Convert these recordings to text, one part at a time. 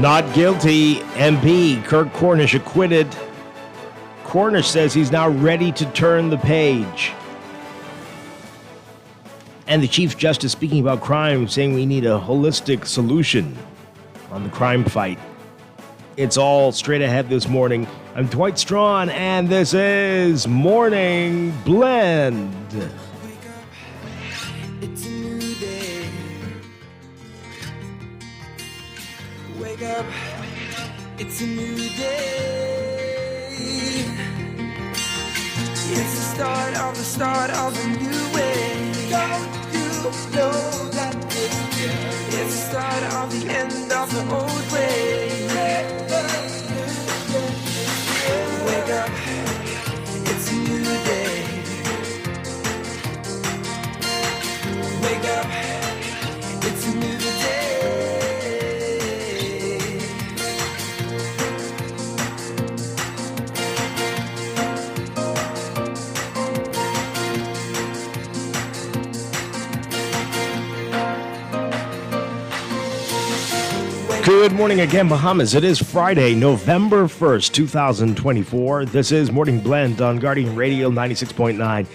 Not guilty. MP Kirk Cornish acquitted. Cornish says he's now ready to turn the page. And the Chief Justice speaking about crime, saying we need a holistic solution on the crime fight. It's all straight ahead this morning. I'm Dwight Strachan, and this is Morning Blend. Wake up, it's a new day. Wake up, it's a new day. It's the start of a new way. Don't you know that it's the start of the end of the old way. Wake up, it's a new day. Wake up, it's a new day. Good morning again, Bahamas. It is Friday, November 1st, 2024. This is Morning Blend on Guardian Radio 96.9.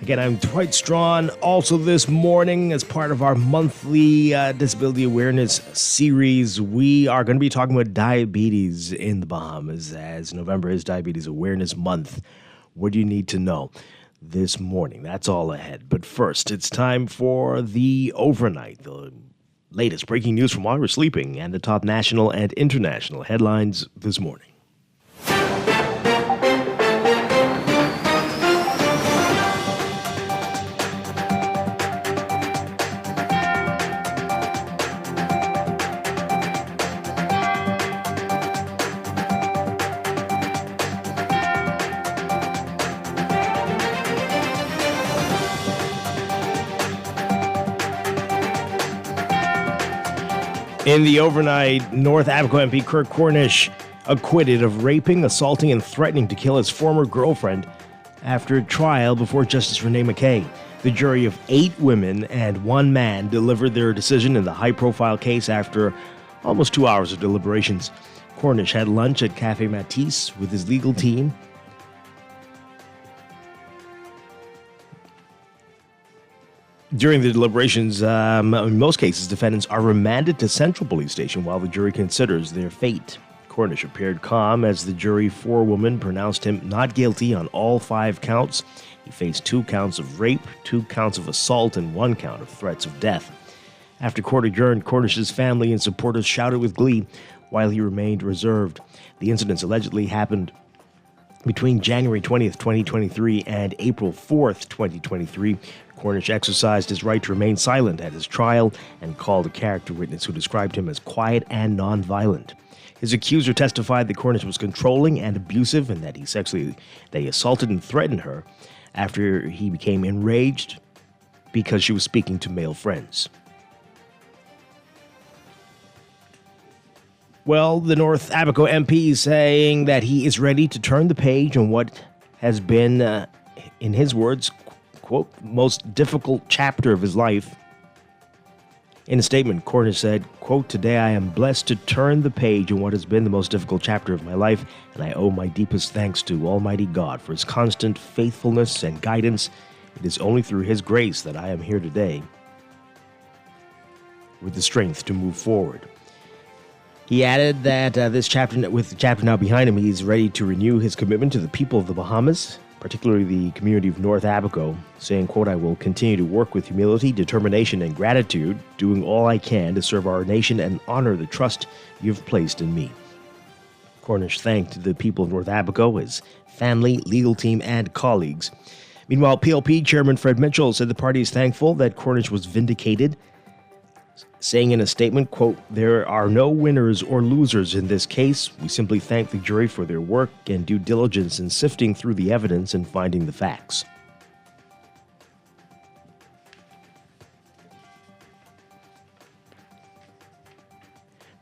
Again, I'm Dwight Strachan. Also this morning, as part of our monthly disability awareness series, we are going to be talking about diabetes in the Bahamas, as November is Diabetes Awareness Month. What do you need to know this morning? That's all ahead. But first, it's time for the overnight, the latest breaking news from while we're sleeping, and the top national and international headlines this morning. In the overnight, North Abaco MP Kirk Cornish acquitted of raping, assaulting, and threatening to kill his former girlfriend after a trial before Justice Renee McKay. The jury of 8 women and 1 man delivered their decision in the high-profile case after almost 2 hours of deliberations. Cornish had lunch at Cafe Matisse with his legal team. During the deliberations, in most cases, defendants are remanded to Central Police Station while the jury considers their fate. Cornish appeared calm as the jury forewoman pronounced him not guilty on all 5 counts. He faced 2 counts of rape, 2 counts of assault, and 1 count of threats of death. After court adjourned, Cornish's family and supporters shouted with glee while he remained reserved. The incidents allegedly happened between January 20th, 2023 and April 4th, 2023. Cornish exercised his right to remain silent at his trial and called a character witness who described him as quiet and nonviolent. His accuser testified that Cornish was controlling and abusive and that he assaulted and threatened her after he became enraged because she was speaking to male friends. Well, the North Abaco MP is saying that he is ready to turn the page on what has been, in his words, quote, most difficult chapter of his life. In a statement, Cornish said, quote, "Today I am blessed to turn the page on what has been the most difficult chapter of my life, and I owe my deepest thanks to Almighty God for his constant faithfulness and guidance. It is only through his grace that I am here today with the strength to move forward." He added that with the chapter now behind him, he's ready to renew his commitment to the people of the Bahamas, particularly the community of North Abaco, saying, quote, "I will continue to work with humility, determination, and gratitude, doing all I can to serve our nation and honor the trust you've placed in me." Cornish thanked the people of North Abaco, his family, legal team, and colleagues. Meanwhile, PLP Chairman Fred Mitchell said the party is thankful that Cornish was vindicated, saying in a statement, quote, "There are no winners or losers in this case. We simply thank the jury for their work and due diligence in sifting through the evidence and finding the facts."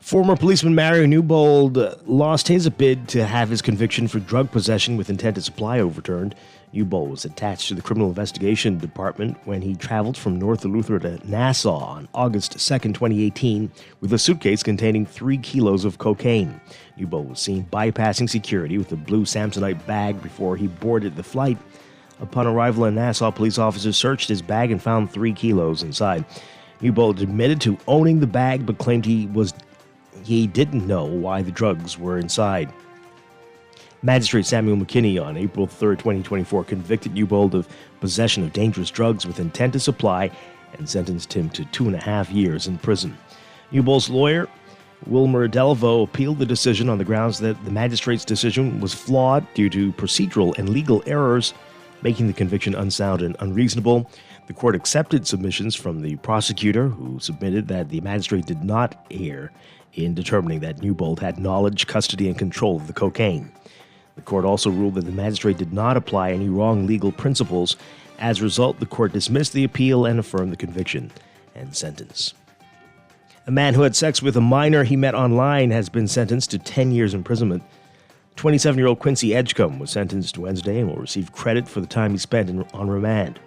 Former policeman Mario Newbold lost his bid to have his conviction for drug possession with intent to supply overturned. Newbold was attached to the Criminal Investigation Department when he traveled from North Eleuthera to Nassau on August 2nd, 2018, with a suitcase containing 3 kilos of cocaine. Newbold was seen bypassing security with a blue Samsonite bag before he boarded the flight. Upon arrival in Nassau, police officers searched his bag and found 3 kilos inside. Newbold admitted to owning the bag but claimed he didn't know why the drugs were inside. Magistrate Samuel McKinney on April 3, 2024, convicted Newbold of possession of dangerous drugs with intent to supply and sentenced him to 2.5 years in prison. Newbold's lawyer, Wilmer Delvo, appealed the decision on the grounds that the magistrate's decision was flawed due to procedural and legal errors, making the conviction unsound and unreasonable. The court accepted submissions from the prosecutor, who submitted that the magistrate did not err in determining that Newbold had knowledge, custody, and control of the cocaine. The court also ruled that the magistrate did not apply any wrong legal principles. As a result, the court dismissed the appeal and affirmed the conviction and sentence. A man who had sex with a minor he met online has been sentenced to 10 years imprisonment. 27-year-old Quincy Edgecombe was sentenced Wednesday and will receive credit for the time he spent on remand.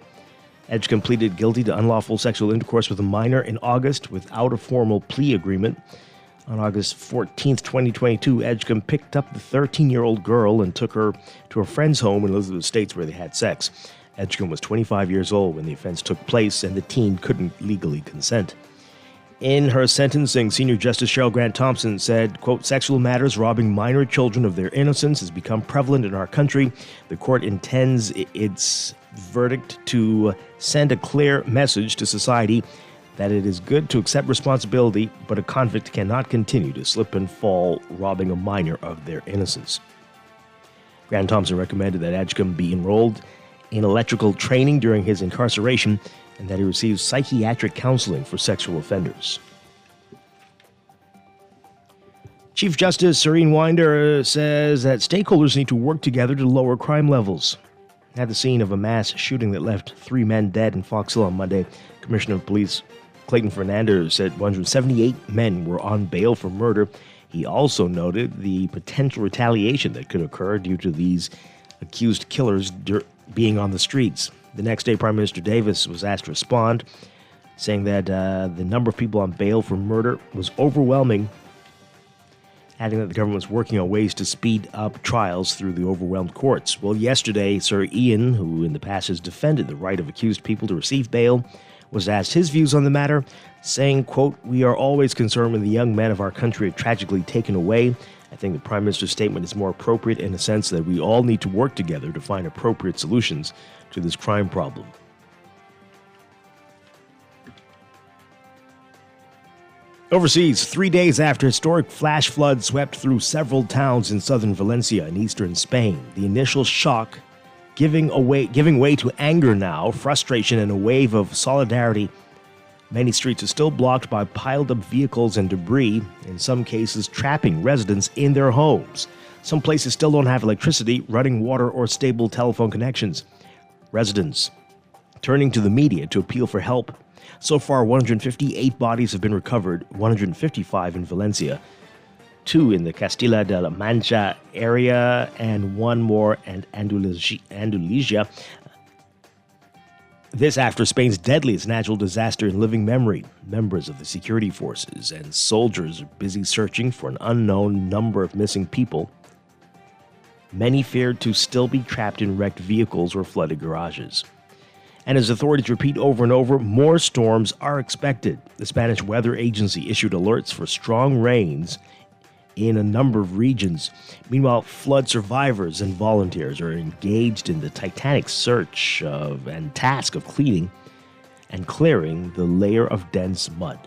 Edgecombe pleaded guilty to unlawful sexual intercourse with a minor in August without a formal plea agreement. On August 14, 2022, Edgecombe picked up the 13-year-old girl and took her to a friend's home in Elizabeth Estates where they had sex. Edgecombe was 25 years old when the offense took place, and the teen couldn't legally consent. In her sentencing, Senior Justice Cheryl Grant Thompson said, quote, "Sexual matters robbing minor children of their innocence has become prevalent in our country. The court intends its verdict to send a clear message to society that it is good to accept responsibility, but a convict cannot continue to slip and fall, robbing a minor of their innocence." Grant Thompson recommended that Edgecombe be enrolled in electrical training during his incarceration and that he receive psychiatric counseling for sexual offenders. Chief Justice Serene Winder says that stakeholders need to work together to lower crime levels. At the scene of a mass shooting that left 3 men dead in Fox Hill on Monday, Commissioner of Police Clayton Fernandez said 178 men were on bail for murder. He also noted the potential retaliation that could occur due to these accused killers being on the streets. The next day, Prime Minister Davis was asked to respond, saying that the number of people on bail for murder was overwhelming, adding that the government was working on ways to speed up trials through the overwhelmed courts. Well, yesterday, Sir Ian, who in the past has defended the right of accused people to receive bail, was asked his views on the matter, saying, quote, "We are always concerned when the young men of our country are tragically taken away. I think the Prime Minister's statement is more appropriate in the sense that we all need to work together to find appropriate solutions to this crime problem." Overseas, 3 days after historic flash floods swept through several towns in southern Valencia and eastern Spain, the initial shock giving way to anger now, frustration, and a wave of solidarity. Many streets are still blocked by piled-up vehicles and debris, in some cases trapping residents in their homes. Some places still don't have electricity, running water, or stable telephone connections. Residents turning to the media to appeal for help. So far, 158 bodies have been recovered, 155 in Valencia, 2 in the Castilla de la Mancha area, and 1 more in Andalusia. This after Spain's deadliest natural disaster in living memory. Members of the security forces and soldiers are busy searching for an unknown number of missing people. Many feared to still be trapped in wrecked vehicles or flooded garages. And as authorities repeat over and over, more storms are expected. The Spanish Weather Agency issued alerts for strong rains in a number of regions. Meanwhile, flood survivors and volunteers are engaged in the titanic search and task of cleaning and clearing the layer of dense mud.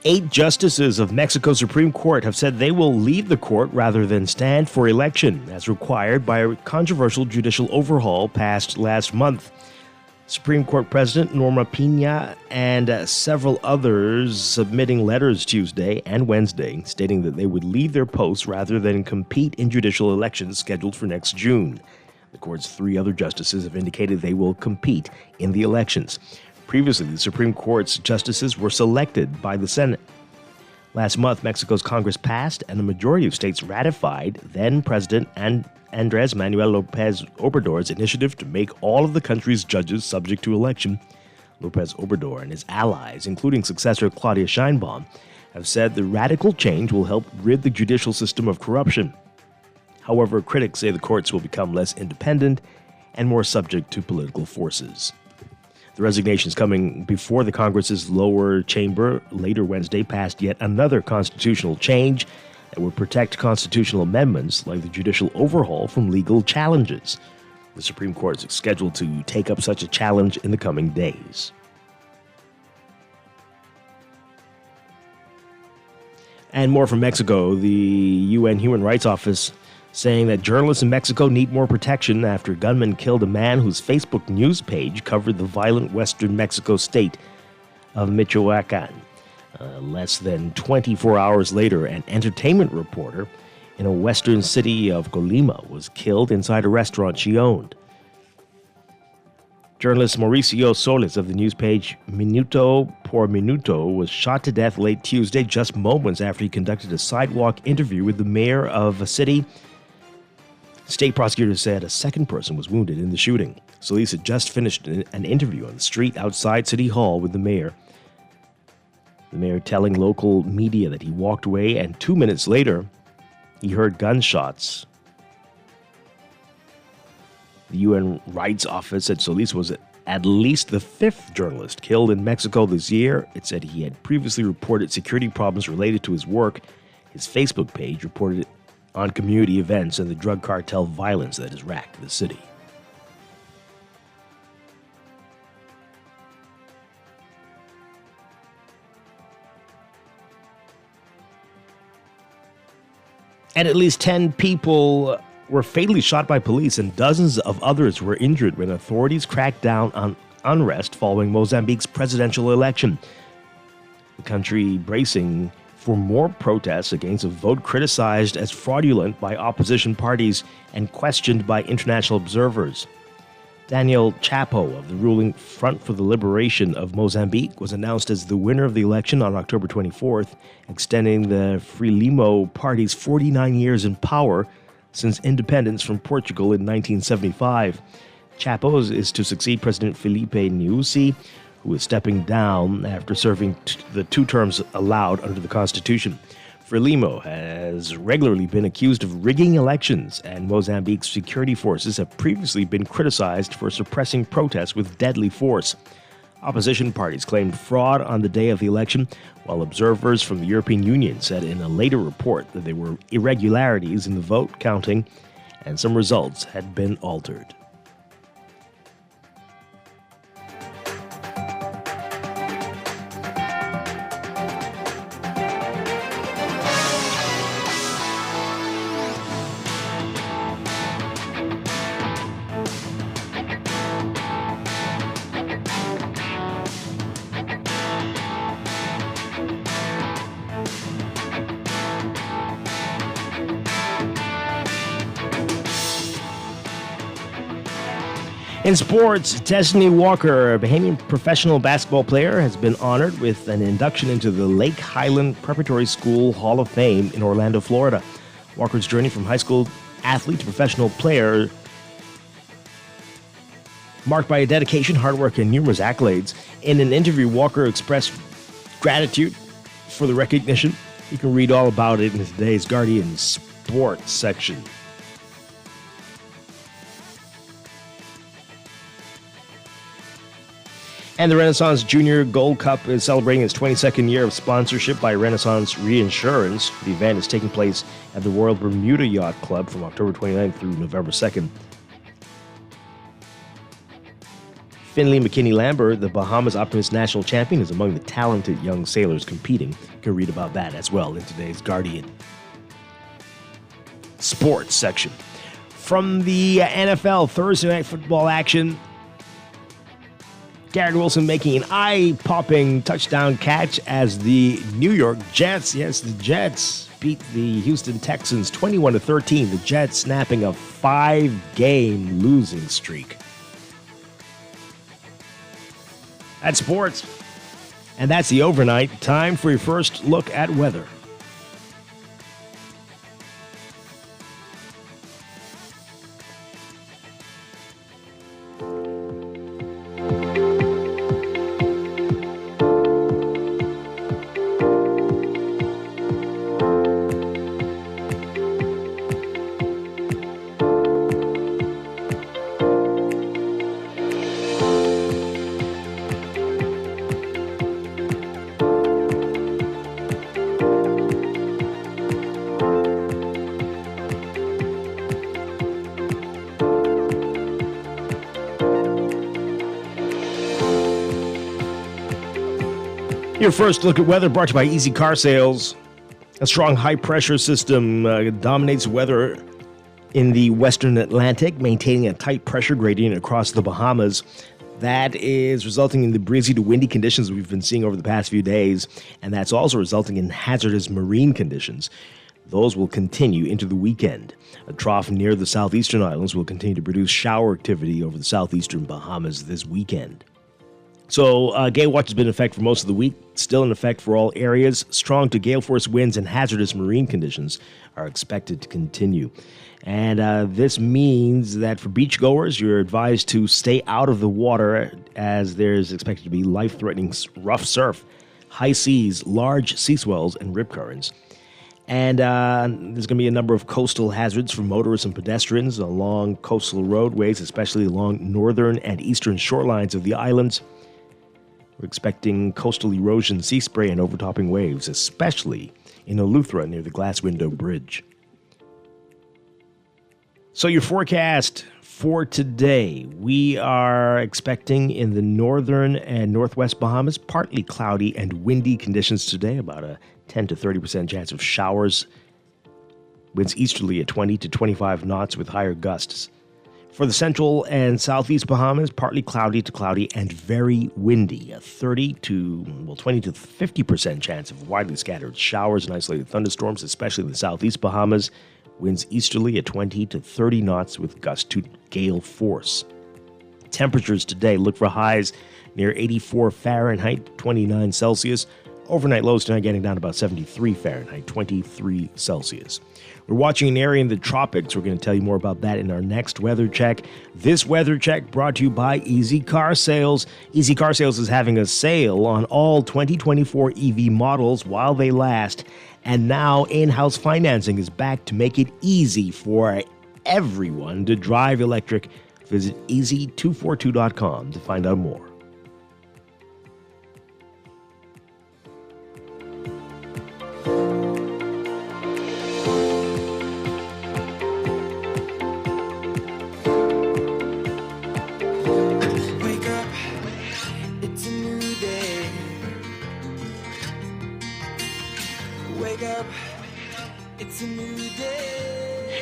Eight justices of Mexico's Supreme Court have said they will leave the court rather than stand for election, as required by a controversial judicial overhaul passed last month. Supreme Court President Norma Pena and several others submitting letters Tuesday and Wednesday stating that they would leave their posts rather than compete in judicial elections scheduled for next June. The court's 3 other justices have indicated they will compete in the elections. Previously, the Supreme Court's justices were selected by the Senate. Last month, Mexico's Congress passed and a majority of states ratified then-President Andrés Manuel López Obrador's initiative to make all of the country's judges subject to election. López Obrador and his allies, including successor Claudia Sheinbaum, have said the radical change will help rid the judicial system of corruption. However, critics say the courts will become less independent and more subject to political forces. The resignation is coming before the Congress's lower chamber later Wednesday passed yet another constitutional change that would protect constitutional amendments like the judicial overhaul from legal challenges. The Supreme Court is scheduled to take up such a challenge in the coming days. And more from Mexico, the UN Human Rights Office saying that journalists in Mexico need more protection after gunmen killed a man whose Facebook news page covered the violent western Mexico state of Michoacan. Less than 24 hours later, an entertainment reporter in a western city of Colima was killed inside a restaurant she owned. Journalist Mauricio Solis of the news page Minuto por Minuto was shot to death late Tuesday, just moments after he conducted a sidewalk interview with the mayor of a city. State prosecutors said a second person was wounded in the shooting. Solis had just finished an interview on the street outside City Hall with the mayor. The mayor telling local media that he walked away, and 2 minutes later, he heard gunshots. The UN Rights Office said Solis was at least the 5th journalist killed in Mexico this year. It said he had previously reported security problems related to his work. His Facebook page reported on community events and the drug cartel violence that has racked the city. And at least 10 people were fatally shot by police and dozens of others were injured when authorities cracked down on unrest following Mozambique's presidential election. The country bracing for more protests against a vote criticized as fraudulent by opposition parties and questioned by international observers. Daniel Chapo of the ruling Front for the Liberation of Mozambique was announced as the winner of the election on October 24th, extending the Frelimo party's 49 years in power since independence from Portugal in 1975. Chapo is to succeed President Felipe Nyusi, who is stepping down after serving the 2 terms allowed under the Constitution. Frelimo has regularly been accused of rigging elections, and Mozambique's security forces have previously been criticized for suppressing protests with deadly force. Opposition parties claimed fraud on the day of the election, while observers from the European Union said in a later report that there were irregularities in the vote counting and some results had been altered. In sports, Destiny Walker, a Bahamian professional basketball player, has been honored with an induction into the Lake Highland Preparatory School Hall of Fame in Orlando, Florida. Walker's journey from high school athlete to professional player, marked by a dedication, hard work, and numerous accolades. In an interview, Walker expressed gratitude for the recognition. You can read all about it in today's Guardian Sports section. And the Renaissance Junior Gold Cup is celebrating its 22nd year of sponsorship by Renaissance Reinsurance. The event is taking place at the Royal Bermuda Yacht Club from October 29th through November 2nd. Finley McKinney-Lambert, the Bahamas Optimist National Champion, is among the talented young sailors competing. You can read about that as well in today's Guardian Sports section. From the NFL, Thursday Night Football action. Garrett Wilson making an eye-popping touchdown catch as the New York Jets, yes, the Jets, beat the Houston Texans 21-13. The Jets snapping a 5-game losing streak. That's sports. And that's the overnight. Time for your first look at weather. Your first look at weather brought to you by Easy Car Sales. A strong high-pressure system dominates weather in the western Atlantic, maintaining a tight pressure gradient across the Bahamas. That is resulting in the breezy to windy conditions we've been seeing over the past few days, and that's also resulting in hazardous marine conditions. Those will continue into the weekend. A trough near the southeastern islands will continue to produce shower activity over the southeastern Bahamas this weekend. So, gale watch has been in effect for most of the week, still in effect for all areas. Strong to gale force winds and hazardous marine conditions are expected to continue. And this means that for beachgoers, you're advised to stay out of the water as there's expected to be life-threatening rough surf, high seas, large sea swells, and rip currents. And there's going to be a number of coastal hazards for motorists and pedestrians along coastal roadways, especially along northern and eastern shorelines of the islands. We're expecting coastal erosion, sea spray, and overtopping waves, especially in Eleuthera near the Glass Window Bridge. So your forecast for today, we are expecting in the northern and northwest Bahamas, partly cloudy and windy conditions today, about a 10 to 30% chance of showers. Winds easterly at 20 to 25 knots with higher gusts. For the central and southeast Bahamas, partly cloudy to cloudy and very windy. A 20 to 50% chance of widely scattered showers and isolated thunderstorms, especially in the southeast Bahamas. Winds easterly at 20 to 30 knots with gusts to gale force. Temperatures today, look for highs near 84 Fahrenheit, 29 Celsius. Overnight lows tonight getting down to about 73 Fahrenheit, 23 Celsius. We're watching an area in the tropics. We're going to tell you more about that in our next weather check. This weather check brought to you by Easy Car Sales. Easy Car Sales is having a sale on all 2024 EV models while they last. And now in-house financing is back to make it easy for everyone to drive electric. Visit easy242.com to find out more.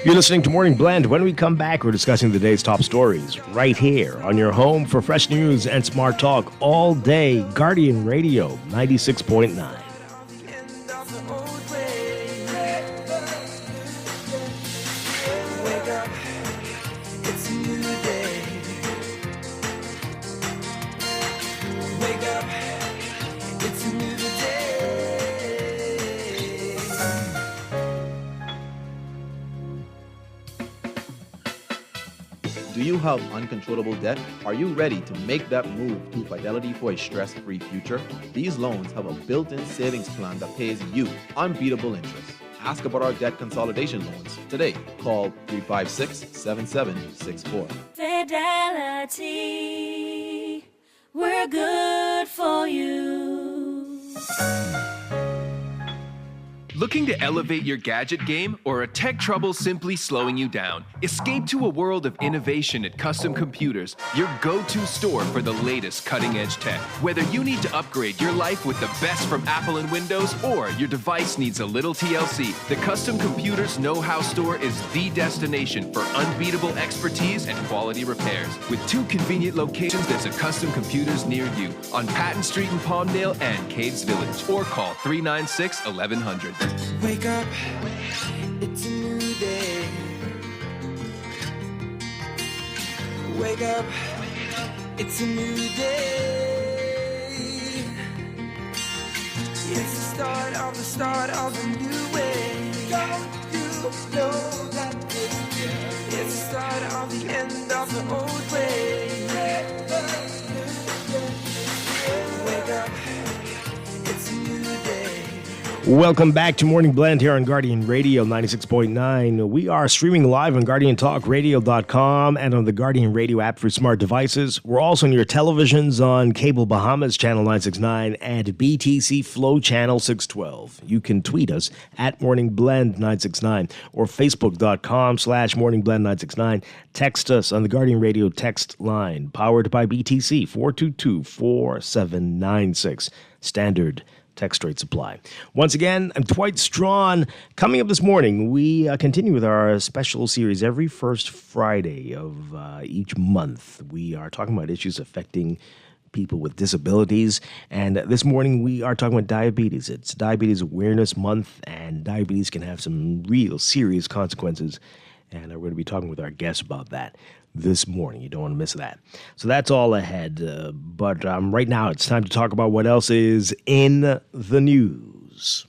You're listening to Morning Blend. When we come back, we're discussing the day's top stories right here on your home for fresh news and smart talk all day. Guardian Radio 96.9. Do you have uncontrollable debt? Are you ready to make that move to Fidelity for a stress-free future? These loans have a built-in savings plan that pays you unbeatable interest. Ask about our debt consolidation loans today. Call 356-7764. Fidelity, we're good for you. Looking to elevate your gadget game, or a tech trouble simply slowing you down? Escape to a world of innovation at Custom Computers, your go-to store for the latest cutting-edge tech. Whether you need to upgrade your life with the best from Apple and Windows, or your device needs a little TLC, the Custom Computers Know-How Store is the destination for unbeatable expertise and quality repairs. With 2 convenient locations, there's a Custom Computers near you on Patton Street in Palmdale and Caves Village, or call 396-1100. Wake up, it's a new day. Wake up, it's a new day. It's the start of a new way. Don't you know that it's the start of the end of the old way. Wake up, it's a new day. Welcome back to Morning Blend here on Guardian Radio 96.9. We are streaming live on GuardianTalkRadio.com and on the Guardian Radio app for smart devices. We're also on your televisions on Cable Bahamas Channel 969 and BTC Flow Channel 612. You can tweet us at Morning Blend 969 or Facebook.com/MorningBlend969. Text us on the Guardian Radio text line, powered by BTC 422-4796. Standard text rate supply. Once again, I'm Dwight Strachan. Coming up this morning, we continue with our special series every first Friday of each month. We are talking about issues affecting people with disabilities, and this morning we are talking about diabetes. It's Diabetes Awareness Month, and diabetes can have some real serious consequences, and we're going to be talking with our guests about that this morning. You don't want to miss that. So that's all ahead. But right now it's time to talk about what else is in the news.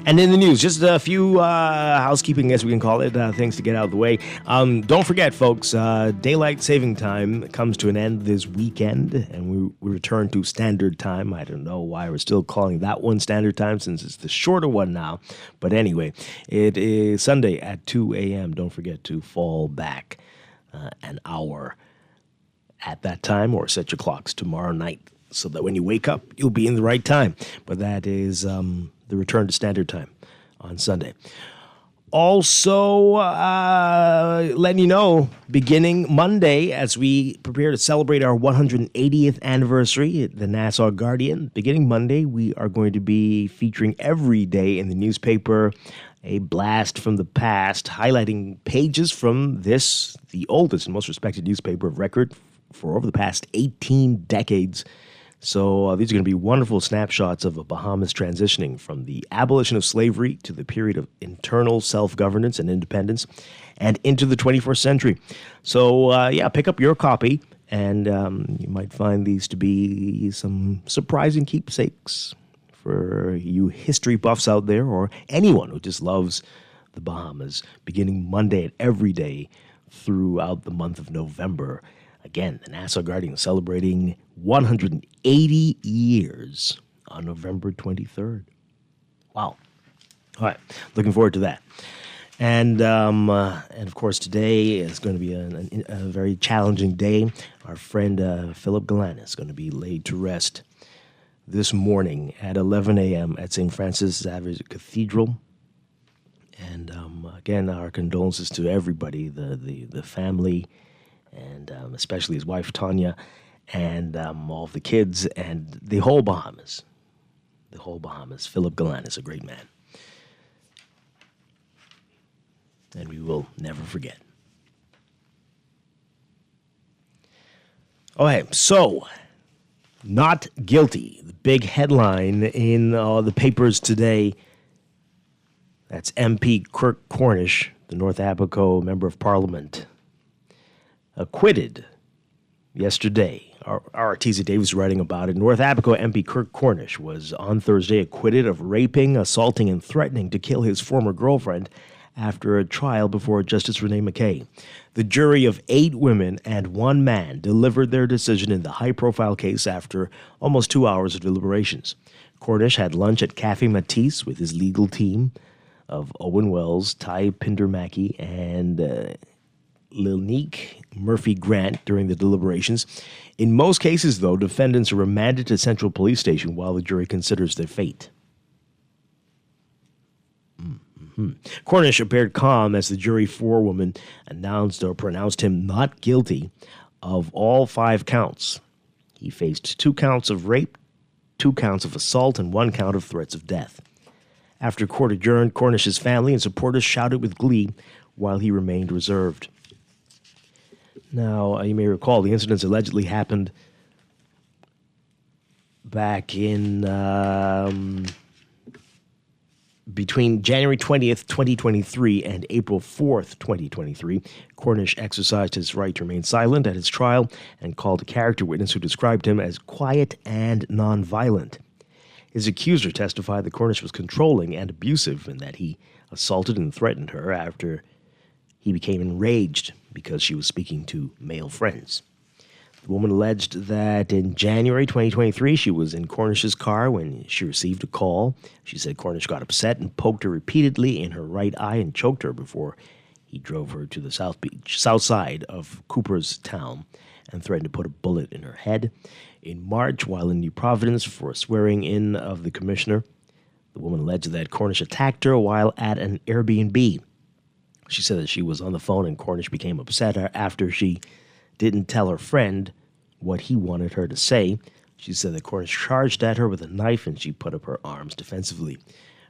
And in the news, just a few housekeeping, as we can call it, things to get out of the way. Don't forget, folks, daylight saving time comes to an end this weekend, and we return to standard time. I don't know why we're still calling that one standard time, since it's the shorter one now. But anyway, it is Sunday at 2 a.m. Don't forget to fall back an hour at that time, or set your clocks tomorrow night, so that when you wake up, you'll be in the right time. But that is the return to standard time on Sunday. Also, letting you know, beginning Monday, as we prepare to celebrate our 180th anniversary at the Nassau Guardian, beginning Monday, we are going to be featuring every day in the newspaper a blast from the past, highlighting pages from this, the oldest and most respected newspaper of record for over the past 18 decades. So these are going to be wonderful snapshots of Bahamas transitioning from the abolition of slavery to the period of internal self-governance and independence and into the 21st century. So, pick up your copy, and you might find these to be some surprising keepsakes for you history buffs out there, or anyone who just loves the Bahamas, beginning Monday and every day throughout the month of November. Again, the Nassau Guardian celebrating 180 years on November 23rd. Wow. All right. Looking forward to that. And of course, today is going to be a very challenging day. Our friend Philip Galan is going to be laid to rest this morning at 11 a.m. at St. Francis Xavier Cathedral. And again, our condolences to everybody, the family, and especially his wife, Tanya, and all of the kids, and the whole Bahamas. The whole Bahamas. Philip Galan is a great man. And we will never forget. Okay, so, not guilty. The big headline in the papers today. That's MP Kirk Cornish, the North Abaco Member of Parliament, acquitted yesterday. Our TZ Davis writing about it. North Abaco MP Kirk Cornish was on Thursday acquitted of raping, assaulting, and threatening to kill his former girlfriend after a trial before Justice Renee McKay. The jury of 8 women and 1 man delivered their decision in the high-profile case after almost 2 hours of deliberations. Cornish had lunch at Cafe Matisse with his legal team of Owen Wells, Ty Pindermacki, and Lilnique Murphy Grant during the deliberations. In most cases, though, defendants are remanded to Central Police Station while the jury considers their fate. Cornish appeared calm as the jury forewoman announced or pronounced him not guilty of all 5 counts. He faced 2 counts of rape, 2 counts of assault, and 1 count of threats of death. After court adjourned, Cornish's family and supporters shouted with glee while he remained reserved. Now, you may recall the incidents allegedly happened back in between January 20th, 2023 and April 4th, 2023. Cornish exercised his right to remain silent at his trial and called a character witness who described him as quiet and nonviolent. His accuser testified that Cornish was controlling and abusive and that he assaulted and threatened her after he became enraged because she was speaking to male friends. The woman alleged that in January 2023, she was in Cornish's car when she received a call. She said Cornish got upset and poked her repeatedly in her right eye and choked her before he drove her to the south side of Cooperstown and threatened to put a bullet in her head. In March, while in New Providence for a swearing in of the commissioner, the woman alleged that Cornish attacked her while at an Airbnb. She said that she was on the phone and Cornish became upset after she didn't tell her friend what he wanted her to say. She said that Cornish charged at her with a knife and she put up her arms defensively.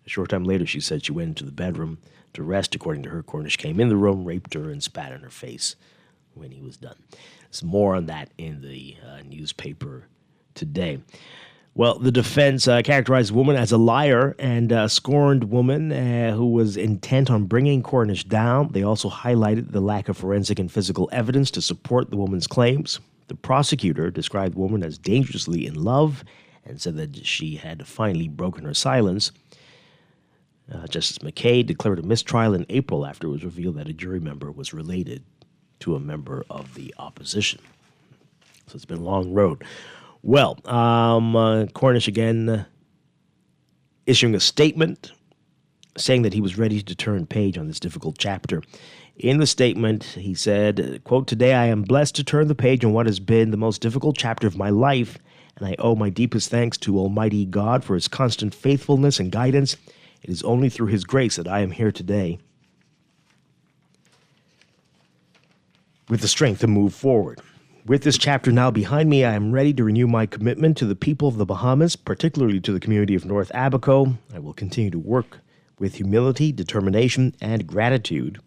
A short time later, she said she went into the bedroom to rest. According to her, Cornish came in the room, raped her, and spat in her face when he was done. There's more on that in the newspaper today. Well, the defense characterized the woman as a liar and a scorned woman who was intent on bringing Cornish down. They also highlighted the lack of forensic and physical evidence to support the woman's claims. The prosecutor described the woman as dangerously in love and said that she had finally broken her silence. Justice McKay declared a mistrial in April after it was revealed that a jury member was related to a member of the opposition. So it's been a long road. Well, Cornish again issuing a statement saying that he was ready to turn page on this difficult chapter. In the statement, he said, quote, "Today I am blessed to turn the page on what has been the most difficult chapter of my life, and I owe my deepest thanks to Almighty God for his constant faithfulness and guidance. It is only through his grace that I am here today with the strength to move forward. With this chapter now behind me, I am ready to renew my commitment to the people of the Bahamas, particularly to the community of North Abaco. I will continue to work with humility, determination, and gratitude,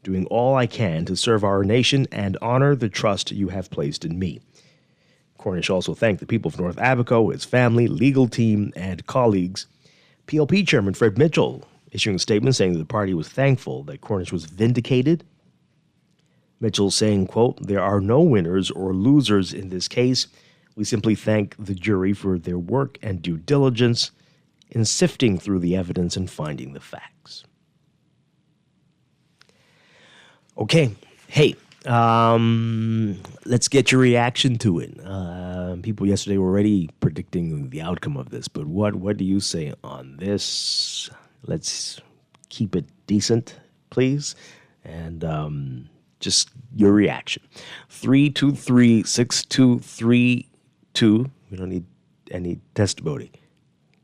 doing all I can to serve our nation and honor the trust you have placed in me." Cornish also thanked the people of North Abaco, his family, legal team, and colleagues. PLP Chairman Fred Mitchell issuing a statement saying that the party was thankful that Cornish was vindicated. Mitchell saying, quote, "There are no winners or losers in this case. We simply thank the jury for their work and due diligence in sifting through the evidence and finding the facts." Okay, hey, let's get your reaction to it. People yesterday were already predicting the outcome of this, but what do you say on this? Let's keep it decent, please, and just your reaction. 323-6232. We don't need any testimony.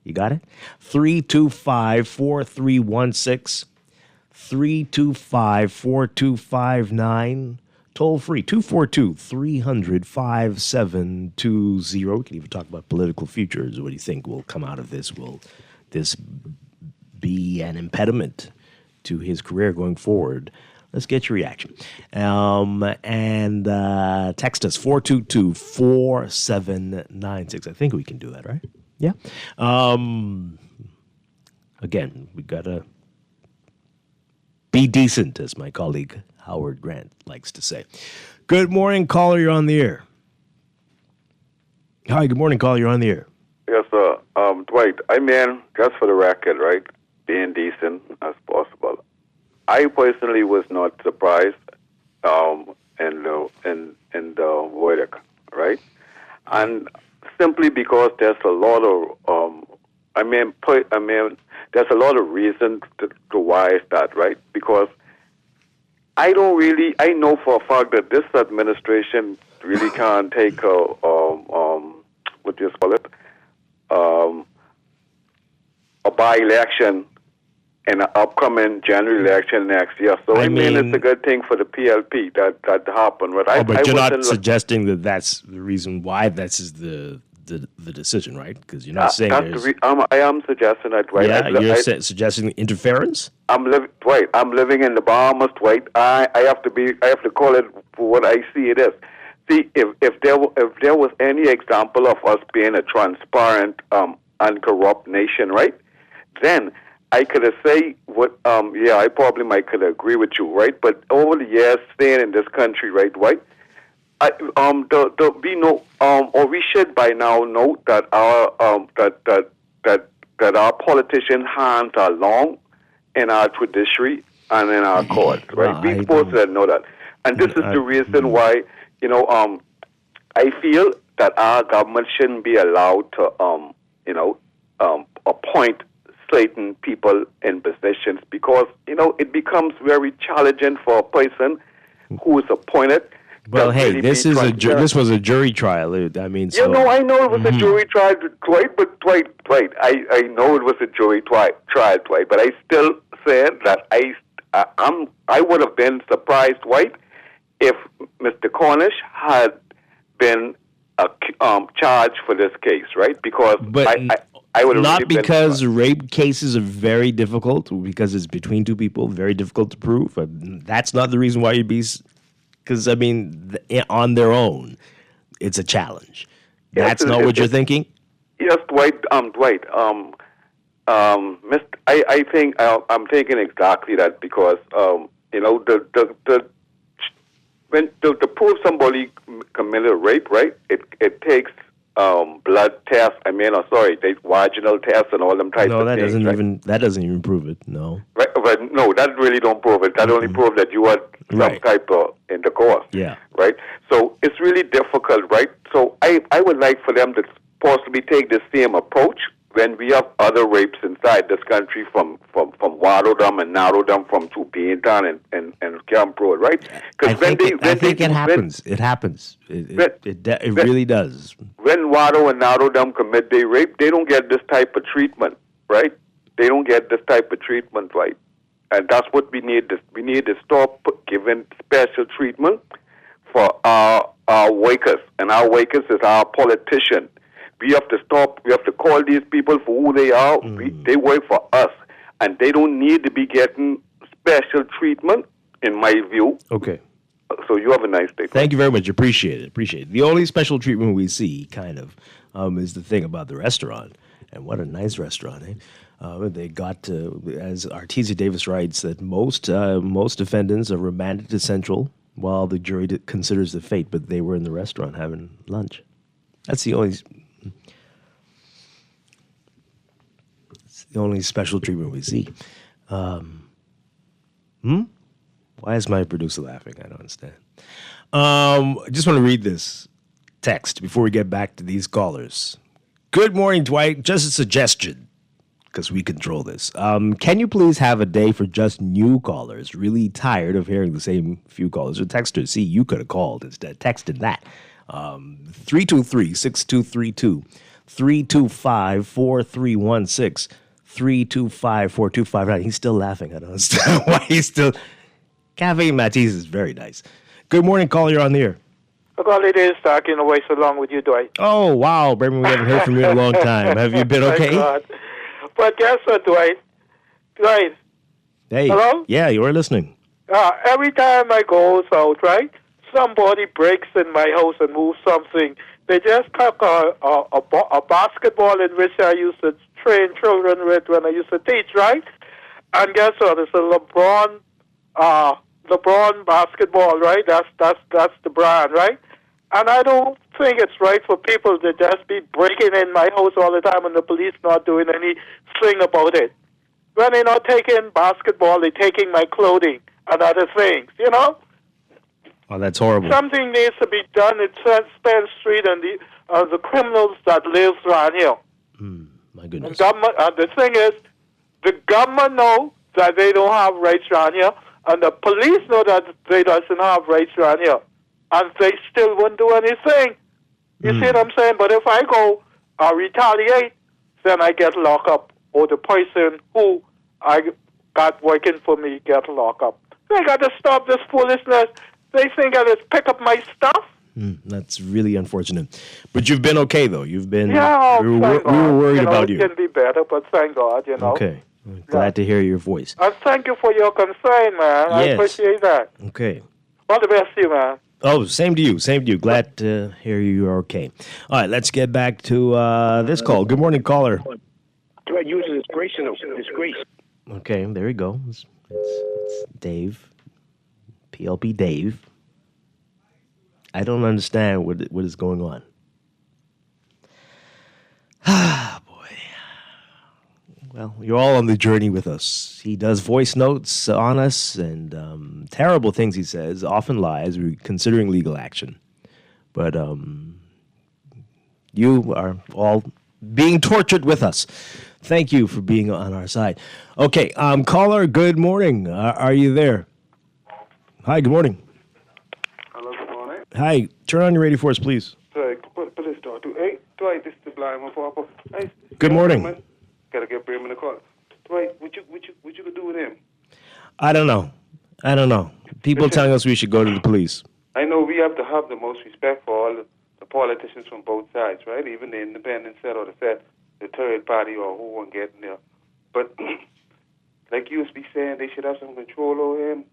You got it? 325-4316. 325-4259. Toll free, 242-300-5720. We can even talk about political futures. What do you think will come out of this? Will this be an impediment to his career going forward? Let's get your reaction. And text us, 422-4796. I think we can do that, right? Yeah. Again, we got to be decent, as my colleague Howard Grant likes to say. Good morning, caller. You're on the air. Hi, good morning, caller. You're on the air. Yes, sir. Dwight, I mean, just for the record, right, being decent as possible. I personally was not surprised in the verdict, right? And simply because there's a lot of there's a lot of reasons to why is that, right? Because I know for a fact that this administration really can't take what do you call it, a by-election in an upcoming general election next year. So I mean it's a good thing for the PLP that happened. But you're not suggesting that that's the reason why this is the decision, right? Because you're not saying I am suggesting that, Dwight. Yeah, you're suggesting interference? Dwight, I'm living in the Bahamas, Dwight. I have to call it for what I see it is. See, if there was any example of us being a transparent and corrupt nation, right? Then I could say I probably might could agree with you, right? But over the years staying in this country, right, Dwight, we should by now know that our politicians' hands are long in our judiciary and in our courts, right? We're supposed to know that, and this is the reason why I feel that our government shouldn't be allowed to appoint certain people in positions because it becomes very challenging for a person who is appointed. Well, hey, this was a jury trial. I mean, I know it was a jury trial, Dwight. But Dwight, I know it was a jury trial, Dwight. But I still said that I would have been surprised, Dwight, if Mr. Cornish had been charged for this case, right? Because I would have not really because rape cases are very difficult, because it's between two people, very difficult to prove. That's not the reason why you'd be. Because, I mean, on their own, it's a challenge. That's not what you're thinking? Yes, Dwight. I think I'm thinking exactly that because, to prove somebody committed a rape, right, it takes blood tests, they vaginal tests and all them types of things. No, that doesn't even prove it, no. Right, but no, that really don't prove it. That only proves that you had some type of intercourse. Yeah. Right? So it's really difficult, right? So I would like for them to possibly take the same approach when we have other rapes inside this country from Waddledom and Narrowdom from Tubinton and Camp Road, right? I think it happens. It happens. It really does. When Waddle and Narrowdom commit their rape, they don't get this type of treatment, right? They don't get this type of treatment, right? And that's what we need. We need to stop giving special treatment for our wakers. And our wakers is our politician. We have to stop. We have to call these people for who they are. They work for us. And they don't need to be getting special treatment, in my view. Okay. So you have a nice day. Thank you very much. Appreciate it. The only special treatment we see, kind of, is the thing about the restaurant. And what a nice restaurant, eh? They got to, as Artesia Davis writes, that most defendants are remanded to Central while the jury considers the fate, but they were in the restaurant having lunch. That's the only special treatment we see. Why is my producer laughing? I don't understand. I just want to read this text before we get back to these callers. Good morning, Dwight. Just a suggestion, because we control this. Can you please have a day for just new callers? Really tired of hearing the same few callers or texters. See, you could have called instead of texting that. 323-6232, 325-4316, 325-4259. He's still laughing. I don't understand why he's still... Cafe Matisse is very nice. Good morning, caller. You're on the air. Well, it is Strachan away so long with you, Dwight. Oh, wow. Baby, we haven't heard from you in a long time. Have you been okay? God. But guess what, Dwight? Dwight. Hey. Hello? Yeah, you are listening. Every time I go out, right, somebody breaks in my house and moves something. They just took a basketball in which I used to train children with when I used to teach, right? And guess what? It's a LeBron basketball, right? That's the brand, right? And I don't think it's right for people to just be breaking in my house all the time and the police not doing anything about it. When they're not taking basketball, they're taking my clothing and other things, Oh, that's horrible. Something needs to be done in Spence Street and the criminals that live around here. My goodness. Government, the thing is, the government know that they don't have rights around here, and the police know that they doesn't have rights around here, and they still won't do anything. You see what I'm saying? But if I go retaliate, then I get locked up, or the person who I got working for me get locked up. They got to stop this foolishness. They think I just pick up my stuff. That's really unfortunate. But you've been okay, though. You've been. Yeah, we were worried about you. It can be better, but thank God, Okay. Glad to hear your voice. And thank you for your concern, man. I appreciate that. Okay. All the best to you, man. Oh, same to you. Same to you. Glad to hear you're okay. All right, let's get back to this call. Good morning, caller. Dwight uses disgrace. Okay, there you go. It's Dave. PLP Dave. I don't understand what is going on. Ah, boy. Well, you're all on the journey with us. He does voice notes on us, and terrible things he says, often lies, considering legal action. But you are all being tortured with us. Thank you for being on our side. Okay, caller, good morning. Are you there? Hi, good morning. Hello, good morning. Hi, turn on your radio for us, please. Sorry, put this door to. Hey, Dwight, this is the blind one, Papa. Hey, Good morning. Gotta get Brim in the call. Dwight, what you could do with him? I don't know. People telling us we should go to the police. I know we have to have the most respect for all the politicians from both sides, right? Even the independent set or the third party or who won't get in there. But like you be saying, they should have some control over him.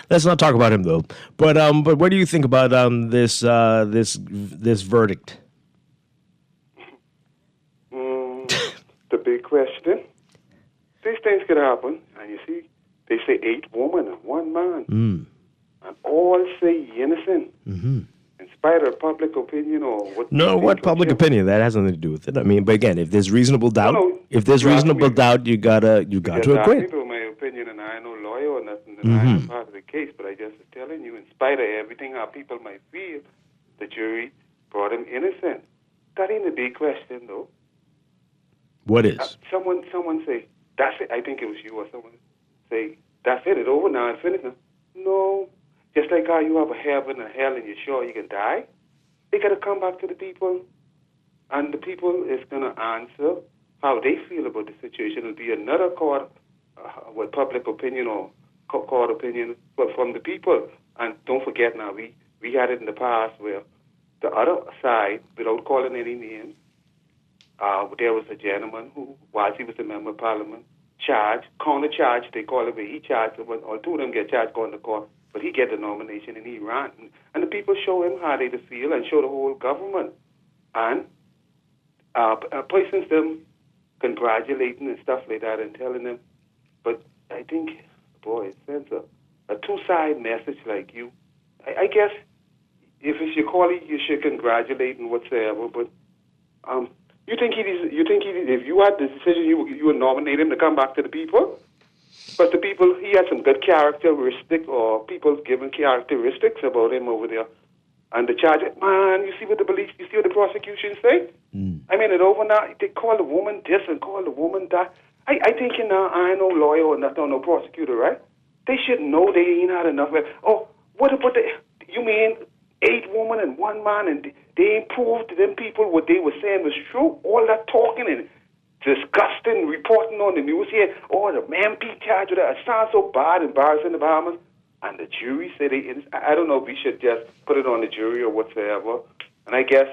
Let's not talk about him though. But what do you think about this verdict? The big question. These things could happen, and you see, they say 8 women and 1 man, and all say innocent. In spite of public opinion or what? No, what public opinion? That has nothing to do with it. I mean, but again, if there's reasonable doubt, you gotta acquit. People, my opinion, and I ain't no lawyer or nothing, and I ain't part of the case, but I just telling you, in spite of everything, how people might feel, the jury brought him innocent. That ain't a big question, though. What is? Someone say, that's it. I think it was you or someone say, that's it. It's over now. It's finished now. No. Just like how you have a heaven and hell and you're sure you can die, they got to come back to the people, and the people is going to answer how they feel about the situation. It'll be another court with public opinion or court opinion, but from the people. And don't forget now, we had it in the past where the other side, without calling any names, there was a gentleman who, while he was a member of parliament, counter-charged, they call it, where he charged someone, or 2 of them get charged going to court, but he get the nomination and he ran. And the people show him how they feel and show the whole government. And persons them congratulating and stuff like that and telling them. But I think, boy, it sends a two-side message like you. I guess if it's your colleague, you should congratulate and whatsoever, but you think if you had the decision, you would nominate him to come back to the people? But the people, he had some good characteristics, or people giving characteristics about him over there. And the charge, man, you see what the prosecution say? I mean, it over now, they call the woman this and call the woman that. I think, I ain't no lawyer or nothing, no prosecutor, right? They should know they ain't had enough. Oh, what about you mean 8 women and 1 man, and they ain't proved to them people what they were saying was true? All that talking and disgusting reporting on the news here. Oh, the man being charged with that. It sounds so bad, embarrassing the Bahamas. And the jury said I don't know if we should just put it on the jury or whatsoever. And I guess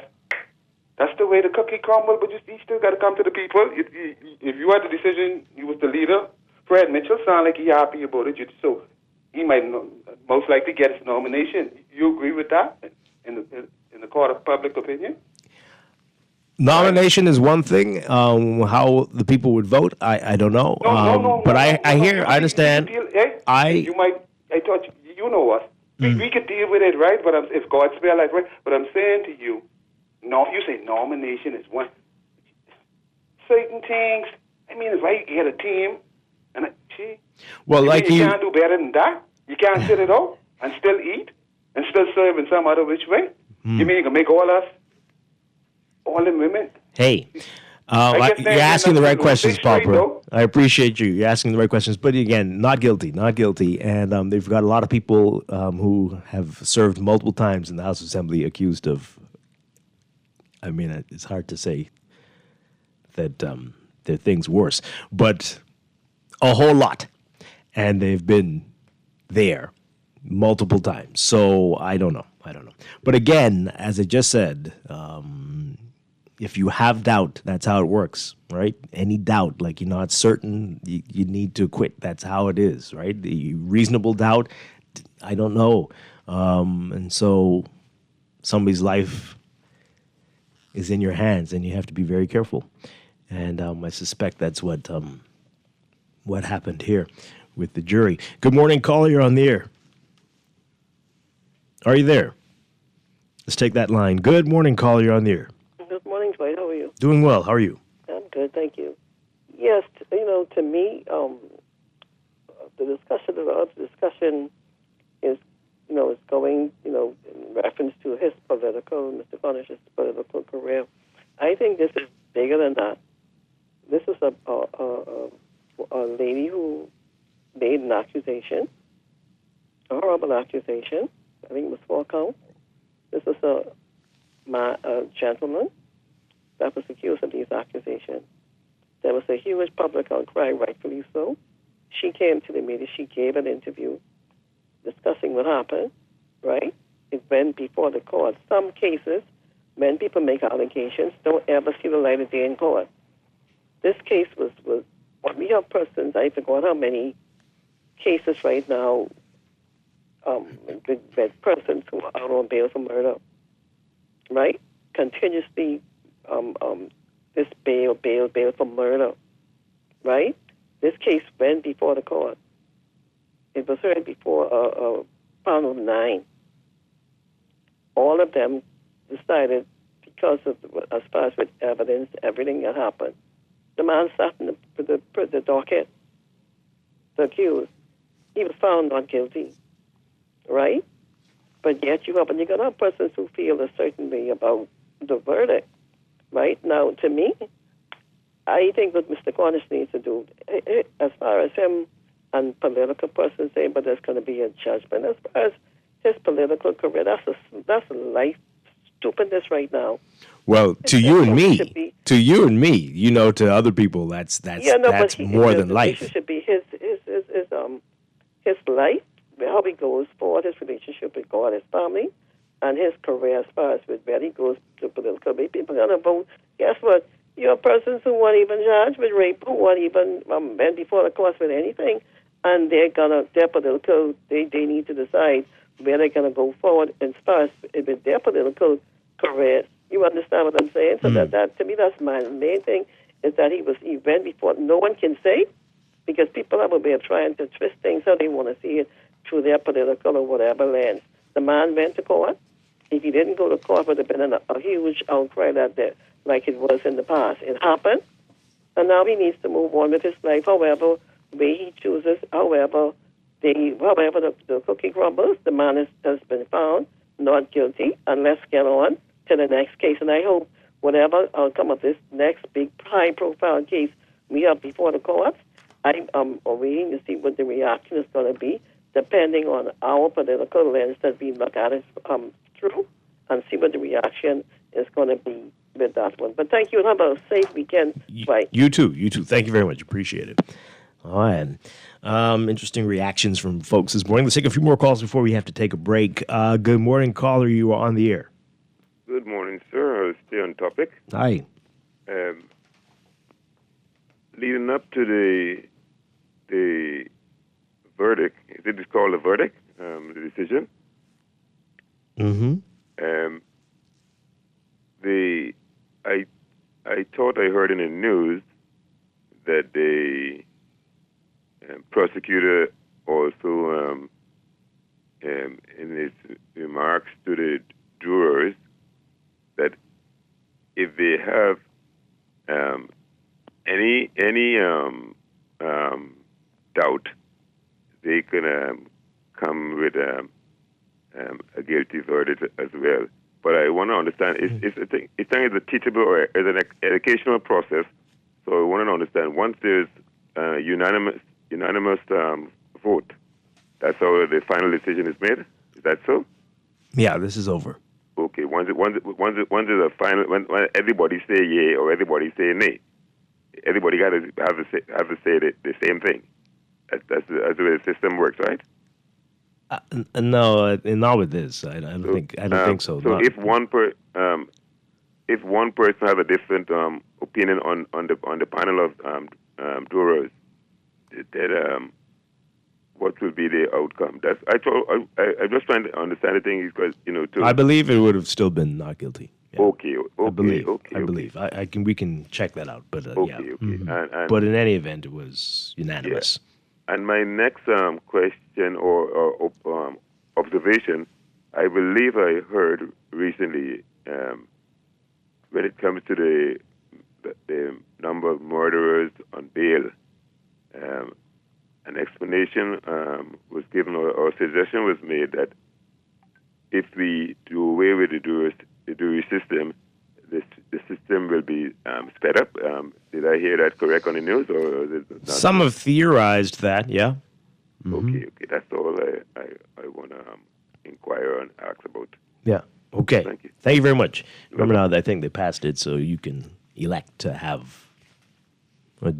that's the way the cookie crumbled, but you still got to come to the people. If you had the decision, you was the leader. Fred Mitchell sound like he happy about it, so he might most likely get his nomination. You agree with that in the court of public opinion? Nomination is one thing. How the people would vote, I don't know. But I understand. I thought you know us. We could deal with it, right? But if God's will, like, right? But I'm saying to you, you say nomination is one. Certain things. I mean, if I get a team she. Well, You like mean you can't do better than that? You can't sit it out and still eat and still serve in some other which way? You mean you can make all them women? Hey, I guess you're they're asking the not right gonna questions, think straight, Papa. though. I appreciate you. You're asking the right questions, but again, not guilty, not guilty. And they've got a lot of people who have served multiple times in the House Assembly accused of. I mean, it's hard to say that there are things worse, but a whole lot, and they've been there multiple times. So I don't know. But again, as I just said, if you have doubt, that's how it works, right? Any doubt, like you're not certain, you need to quit. That's how it is, right? The reasonable doubt, I don't know. And so somebody's life is in your hands, and you have to be very careful. And I suspect that's what happened here with the jury. Good morning, caller. You're on the air. Are you there? Let's take that line. Good morning, caller. You're on the air. Good morning, Dwight. How are you? Doing well. How are you? I'm good, thank you. Yes, to me, the discussion is, is going, in reference to his Mr. Cornish's political career. I think this is bigger than that. This is a lady who made an accusation, a horrible accusation. I think it was 4 counts. This is a gentleman that was accused of these accusations. There was a huge public outcry, rightfully so. She came to the media. She gave an interview discussing what happened, right? It went before the court. Some cases, when people make allegations, don't ever see the light of day in court. This case was we have persons, I forgot how many cases right now, with persons who are out on bail for murder, right? Continuously, this bail for murder, right? This case went before the court. It was heard before panel 9. All of them decided, because of, as far as with evidence, everything that happened. The man sat in the docket, the accused. He was found not guilty, right? But yet you're going to have persons who feel a certain way about the verdict, right? Now, to me, I think what Mr. Cornish needs to do, as far as him and political persons say, but there's going to be a judgment. As far as his political career, that's a life stupidness right now. Well, to you and me, to other people, that's more than life. It should be his life, how he goes forward, his relationship with God, his family, and his career as far as with where he goes to political. People are going to vote. Guess what? You have persons who weren't even charged with rape, who weren't even went before the court with anything, and their political. They need to decide where they're going to go forward as far as with their political career. You understand what I'm saying? So that to me, that's my main thing, is that he went before. No one can say, because people have a way of trying to twist things how they want to see it through their political or whatever lens. The man went to court. If he didn't go to court, it would have been a huge outcry that day, like it was in the past. It happened, and now he needs to move on with his life, however way he chooses, however the cookie crumbles. The man has been found not guilty, and let's get on to the next case. And I hope whatever outcome of this next big high-profile case we have before the courts, I'm waiting to see what the reaction is going to be, depending on our political lens that we look at it through, and see what the reaction is going to be with that one. But thank you, and have a safe weekend. Bye. You too. Thank you very much. Appreciate it. All right. Interesting reactions from folks this morning. Let's take a few more calls before we have to take a break. Good morning, caller. You are on the air. Good morning, sir. I'll stay on topic. Hi. Leading up to the verdict, is it called a verdict? The decision. Mm-hmm. I thought I heard in the news that the prosecutor also, in his remarks to the jurors, that if they have any doubt, they can come with a guilty verdict as well. But I want to understand, it's a teachable or is an educational process. So I want to understand, once there's unanimous vote, that's how the final decision is made? Is that so? Yeah, this is over. Okay, once there's a final, when everybody say yay or everybody say nay, everybody got to have to say the same thing. That's the way the system works, right? No, not with this. I don't think so. So if one person has a different opinion on the panel of jurors, that what will be the outcome? I'm just trying to understand the thing because I believe it would have still been not guilty. Yeah. Okay. I believe. We can check that out, but yeah. And, but in any event, it was unanimous. Yeah. And my next question or observation, I believe I heard recently, when it comes to the number of murderers on bail, an explanation was given or suggestion was made that if we do away with the jury system, the system will be sped up. Did I hear that correct on the news? Or is it not? Some have theorized that, yeah. Mm-hmm. Okay. That's all I want to inquire and ask about. Yeah. Okay. Thank you very much. Remember now, I think they passed it so you can elect to have a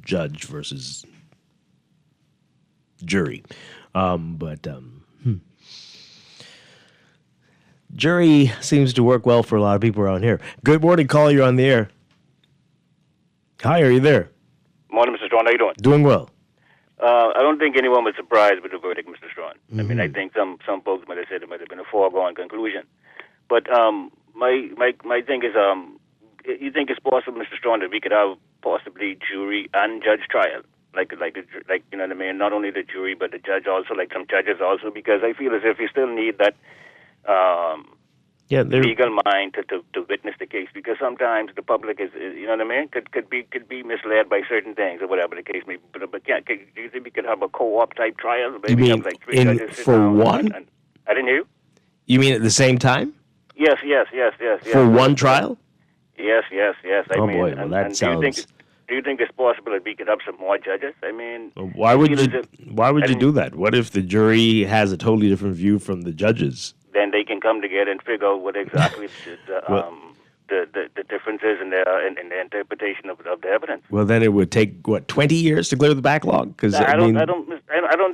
judge versus jury. Jury seems to work well for a lot of people around here. Good morning, caller. You're on the air. Hi, are you there? Morning, Mr. Strachan. How you doing? Doing well. I don't think anyone was surprised with the verdict, Mr. Strachan. I mean, I think some folks might have said it might have been a foregone conclusion. But my thing is, you think it's possible, Mr. Strachan, that we could have possibly jury and judge trial? Like you know what I mean? Not only the jury, but the judge also, like some judges also, because I feel as if you still need that legal mind to witness the case, because sometimes the public is you know what I mean, could be misled by certain things or whatever the case may be. But do you think we could have a co-op type trial? Maybe You mean have like three judges sit for down one? and I didn't hear you. You mean at the same time? Yes. For one trial? Yes. I mean, boy, well, that sounds... Do you think it's possible that we could have some more judges? I mean, Why would you do that? What if the jury has a totally different view from the judges? Then they can come together and figure out what exactly the difference is in the interpretation of the evidence. Well, then it would take 20 years to clear the backlog. Because I don't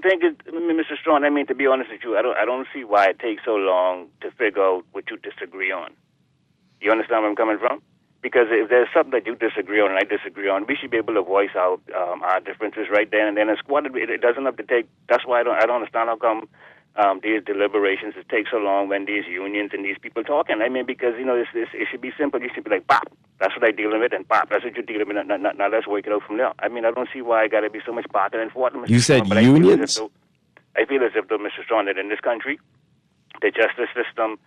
think it, Mr. Strachan. I mean, to be honest with you, I don't see why it takes so long to figure out what you disagree on. You understand where I'm coming from? Because if there's something that you disagree on and I disagree on, we should be able to voice out our differences right then and then. It doesn't have to take. That's why I don't understand how come these deliberations it takes so long when these unions and these people talking. I mean, because it should be simple. You should be like, "Pop, that's what I'm dealing with," and "Pop, that's what you're dealing with." Now let's work it out from there. I mean, I don't see why I got to be so much back and forth. You said unions? I feel as if, though, Mr. Strachan, that in this country, the justice system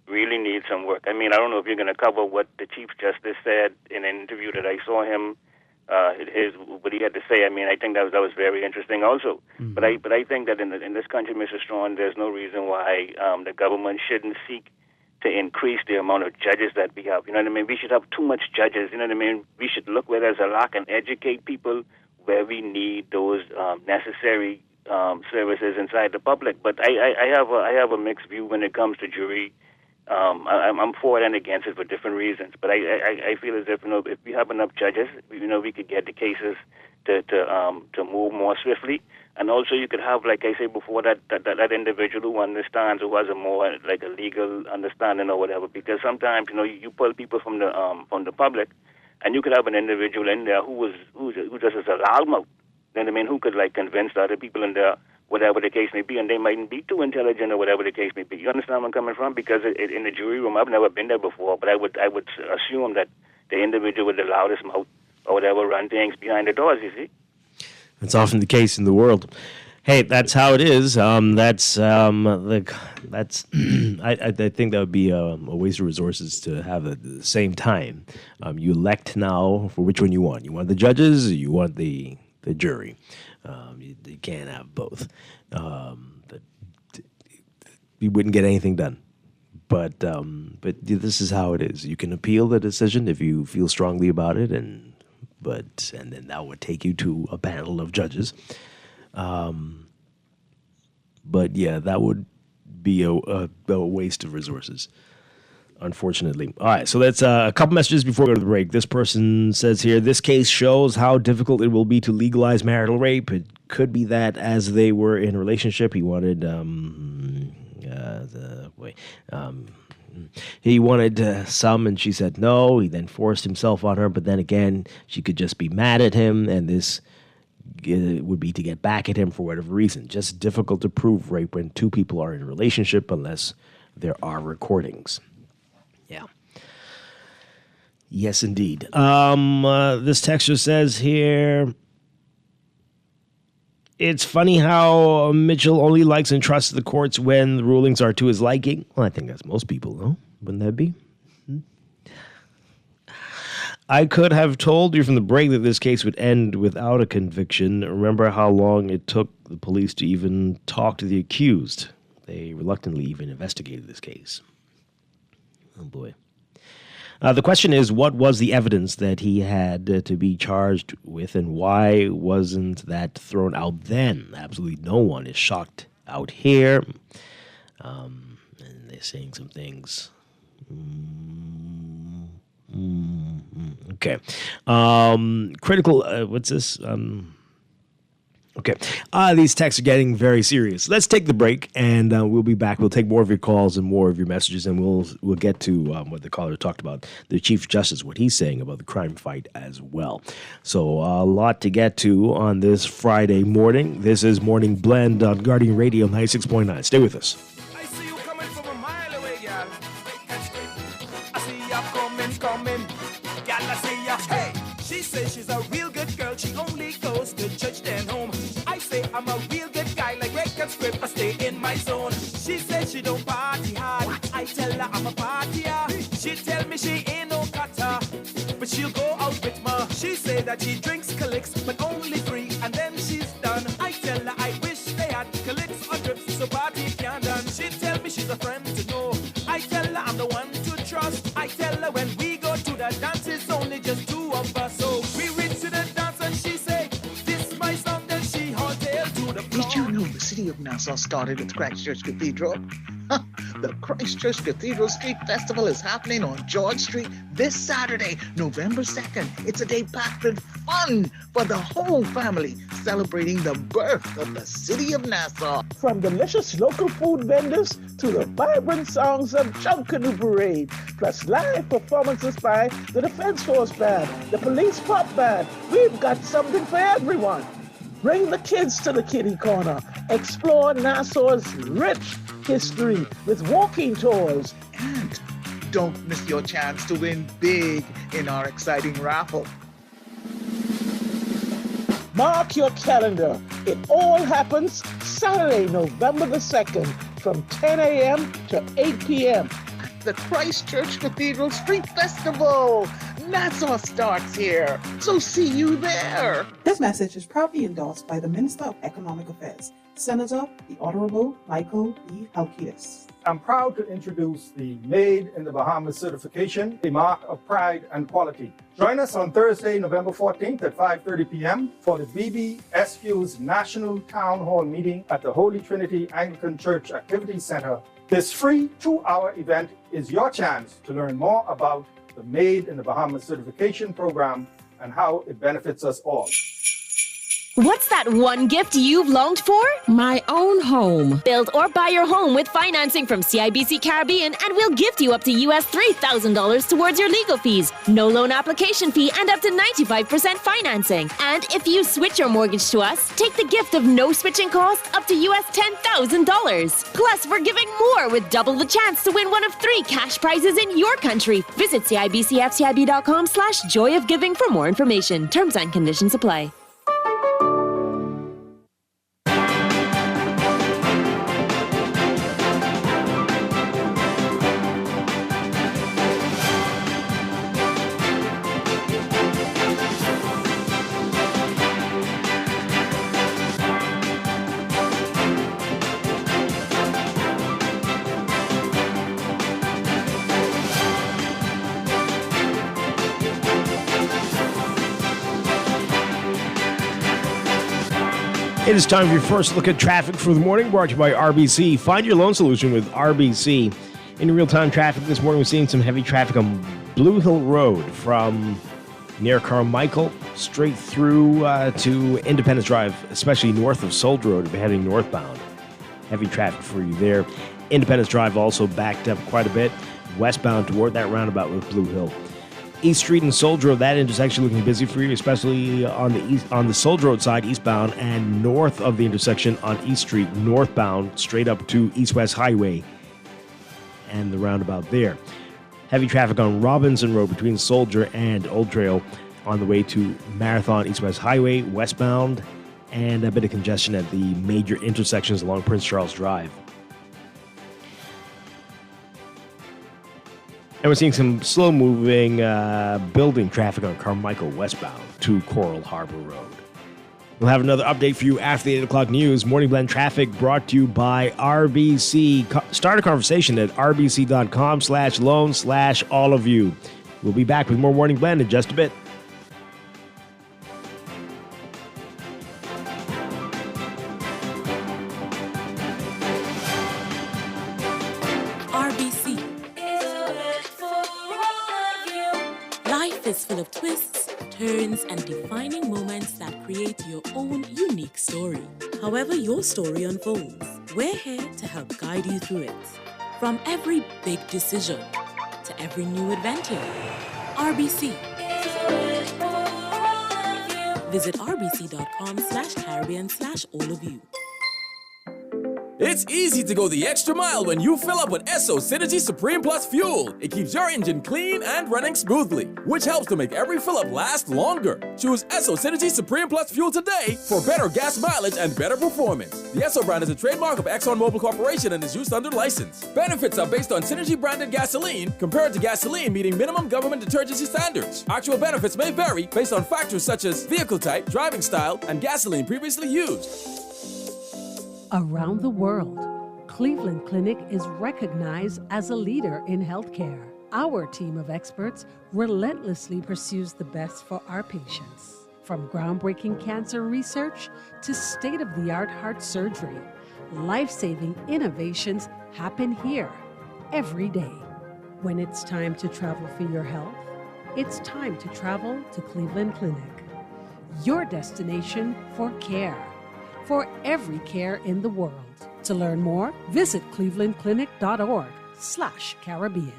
really needs some work. I mean, I don't know if you're going to cover what the Chief Justice said in an interview that I saw him, what he had to say. I mean, I think that was very interesting also. Mm-hmm. But I think that in this country, Mr. Strachan, there's no reason why the government shouldn't seek to increase the amount of judges that we have. You know what I mean? We should have too much judges. You know what I mean? We should look where there's a lack and educate people where we need those necessary services inside the public. But I have a mixed view when it comes to jury. I'm for it and against it for different reasons, but I feel as if if we have enough judges, we could get the cases to move more swiftly, and also you could have, like I said before, that individual who understands, who has a more like a legal understanding or whatever. Because sometimes you pull people from the public, and you could have an individual in there who just is a loudmouth. You know what I mean? Who could like convince the other people in there, whatever the case may be, and they mightn't be too intelligent or whatever the case may be. You understand where I'm coming from? Because in the jury room, I've never been there before, but I would assume that the individual with the loudest mouth or whatever run things behind the doors, you see? That's often the case in the world. Hey, that's how it is. I think that would be a waste of resources to have at the same time. You elect now for which one you want. You want the judges, or you want the the jury. You can't have both. You wouldn't get anything done. But this is how it is. You can appeal the decision if you feel strongly about it, and then that would take you to a panel of judges. But yeah, that would be a waste of resources, unfortunately. All right, so that's a couple messages before we go to the break. This person says here, this case shows how difficult it will be to legalize marital rape. It could be that as they were in a relationship, he wanted some, and she said no. He then forced himself on her, but then again, she could just be mad at him, and this would be to get back at him for whatever reason. Just difficult to prove rape when two people are in a relationship unless there are recordings. Yeah. Yes, indeed. This texter says here, it's funny how Mitchell only likes and trusts the courts when the rulings are to his liking. Well, I think that's most people, no? Wouldn't that be? I could have told you from the break that this case would end without a conviction. Remember how long it took the police to even talk to the accused? They reluctantly even investigated this case. Oh, boy. The question is, what was the evidence that he had to be charged with, and why wasn't that thrown out then? Absolutely no one is shocked out here. And they're saying some things. Okay. Critical, what's this? Okay. These texts are getting very serious. Let's take the break, and we'll be back. We'll take more of your calls and more of your messages, and we'll get to what the caller talked about, the Chief Justice, what he's saying about the crime fight as well. So a lot to get to on this Friday morning. This is Morning Blend on Guardian Radio 96.9. Stay with us. I see you coming from a mile away, girl. I see you coming. Girl, I see you. Hey, she says she's a real good girl. She only goes to church then home. I say I'm a real good guy, like record script. I stay in my zone. She says she don't party hard. I tell her I'm a partier. She tell me she ain't no cutter, but she'll go out with me. She say that she drinks Calyx, but only 3, and then she's done. I tell her I wish they had Calyx or drips, so party can't done. She tell me she's a friend to know. I tell her I'm the one to trust. I tell her when we go to the dance, it's only just 2 of us. So we reach to the dance and she say, this my song, then she hotel to the floor. Did you know the city of Nassau started with Christchurch Cathedral? The Christchurch Cathedral Street Festival is happening on George Street this Saturday, November 2nd. It's a day packed with fun for the whole family, celebrating the birth of the city of Nassau. From delicious local food vendors to the vibrant songs of Jump Canoe Parade, plus live performances by the Defense Force Band, the Police Pop Band. We've got something for everyone. Bring the kids to the kiddie corner. Explore Nassau's rich history with walking tours. And don't miss your chance to win big in our exciting raffle. Mark your calendar. It all happens Saturday, November the 2nd from 10 a.m. to 8 p.m. at the Christchurch Cathedral Street Festival. Nassau starts here, so see you there. This message is proudly endorsed by the Minister of Economic Affairs, Senator the Honorable Michael B. Halkitis. I'm proud to introduce the Made in the Bahamas certification, a mark of pride and quality. Join us on Thursday, November 14th at 5:30 p.m. for the BBSQ's National Town Hall meeting at the Holy Trinity Anglican Church Activity Center. This free 2-hour event is your chance to learn more about the Made in the Bahamas certification program and how it benefits us all. What's that one gift you've longed for? My own home. Build or buy your home with financing from CIBC Caribbean, and we'll gift you up to US $3,000 towards your legal fees. No loan application fee and up to 95% financing. And if you switch your mortgage to us, take the gift of no switching costs up to US $10,000. Plus, we're giving more with double the chance to win one of 3 cash prizes in your country. Visit CIBCFCIB.com/joyofgiving for more information. Terms and conditions apply. It is time for your first look at traffic for the morning, brought to you by RBC. Find your loan solution with RBC. In real-time traffic this morning, we're seeing some heavy traffic on Blue Hill Road from near Carmichael straight through to Independence Drive, especially north of Soldier Road if you're heading northbound. Heavy traffic for you there. Independence Drive also backed up quite a bit westbound toward that roundabout with Blue Hill. East Street and Soldier Road, that intersection looking busy for you, especially on the Soldier Road side eastbound and north of the intersection on East Street northbound straight up to East-West Highway and the roundabout there. Heavy traffic on Robinson Road between Soldier and Old Trail on the way to Marathon East-West Highway westbound, and a bit of congestion at the major intersections along Prince Charles Drive. And we're seeing some slow-moving building traffic on Carmichael westbound to Coral Harbor Road. We'll have another update for you after the 8 o'clock news. Morning Blend Traffic brought to you by RBC. Start a conversation at rbc.com/loan/all of you. We'll be back with more Morning Blend in just a bit. RBC. Life is full of twists, turns, and defining moments that create your own unique story. However your story unfolds, we're here to help guide you through it. From every big decision to every new adventure, RBC. Visit rbc.com/Caribbean/all of you. It's easy to go the extra mile when you fill up with Esso Synergy Supreme Plus fuel. It keeps your engine clean and running smoothly, which helps to make every fill up last longer. Choose Esso Synergy Supreme Plus fuel today for better gas mileage and better performance. The Esso brand is a trademark of ExxonMobil Corporation and is used under license. Benefits are based on Synergy branded gasoline compared to gasoline meeting minimum government detergency standards. Actual benefits may vary based on factors such as vehicle type, driving style, and gasoline previously used. Around the world, Cleveland Clinic is recognized as a leader in healthcare. Our team of experts relentlessly pursues the best for our patients. From groundbreaking cancer research to state-of-the-art heart surgery, life-saving innovations happen here every day. When it's time to travel for your health, it's time to travel to Cleveland Clinic. Your destination for care. For every care in the world. To learn more, visit clevelandclinic.org/Caribbean.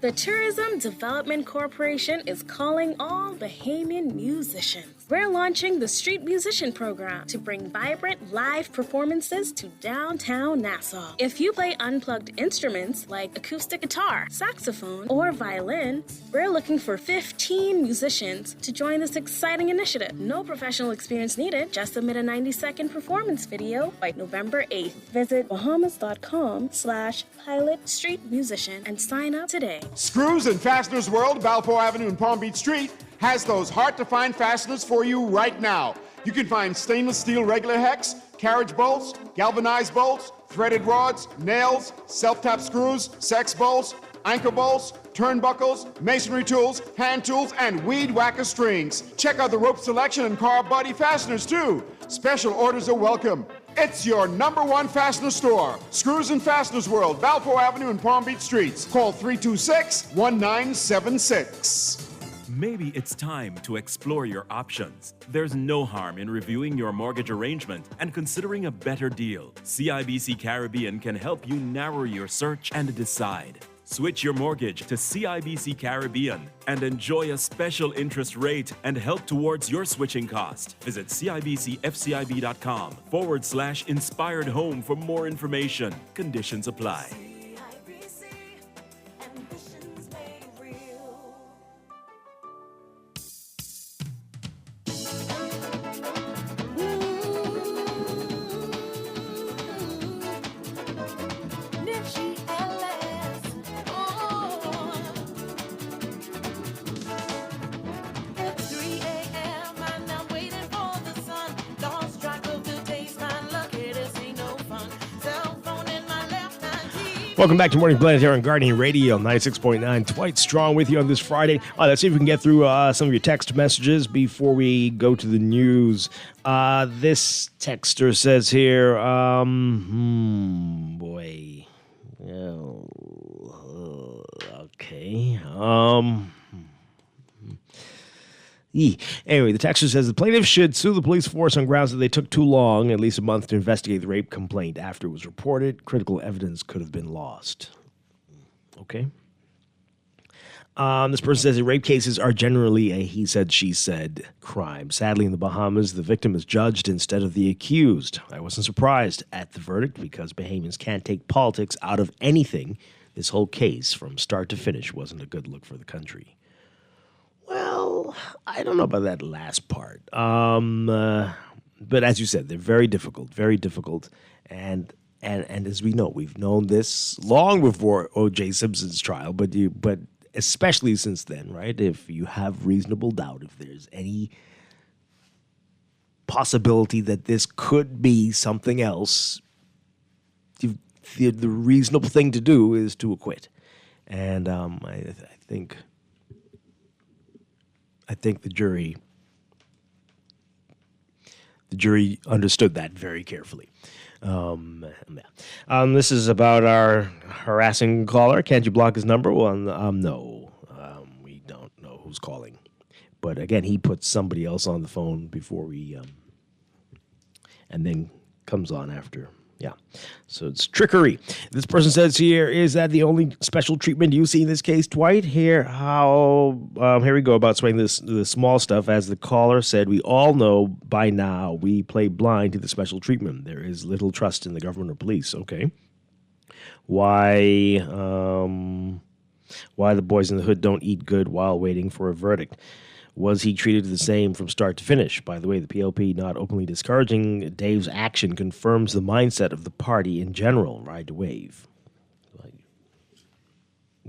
The Tourism Development Corporation is calling all Bahamian musicians. We're launching the Street Musician Program to bring vibrant live performances to downtown Nassau. If you play unplugged instruments like acoustic guitar, saxophone, or violin, we're looking for 15 musicians to join this exciting initiative. No professional experience needed. Just submit a 90-second performance video by November 8th. Visit bahamas.com/Pilot Street Musician and sign up today. Screws and Fasteners World, Balfour Avenue and Palm Beach Street, has those hard-to-find fasteners for you right now. You can find stainless steel regular hex, carriage bolts, galvanized bolts, threaded rods, nails, self-tap screws, sex bolts, anchor bolts, turnbuckles, masonry tools, hand tools, and weed whacker strings. Check out the rope selection and car body fasteners, too. Special orders are welcome. It's your #1 fastener store. Screws and Fasteners World, Balfour Avenue and Palm Beach Streets. Call 326-1976. Maybe it's time to explore your options. There's no harm in reviewing your mortgage arrangement and considering a better deal. CIBC Caribbean can help you narrow your search and decide. Switch your mortgage to CIBC Caribbean and enjoy a special interest rate and help towards your switching cost. Visit CIBCFCIB.com/inspired home for more information. Conditions apply. Welcome back to Morning Blend here on Guardian Radio 96.9. Dwight Strong with you on this Friday. Let's see if we can get through some of your text messages before we go to the news. This texter says here, boy. Okay. Anyway, the texter says the plaintiff should sue the police force on grounds that they took too long, at least a month, to investigate the rape complaint after it was reported. Critical evidence could have been lost. Okay. This person says that rape cases are generally a he said, she said crime. Sadly, in the Bahamas, the victim is judged instead of the accused. I wasn't surprised at the verdict because Bahamians can't take politics out of anything. This whole case, from start to finish, wasn't a good look for the country. Well, I don't know about that last part. But as you said, they're very difficult. And as we know, we've known this long before O.J. Simpson's trial, but especially since then, right? If you have reasonable doubt, if there's any possibility that this could be something else, the reasonable thing to do is to acquit. And I think the jury understood that very carefully. This is about our harassing caller. Can't you block his number? Well, no. We don't know who's calling. But again, he puts somebody else on the phone before we, and then comes on after. Yeah. So it's trickery. This person says here, is that the only special treatment you see in this case, Dwight? Here we go about swaying the small stuff. As the caller said, we all know by now we play blind to the special treatment. There is little trust in the government or police. Okay. Why the boys in the hood don't eat good while waiting for a verdict? Was he treated the same from start to finish? By the way, the PLP not openly discouraging Dave's action confirms the mindset of the party in general. Ride to wave.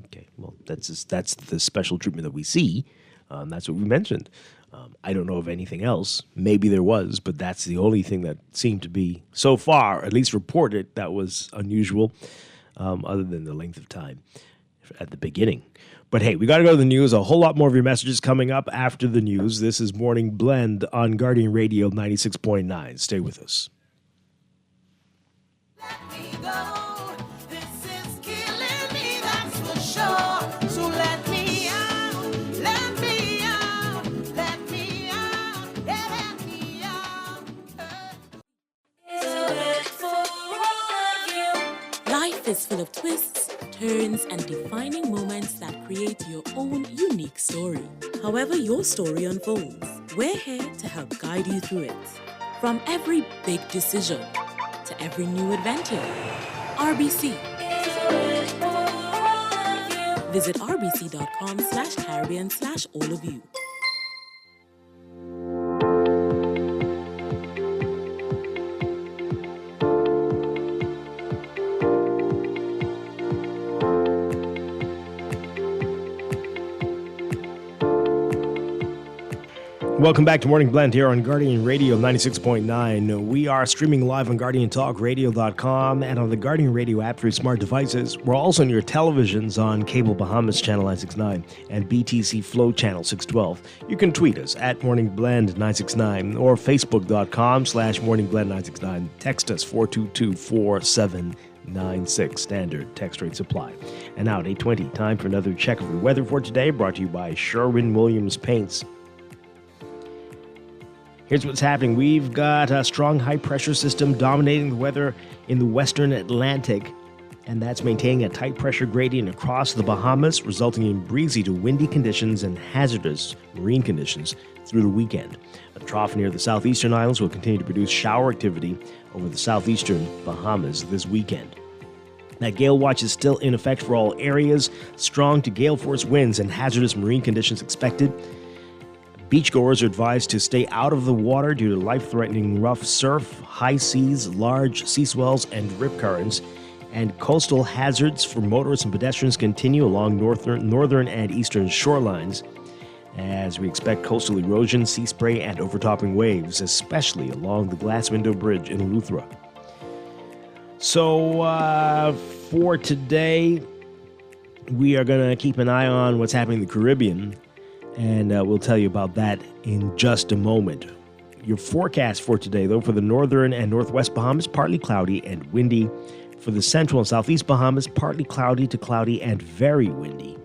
Okay, well, that's the special treatment that we see. That's what we mentioned. I don't know of anything else. Maybe there was, but that's the only thing that seemed to be, so far, at least reported, that was unusual, other than the length of time at the beginning. But hey, we got to go to the news. A whole lot more of your messages coming up after the news. This is Morning Blend on Guardian Radio 96.9. Stay with us. Life is full of twists, turns, and defining moments that create your own unique story. However your story unfolds, we're here to help guide you through it. From every big decision to every new adventure, RBC. Visit rbc.com/Caribbean/all of you. Welcome back to Morning Blend here on Guardian Radio 96.9. We are streaming live on GuardianTalkRadio.com and on the Guardian Radio app for your smart devices. We're also on your televisions on Cable Bahamas Channel 969 and BTC Flow Channel 612. You can tweet us at Morning Blend 969 or Facebook.com/Morning Blend 969. Text us 422-4796. Standard text rate supply. And now at 8:20, time for another check of the weather for today, brought to you by Sherwin-Williams Paints. Here's what's happening. We've got a strong high-pressure system dominating the weather in the western Atlantic, and that's maintaining a tight pressure gradient across the Bahamas, resulting in breezy to windy conditions and hazardous marine conditions through the weekend. A trough near the southeastern islands will continue to produce shower activity over the southeastern Bahamas this weekend. That gale watch is still in effect for all areas. Strong to gale force winds and hazardous marine conditions expected. Beachgoers are advised to stay out of the water due to life-threatening rough surf, high seas, large sea swells, and rip currents. And coastal hazards for motorists and pedestrians continue along northern and eastern shorelines, as we expect coastal erosion, sea spray, and overtopping waves, especially along the Glass Window Bridge in Eleuthera. So for today, we are going to keep an eye on what's happening in the Caribbean, and we'll tell you about that in just a moment. Your forecast for today, though, for the northern and northwest Bahamas, partly cloudy and windy. For the central and southeast Bahamas, partly cloudy to cloudy and very windy,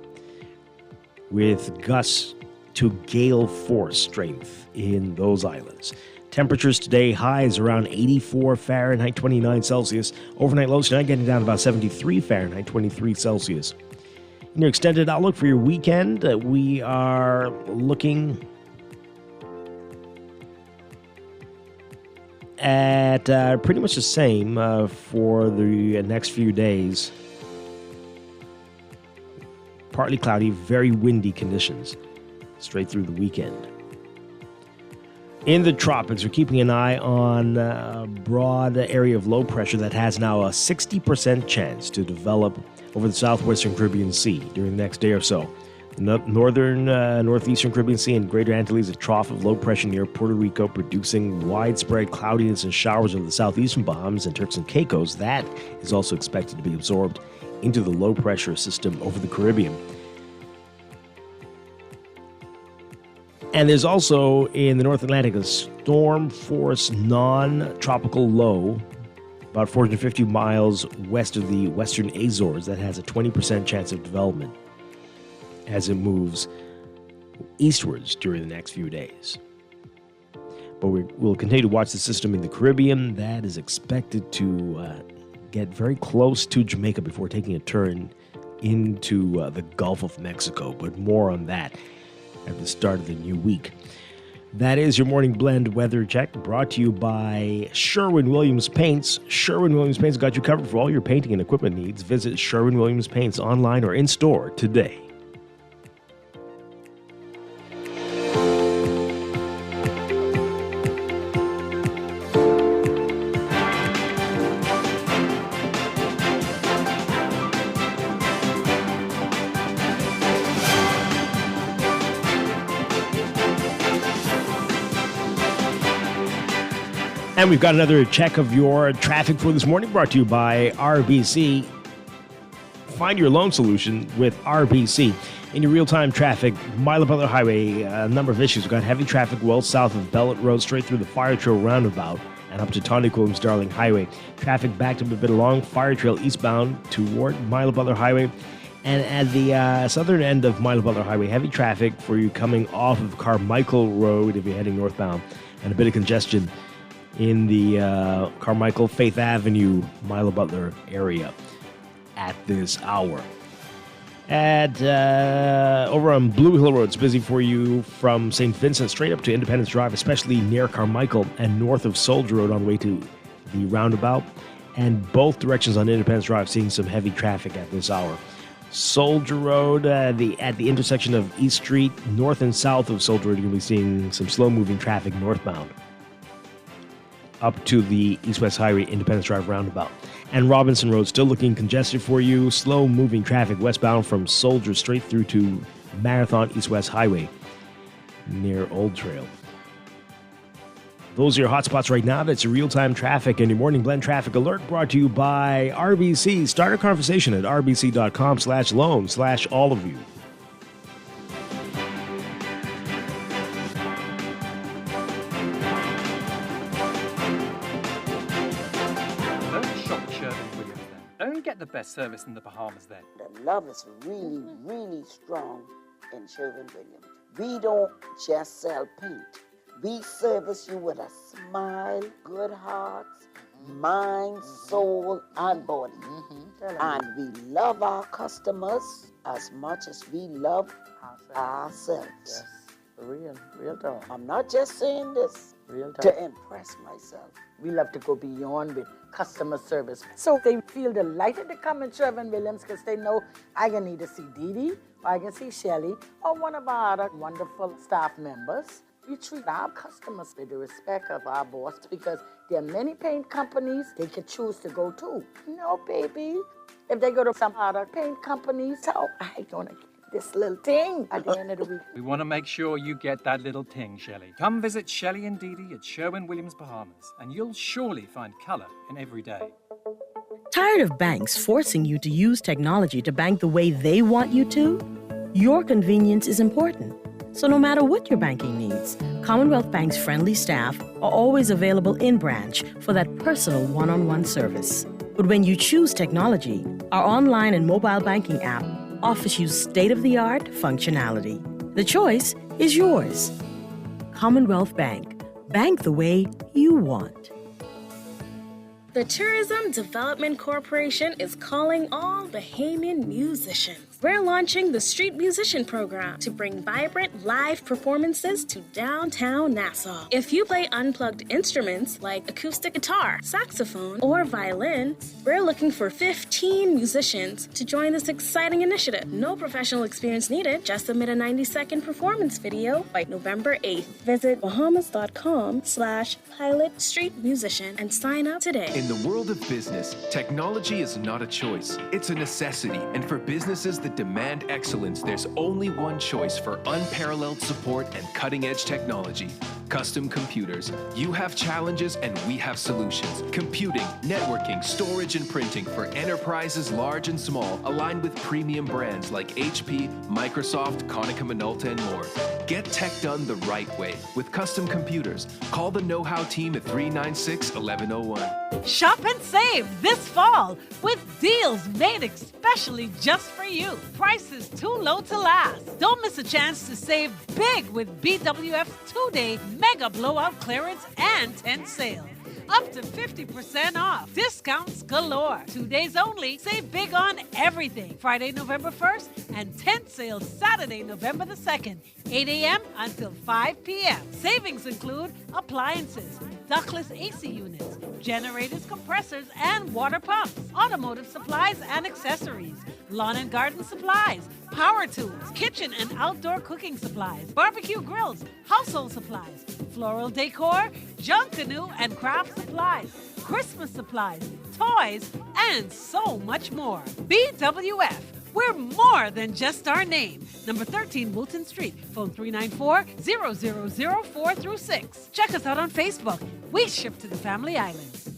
with gusts to gale force strength in those islands. Temperatures today, highs around 84 Fahrenheit, 29 Celsius. Overnight lows tonight getting down to about 73 Fahrenheit, 23 Celsius. In your extended outlook for your weekend, we are looking at pretty much the same for the next few days. Partly cloudy, very windy conditions straight through the weekend. In the tropics, we're keeping an eye on a broad area of low pressure that has now a 60% chance to develop over the southwestern Caribbean Sea during the next day or so. The northern, northeastern Caribbean Sea and Greater Antilles, a trough of low pressure near Puerto Rico, producing widespread cloudiness and showers over the southeastern Bahamas and Turks and Caicos. That is also expected to be absorbed into the low pressure system over the Caribbean. And there's also in the North Atlantic a storm force non-tropical low about 450 miles west of the western Azores that has a 20% chance of development as it moves eastwards during the next few days. But we'll continue to watch the system in the Caribbean. That is expected to get very close to Jamaica before taking a turn into the Gulf of Mexico. But more on that at the start of the new week. That is your Morning Blend weather check, brought to you by Sherwin-Williams Paints. Sherwin-Williams Paints got you covered for all your painting and equipment needs. Visit Sherwin-Williams Paints online or in store today. And we've got another check of your traffic for this morning, brought to you by RBC. Find your loan solution with RBC. In your real-time traffic, Milo Butler Highway, a number of issues. We've got heavy traffic well south of Bellet Road, straight through the Fire Trail roundabout, and up to Tawny Williams Darling Highway. Traffic backed up a bit along Fire Trail eastbound toward Milo Butler Highway. And at the southern end of Milo Butler Highway, heavy traffic for you coming off of Carmichael Road if you're heading northbound, and a bit of congestion in the Carmichael Faith Avenue, Milo Butler area at this hour. At over on Blue Hill Road, it's busy for you from St. Vincent straight up to Independence Drive, especially near Carmichael and north of Soldier Road on the way to the roundabout. And both directions on Independence Drive seeing some heavy traffic at this hour. Soldier Road, at the intersection of East Street, north and south of Soldier Road, you're going to be seeing some slow-moving traffic northbound up to the East-West Highway Independence Drive roundabout. And Robinson Road still looking congested for you. Slow-moving traffic westbound from Soldier straight through to Marathon East-West Highway near Old Trail. Those are your hotspots right now. That's your real-time traffic and your Morning Blend traffic alert, brought to you by RBC. Start a conversation at rbc.com/loan/all of you. Get the best service in the Bahamas then. The love is really, really strong in Sherwin-Williams. We don't just sell paint. We service you with a smile, good hearts, mind, soul, and body. And we love our customers as much as we love ourselves. Yes, real talk. I'm not just saying this Real talk. to impress myself. We love to go beyond with customer service. So they feel delighted to come in Sherwin-Williams because they know I can either see Dee Dee, or I can see Shelly, or one of our other wonderful staff members. We treat our customers with the respect of our boss because there are many paint companies they could choose to go to. No, baby. If they go to some other paint companies, so I gonna get this little thing at the end of the week. We want to make sure you get that little ting, Shelley. Come visit Shelley and Dee Dee at Sherwin-Williams Bahamas, and you'll surely find colour in every day. Tired of banks forcing you to use technology to bank the way they want you to? Your convenience is important. So no matter what your banking needs, Commonwealth Bank's friendly staff are always available in branch for that personal one-on-one service. But when you choose technology, our online and mobile banking app offers you state-of-the-art functionality. The choice is yours. Commonwealth Bank. Bank the way you want. The Tourism Development Corporation is calling all Bahamian musicians. We're launching the Street Musician Program to bring vibrant live performances to downtown Nassau. If you play unplugged instruments like acoustic guitar, saxophone, or violin, we're looking for 15 musicians to join this exciting initiative. No professional experience needed. Just submit a 90-second performance video by November 8th. Visit bahamas.com/pilot street musician and sign up today. In the world of business, technology is not a choice. It's a necessity. And for businesses that demand excellence, there's only one choice for unparalleled support and cutting-edge technology. Custom Computers. You have challenges and we have solutions. Computing, networking, storage, and printing for enterprises large and small, aligned with premium brands like HP, Microsoft, Konica Minolta, and more. Get tech done the right way with Custom Computers. Call the know-how team at 396-1101. Shop and save this fall with deals made especially just for you. Prices too low to last. Don't miss a chance to save big with BWF's 2-day mega blowout clearance and tent sale. Up to 50% off. Discounts galore. 2 days only. Save big on everything. Friday, November 1st and tent sale Saturday, November the 2nd. 8 a.m. until 5 p.m. Savings include appliances, ductless AC units, generators, compressors, and water pumps, automotive supplies and accessories, lawn and garden supplies, power tools, kitchen and outdoor cooking supplies, barbecue grills, household supplies, floral decor, junk canoe and craft supplies, Christmas supplies, toys, and so much more. BWF. We're more than just our name. Number 13 Woolton Street. Phone 394-0004-6. Check us out on Facebook. We ship to the Family Islands.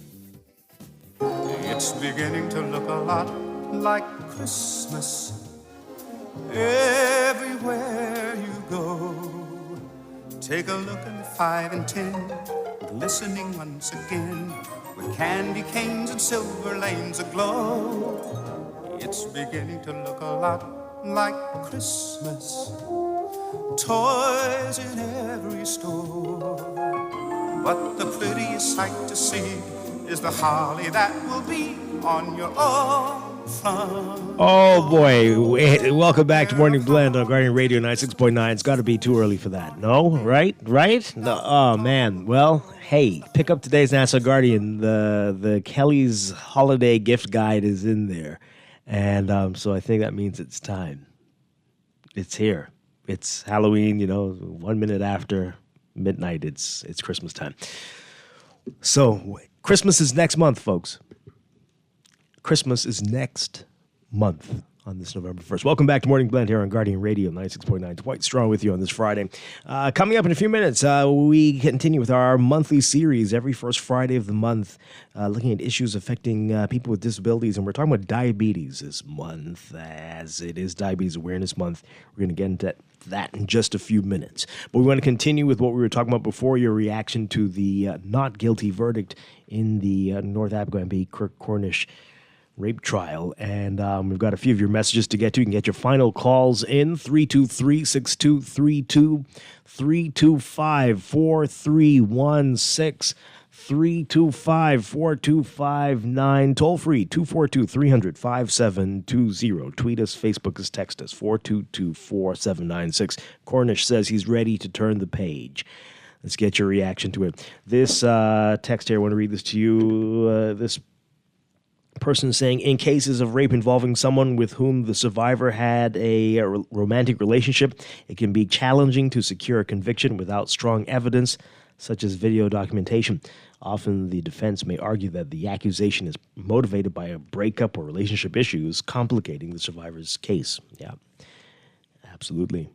It's beginning to look a lot like Christmas everywhere you go. Take a look at the 5 and 10, glistening once again, with candy canes and silver lanes aglow. It's beginning to look a lot like Christmas. Toys in every store. But the prettiest sight to see is the holly that will be on your own front. Oh boy, welcome back to Morning Blend on Guardian Radio 96.9. It's got to be too early for that. No, right? No. Oh man. Well, hey, pick up today's Nassau Guardian. The Kelly's holiday gift guide is in there. And so I think that means it's time. It's here. It's Halloween, 1 minute after midnight, it's Christmas time. So Christmas is next month, folks. Christmas is next month on this November 1st. Welcome back to Morning Blend here on Guardian Radio 96.9. Dwight Strong with you on this Friday. Coming up in a few minutes, we continue with our monthly series every first Friday of the month, looking at issues affecting people with disabilities. And we're talking about diabetes this month, as it is Diabetes Awareness Month. We're going to get into that in just a few minutes. But we want to continue with what we were talking about before, your reaction to the not guilty verdict in the North Abgambie Kirk Cornish rape trial. And we've got a few of your messages to get to. You can get your final calls in 323-6232, 325-4316, 325-4259, toll free 242-300-5720. Tweet us, Facebook us, text us 422-4796. Cornish says he's ready to turn the page. Let's get your reaction to it. This text here, I want to read this to you. This person saying, in cases of rape involving someone with whom the survivor had a romantic relationship, it can be challenging to secure a conviction without strong evidence, such as video documentation. Often the defense may argue that the accusation is motivated by a breakup or relationship issues, complicating the survivor's case. Yeah, absolutely.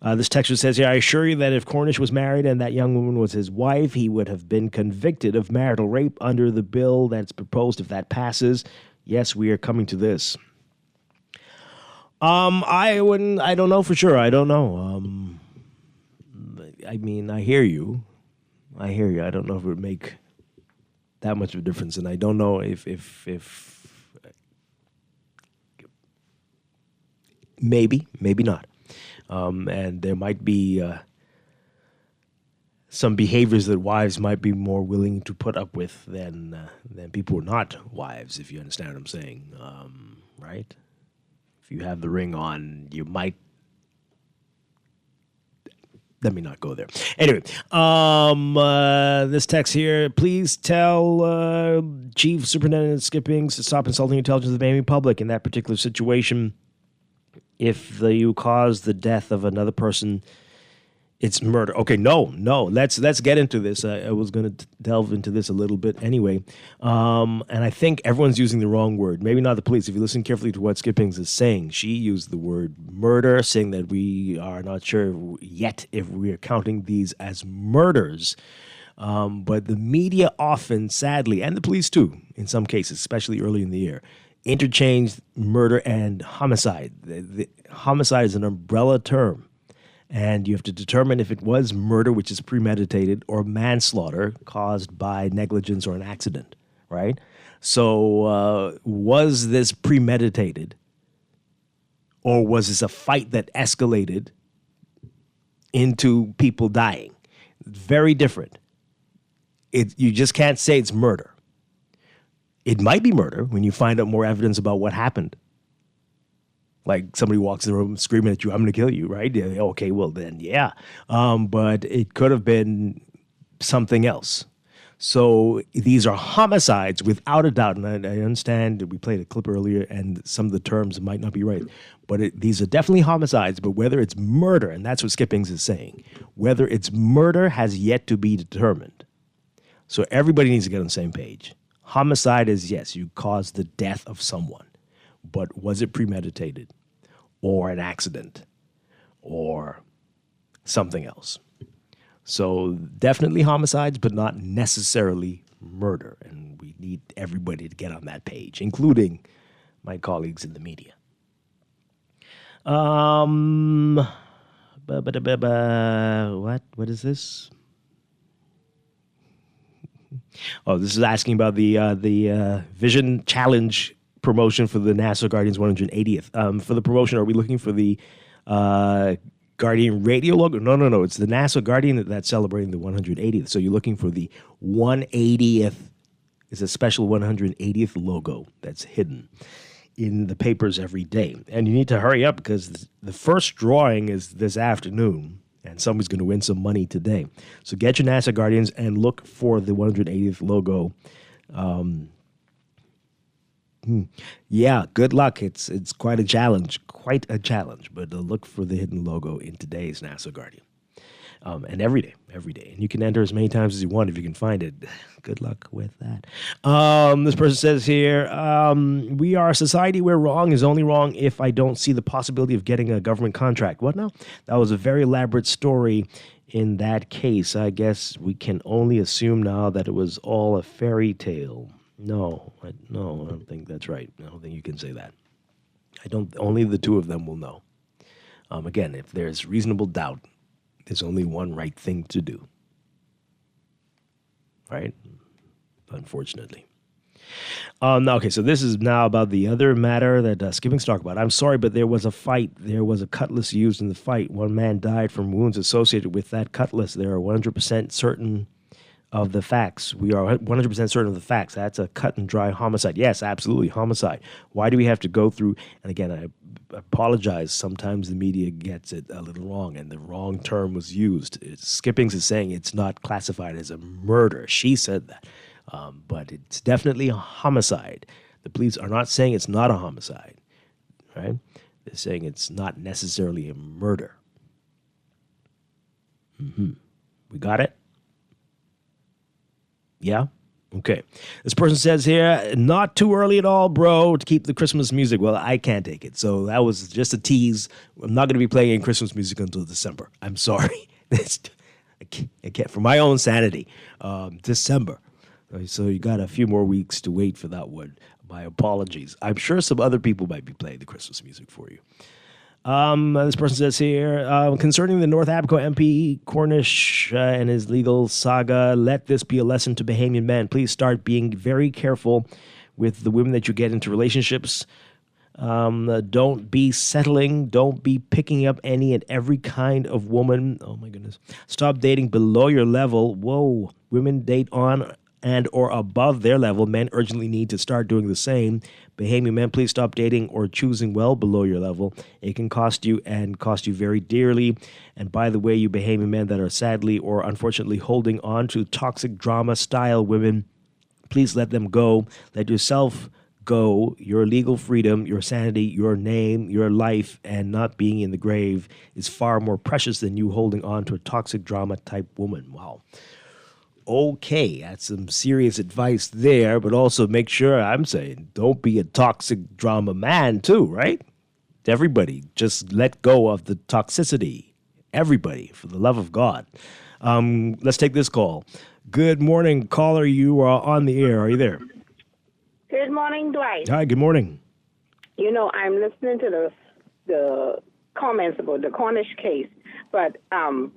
This texter says here, I assure you that if Cornish was married and that young woman was his wife, he would have been convicted of marital rape under the bill that's proposed if that passes. Yes, we are coming to this. I don't know for sure. I don't know. I mean, I hear you. I don't know if it would make that much of a difference, and I don't know if maybe not. And there might be some behaviors that wives might be more willing to put up with than people who are not wives, if you understand what I'm saying, right? If you have the ring on, you might. Let me not go there. Anyway, this text here, please tell Chief Superintendent Skippings to stop insulting the intelligence of the Miami public in that particular situation. If you cause the death of another person, it's murder. Okay, no. Let's get into this. I was going to delve into this a little bit anyway. And I think everyone's using the wrong word. Maybe not the police. If you listen carefully to what Skippings is saying, she used the word murder, saying that we are not sure yet if we are counting these as murders. But the media often, sadly, and the police too, in some cases, especially early in the year, interchanged murder and homicide. The homicide is an umbrella term, and you have to determine if it was murder, which is premeditated, or manslaughter caused by negligence or an accident, right? So was this premeditated, or was this a fight that escalated into people dying? Very different. You just can't say it's murder. It might be murder when you find out more evidence about what happened. Like somebody walks in the room screaming at you, I'm going to kill you, right? Yeah, okay, well then, yeah. But it could have been something else. So these are homicides without a doubt. And I understand we played a clip earlier and some of the terms might not be right. But these are definitely homicides. But whether it's murder, and that's what Skippings is saying, whether it's murder has yet to be determined. So everybody needs to get on the same page. Homicide is, yes, you caused the death of someone, but was it premeditated or an accident or something else? So definitely homicides, but not necessarily murder. And we need everybody to get on that page, including my colleagues in the media. What is this? Oh, this is asking about the Vision Challenge promotion for the NASA Guardian's 180th. For the promotion, are we looking for the Guardian radio logo? No. It's the NASA Guardian that's celebrating the 180th. So you're looking for the 180th. It's a special 180th logo that's hidden in the papers every day. And you need to hurry up because the first drawing is this afternoon. And somebody's going to win some money today. So get your NASA Guardians and look for the 180th logo. Yeah, good luck. It's quite a challenge. But look for the hidden logo in today's NASA Guardian. And every day. And you can enter as many times as you want if you can find it. Good luck with that. This person says here, we are a society where wrong is only wrong if I don't see the possibility of getting a government contract. What now? That was a very elaborate story in that case. I guess we can only assume now that it was all a fairy tale. No, I don't think that's right. I don't think you can say that. Only the two of them will know. Again, if there's reasonable doubt, there's only one right thing to do. Right? Unfortunately. Okay, so this is now about the other matter that Skippings talked about. I'm sorry, but there was a fight. There was a cutlass used in the fight. One man died from wounds associated with that cutlass. They are 100% certain of the facts. We are 100% certain of the facts. That's a cut and dry homicide. Yes, absolutely, homicide. Why do we have to go through, and again, I apologize, sometimes the media gets it a little wrong, and the wrong term was used. Skippings is saying it's not classified as a murder. She said that. But it's definitely a homicide. The police are not saying it's not a homicide, right? They're saying it's not necessarily a murder. We got it? Yeah? Okay. This person says here, not too early at all, bro, to keep the Christmas music. Well, I can't take it. So that was just a tease. I'm not going to be playing any Christmas music until December. I'm sorry. I can't, for my own sanity. December. So you got a few more weeks to wait for that one. My apologies. I'm sure some other people might be playing the Christmas music for you. This person says here, concerning the North Abaco MP Cornish and his legal saga, let this be a lesson to Bahamian men. Please start being very careful with the women that you get into relationships. Don't be settling. Don't be picking up any and every kind of woman. Oh, my goodness. Stop dating below your level. Whoa. Women date on and or above their level. Men urgently need to start doing the same. Bahamian men, please stop dating or choosing well below your level. It can cost you and cost you very dearly. And by the way, you Bahamian men that are sadly or unfortunately holding on to toxic drama style women, please let them go. Let yourself go. Your legal freedom, your sanity, your name, your life, and not being in the grave is far more precious than you holding on to a toxic drama type woman. Wow. Okay, that's some serious advice there, but also make sure, I'm saying, don't be a toxic drama man too, right? Everybody, just let go of the toxicity. Everybody, for the love of God. Let's take this call. Good morning, caller. You are on the air. Are you there? Good morning, Dwight. Hi, good morning. You know, I'm listening to the comments about the Cornish case, but I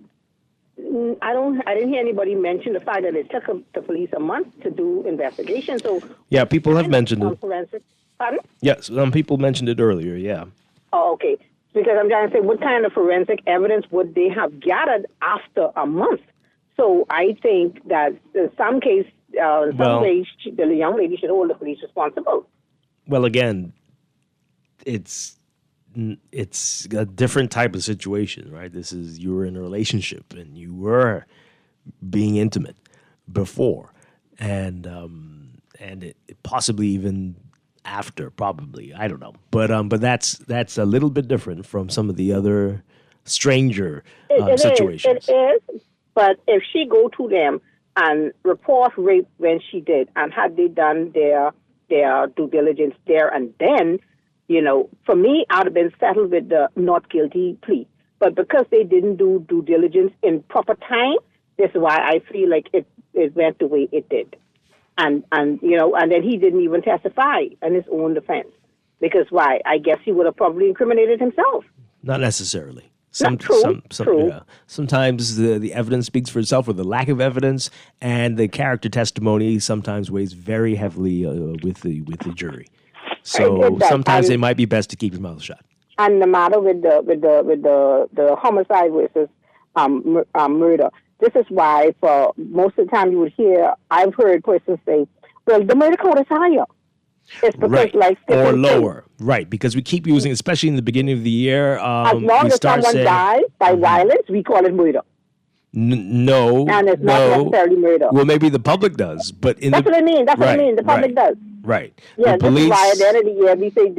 didn't hear anybody mention the fact that it took the police a month to do investigation. So yeah, people have mentioned it. Forensic. Pardon? Yes, some people mentioned it earlier. Yeah. Oh, okay. Because I'm trying to say, what kind of forensic evidence would they have gathered after a month? So I think that in some case, in some ways, the young lady should hold the police responsible. Well, again, it's a different type of situation, right? This is, you were in a relationship and you were being intimate before, and it possibly even after, probably, I don't know, but that's a little bit different from some of the other stranger situations. It is, but if she go to them and report rape when she did, and had they done their due diligence there and then, you know, for me, I would have been settled with the not guilty plea. But because they didn't do due diligence in proper time, that's why I feel like it went the way it did. And you know, and then he didn't even testify in his own defense. Because why? I guess he would have probably incriminated himself. Not necessarily. True. Yeah. Sometimes the evidence speaks for itself, or the lack of evidence, and the character testimony sometimes weighs very heavily with the jury. So sometimes it might be best to keep your mouth shut. And the matter with the homicide versus murder. This is why for most of the time you would hear, I've heard persons say, well, the murder code is higher. It's because right. like or lower, right? Because we keep using, especially in the beginning of the year, as long as someone dies by violence, we call it murder. No, and it's not necessarily murder. Well, maybe the public does, but that's what I mean. That's what I mean. The public does. Right. Yeah, the police. This is why at the end of the year we say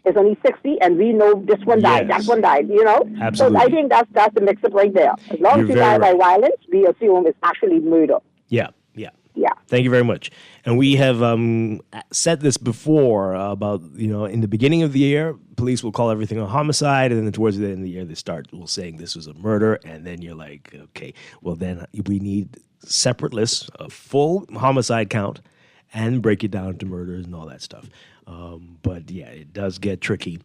it's only 60, and we know this one died, that one died. You know. Absolutely. So I think that's the mix-up right there. As long as you die by violence, we assume it's actually murder. Yeah. Yeah. Thank you very much. And we have said this before about, you know, in the beginning of the year, police will call everything a homicide, and then towards the end of the year, they start saying this was a murder, and then you're like, okay, well then we need separate lists, a full homicide count, and break it down to murders and all that stuff. But yeah, it does get tricky.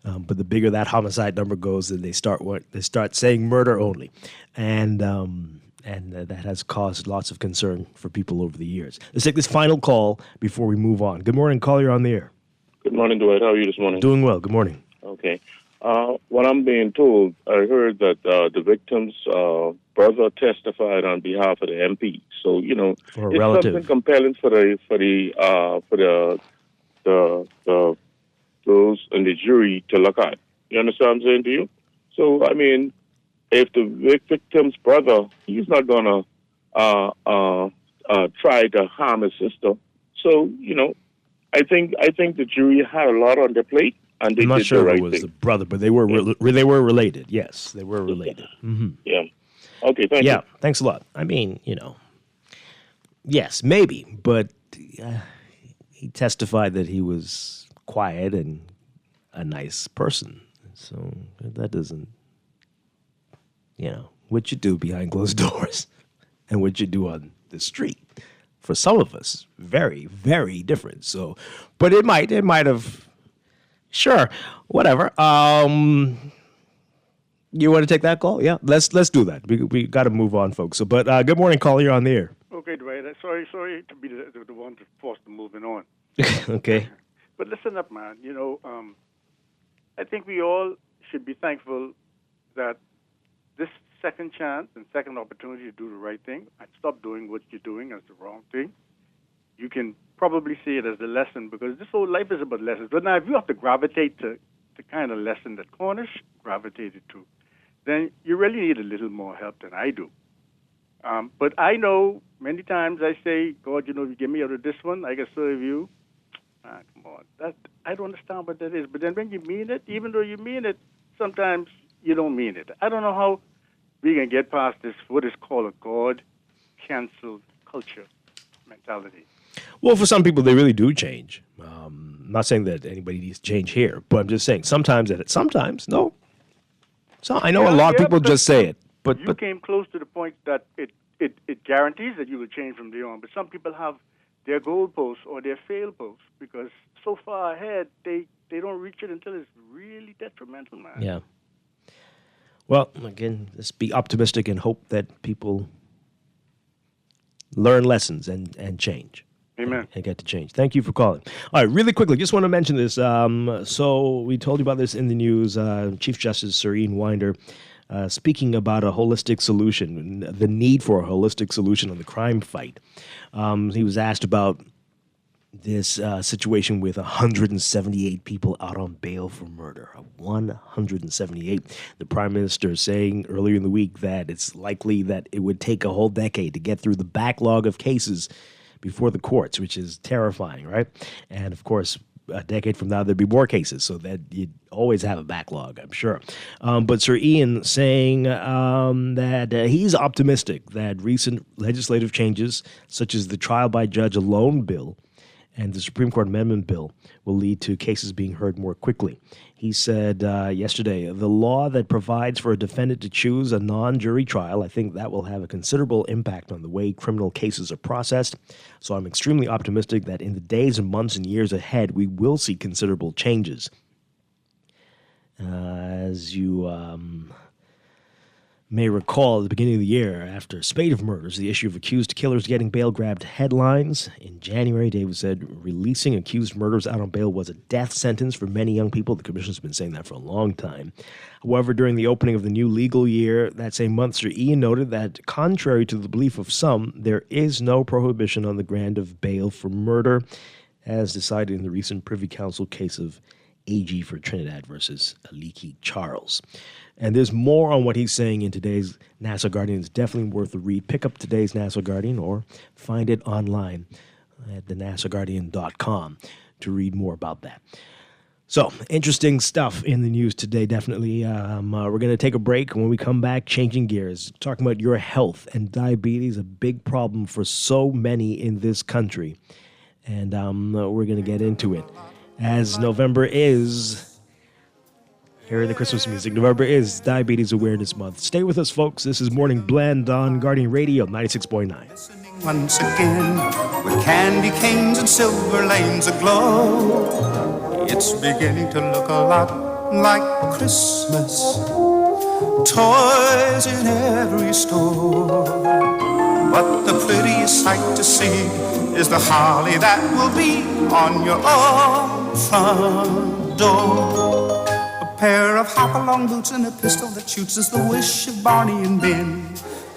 But the bigger that homicide number goes, then they start saying murder only, and that has caused lots of concern for people over the years. Let's take this final call before we move on. Good morning, caller. You're on the air. Good morning, Dwight. How are you this morning? Doing well. Good morning. Okay. What I'm being told, I heard that the victim's brother testified on behalf of the MP. So you know, for a it's relative. Something compelling for those in the jury to look at. You understand what I'm saying to you? So I mean, if the victim's brother, he's not gonna try to harm his sister. So you know, I think the jury had a lot on their plate, and they I'm not did sure the right if it was thing. the brother, but they were related. Yes, they were related. Mm-hmm. Yeah. Okay. Thank you. Yeah. Thanks a lot. I mean, you know, Yes, maybe, but he testified that he was quiet and a nice person. So that doesn't, what you do behind closed doors and what you do on the street. For some of us, very, very different. So, but it might have, sure, whatever. You want to take that call? Yeah, let's do that. We got to move on, folks. So, but good morning, caller. You're on the air. Okay, Dwight. Sorry to be the one to force the moving on. Okay. But listen up, man. I think we all should be thankful that this second chance and second opportunity to do the right thing and stop doing what you're doing as the wrong thing. You can probably see it as a lesson because this whole life is about lessons. But now, if you have to gravitate to the kind of lesson that Cornish gravitated to, then you really need a little more help than I do. But I know many times I say, God, if you get me out of this one, I can serve you. Come on. I don't understand what that is. But then when you mean it, even though you mean it, sometimes you don't mean it. I don't know how we can get past this, what is called a God-canceled culture mentality. Well, for some people, they really do change. I'm not saying that anybody needs to change here, but I'm just saying sometimes no. So I know a lot of people just say it. But you came close to the point that it guarantees that you will change from there on. But some people have their goalposts or their fail posts because so far ahead, they don't reach it until it's really detrimental, man. Yeah. Well, again, let's be optimistic and hope that people learn lessons and change. Amen. And get to change. Thank you for calling. All right, really quickly, just want to mention this. So we told you about this in the news. Chief Justice Sir Ian Winder speaking about a holistic solution, the need for a holistic solution on the crime fight. He was asked about this situation with 178 people out on bail for murder. 178. The Prime Minister saying earlier in the week that it's likely that it would take a whole decade to get through the backlog of cases before the courts, which is terrifying, right? And of course, a decade from now, there'd be more cases, so that you'd always have a backlog, I'm sure. But Sir Ian saying that he's optimistic that recent legislative changes, such as the trial by judge alone bill and the Supreme Court amendment bill, will lead to cases being heard more quickly. He said yesterday, the law that provides for a defendant to choose a non-jury trial, I think that will have a considerable impact on the way criminal cases are processed. So I'm extremely optimistic that in the days and months and years ahead, we will see considerable changes. As you may recall, at the beginning of the year, after a spate of murders, the issue of accused killers getting bail grabbed headlines. In January, David said releasing accused murderers out on bail was a death sentence for many young people. The commission's been saying that for a long time. However, during the opening of the new legal year that same month, Sir Ian noted that, contrary to the belief of some, there is no prohibition on the grant of bail for murder, as decided in the recent Privy Council case of AG for Trinidad versus Aliki Charles. And there's more on what he's saying in today's Nassau Guardian. It's definitely worth a read. Pick up today's Nassau Guardian or find it online at thenassauguardian.com to read more about that. So, interesting stuff in the news today, definitely. We're going to take a break. When we come back, changing gears, talking about your health and diabetes, a big problem for so many in this country. And we're going to get into it. As November is... Here in the Christmas music, November is Diabetes Awareness Month. Stay with us, folks. This is Morning Blend on Guardian Radio 96.9. Once again, with candy canes and silver lanes aglow, it's beginning to look a lot like Christmas. Toys in every store, but the prettiest sight to see is the holly that will be on your own front door. Pair of hop-along boots and a pistol that shoots is the wish of Barney and Ben.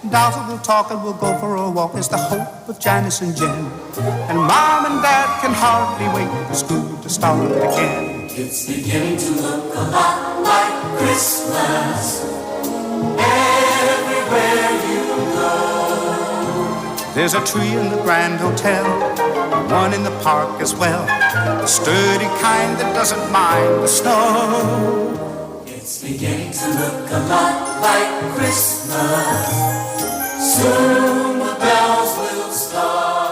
Dolls that will talk and will go for a walk is the hope of Janice and Jen. And Mom and Dad can hardly wait for school to start again. It's beginning to look a lot like Christmas everywhere you go. There's a tree in the Grand Hotel, one in the park as well, the sturdy kind that doesn't mind the snow. It's beginning to look a lot like Christmas. Soon the bells will start.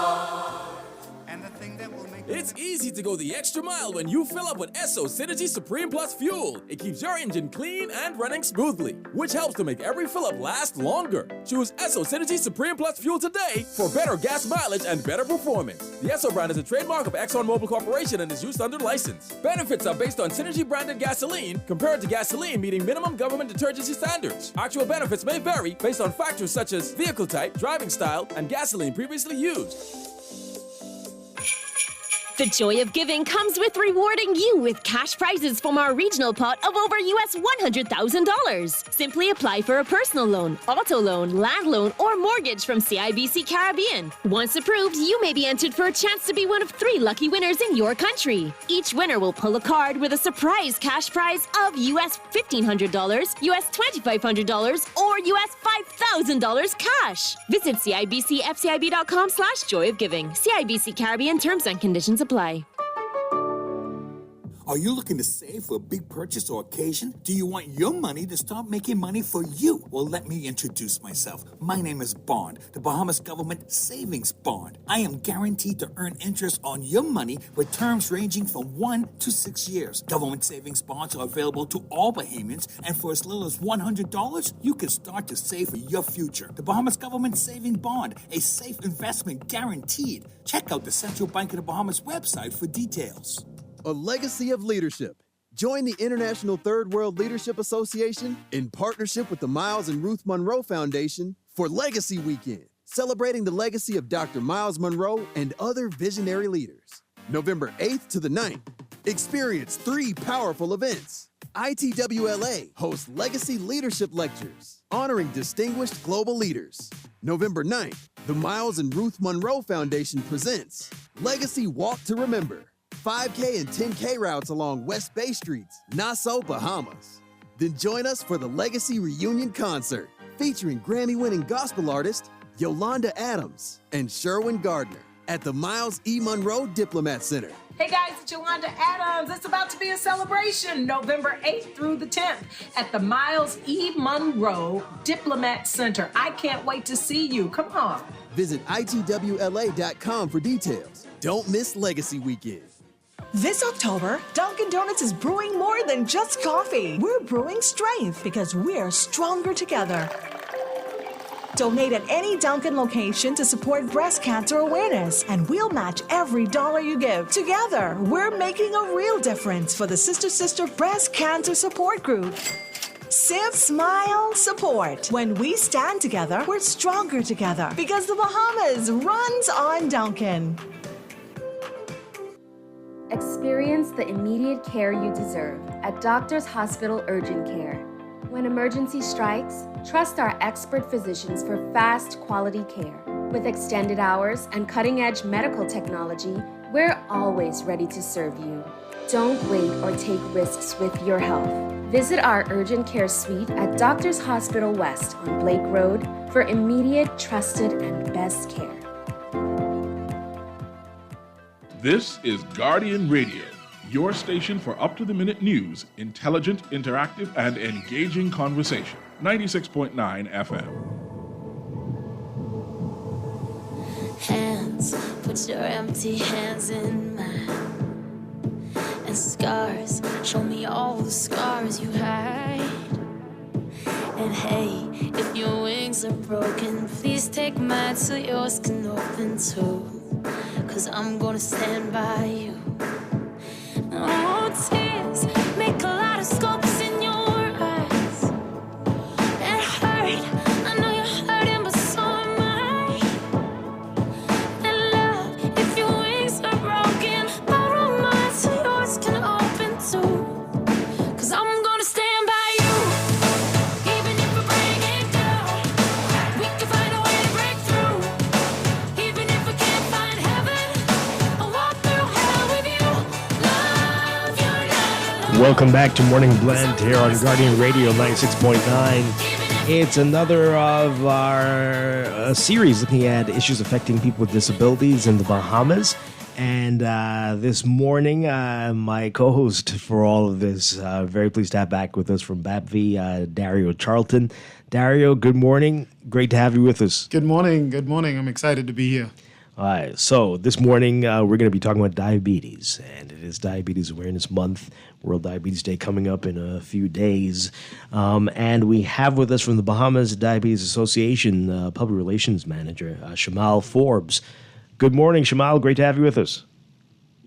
It's easy to go the extra mile when you fill up with Esso Synergy Supreme Plus Fuel. It keeps your engine clean and running smoothly, which helps to make every fill-up last longer. Choose Esso Synergy Supreme Plus Fuel today for better gas mileage and better performance. The Esso brand is a trademark of ExxonMobil Corporation and is used under license. Benefits are based on Synergy-branded gasoline compared to gasoline meeting minimum government detergency standards. Actual benefits may vary based on factors such as vehicle type, driving style, and gasoline previously used. The joy of giving comes with rewarding you with cash prizes from our regional pot of over US $100,000. Simply apply for a personal loan, auto loan, land loan, or mortgage from CIBC Caribbean. Once approved, you may be entered for a chance to be one of 3 lucky winners in your country. Each winner will pull a card with a surprise cash prize of US $1,500, US $2,500, or US $5,000 cash. Visit CIBCFCIB.com/joyofgiving. CIBC Caribbean terms and conditions apply. Are you looking to save for a big purchase or occasion? Do you want your money to start making money for you? Well, let me introduce myself. My name is Bond, the Bahamas Government Savings Bond. I am guaranteed to earn interest on your money with terms ranging from 1 to 6 years. Government savings bonds are available to all Bahamians, and for as little as $100, you can start to save for your future. The Bahamas Government Savings Bond, a safe investment guaranteed. Check out the Central Bank of the Bahamas website for details. A legacy of leadership. Join the International Third World Leadership Association in partnership with the Miles and Ruth Monroe Foundation for Legacy Weekend, celebrating the legacy of Dr. Miles Monroe and other visionary leaders. November 8th to the 9th, experience 3 powerful events. ITWLA hosts Legacy Leadership Lectures, honoring distinguished global leaders. November 9th, the Miles and Ruth Monroe Foundation presents Legacy Walk to Remember, 5K and 10K routes along West Bay Streets, Nassau, Bahamas. Then join us for the Legacy Reunion Concert, featuring Grammy-winning gospel artist Yolanda Adams and Sherwin Gardner at the Miles E. Monroe Diplomat Center. Hey guys, it's Yolanda Adams. It's about to be a celebration November 8th through the 10th at the Miles E. Monroe Diplomat Center. I can't wait to see you. Come on. Visit ITWLA.com for details. Don't miss Legacy Weekend. This October, Dunkin' Donuts is brewing more than just coffee. We're brewing strength because we're stronger together. Donate at any Dunkin' location to support breast cancer awareness, and we'll match every dollar you give. Together, we're making a real difference for the Sister Breast Cancer Support Group. Sip, smile, support. When we stand together, we're stronger together because the Bahamas runs on Dunkin'. Experience the immediate care you deserve at Doctors Hospital Urgent Care. When emergency strikes, trust our expert physicians for fast, quality care. With extended hours and cutting-edge medical technology, we're always ready to serve you. Don't wait or take risks with your health. Visit our urgent care suite at Doctors Hospital West on Blake Road for immediate, trusted, and best care. This is Guardian Radio, your station for up-to-the-minute news, intelligent, interactive, and engaging conversation. 96.9 FM. Hands, put your empty hands in mine. And scars, show me all the scars you hide. And hey, if your wings are broken, please take mine so yours can open too. 'Cause I'm gonna stand by you. Oh, tears make a lot of scopes in your eyes. It hurt, I know you're hurting, but so am I. And love, if your wings are broken, borrow mine so yours can open too. 'Cause I'm gonna stand by you, even if we break it down. We can find a way to break through, even if we can't find heaven. I'll walk through hell with you. Love you, love. Welcome back to Morning Blend here on Guardian Radio 96.9. It's another of our series looking at issues affecting people with disabilities in the Bahamas. And this morning, my co-host for all of this, very pleased to have back with us from BAPV, Dario Charlton. Dario, good morning. Great to have you with us. Good morning. Good morning. I'm excited to be here. All right, so this morning we're going to be talking about diabetes, and it is Diabetes Awareness Month, World Diabetes Day coming up in a few days. And we have with us from the Bahamas Diabetes Association Public Relations Manager, Shamal Forbes. Good morning, Shamal. Great to have you with us.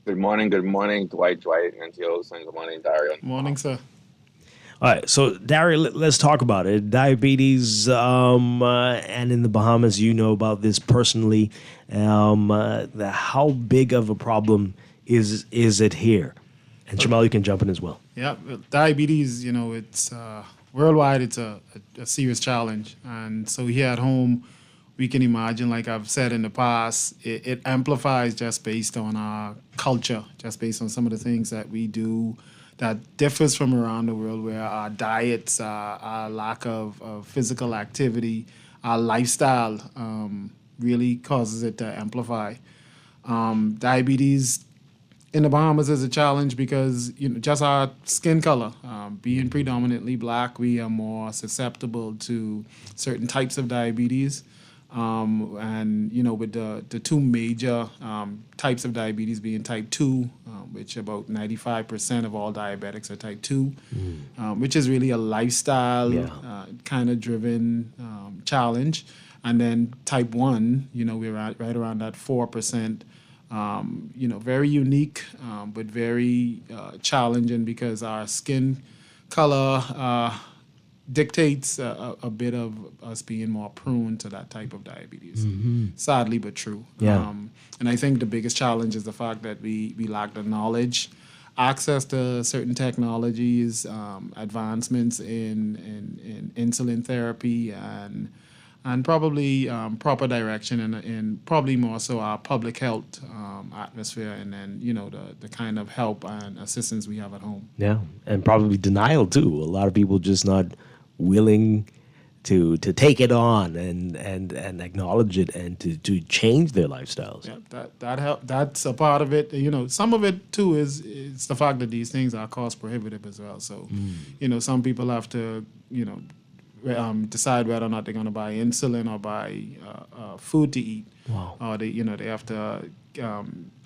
Good morning, Dwight, and Theos, and good morning, Dario. Morning, sir. All right, so Dario, let's talk about it. Diabetes, and in the Bahamas, you know about this personally. How big of a problem is it here? And Shamal, you can jump in as well. Yeah, diabetes, it's worldwide, it's a serious challenge. And so here at home, we can imagine, like I've said in the past, it amplifies just based on our culture, just based on some of the things that we do that differs from around the world, where our diets, our lack of physical activity, our lifestyle really causes it to amplify. Diabetes in the Bahamas is a challenge because just our skin color, being predominantly black, we are more susceptible to certain types of diabetes. And with the two major types of diabetes being type 2, which about 95% of all diabetics are type 2, which is really a lifestyle kind of driven challenge. And then type 1, we're right around that 4%, very unique, but very challenging because our skin color dictates a bit of us being more prone to that type of diabetes. Sadly, but true. Yeah. And I think the biggest challenge is the fact that we lack the knowledge, access to certain technologies, advancements in insulin therapy, and probably proper direction, and probably more so our public health atmosphere, and then the kind of help and assistance we have at home. Yeah, and probably denial too. A lot of people just not willing to take it on and acknowledge it and to change their lifestyles. Yeah, that help. That's a part of it. Some of it too is the fact that these things are cost prohibitive as well. So, some people have to decide whether or not they're going to buy insulin or buy food to eat. Wow. Or they have to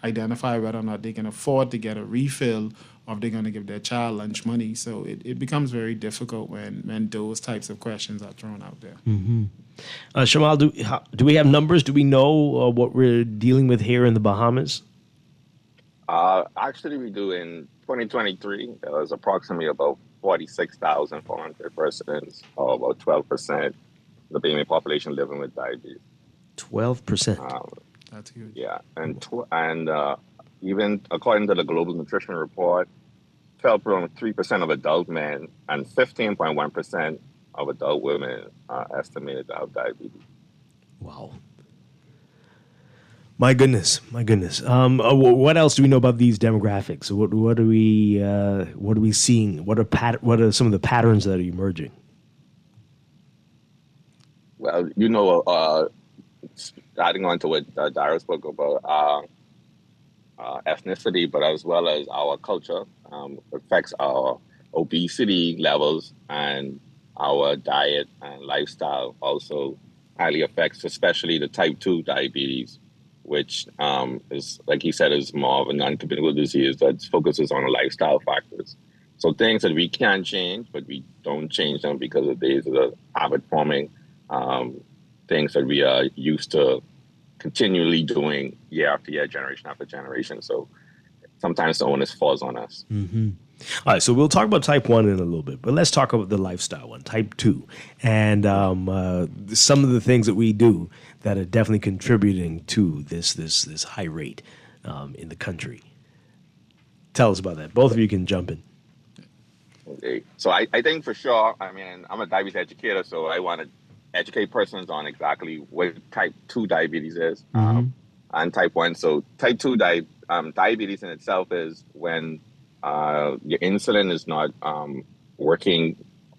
identify whether or not they can afford to get a refill, or if they're going to give their child lunch money. So it becomes very difficult when those types of questions are thrown out there. Shamal, do we have numbers? Do we know what we're dealing with here in the Bahamas? Actually, we do. In 2023, there was approximately about 46,400 residents, or about 12% of the Bahamian population living with diabetes. 12%. That's huge. Yeah, and even according to the Global Nutrition Report, 12.3% of adult men and 15.1% of adult women are estimated to have diabetes. Wow. My goodness. What else do we know about these demographics? What are we seeing? What are some of the patterns that are emerging? Well, adding on to what Dario spoke about, ethnicity, but as well as our culture, affects our obesity levels, and our diet and lifestyle also highly affects, especially the type 2 diabetes, which is, like he said, is more of a non-communicable disease that focuses on lifestyle factors. So things that we can change, but we don't change them because of these are the habit-forming things that we are used to continually doing year after year, generation after generation. So sometimes the onus falls on us. All right, so we'll talk about type 1 in a little bit, but let's talk about the lifestyle one, type 2, and some of the things that we do that are definitely contributing to this high rate in the country. Tell us about that. Both of you can jump in. Okay. So I think for sure, I'm a diabetes educator, so I want to educate persons on exactly what type 2 diabetes is and type 1. So type 2 diabetes in itself is when your insulin is not working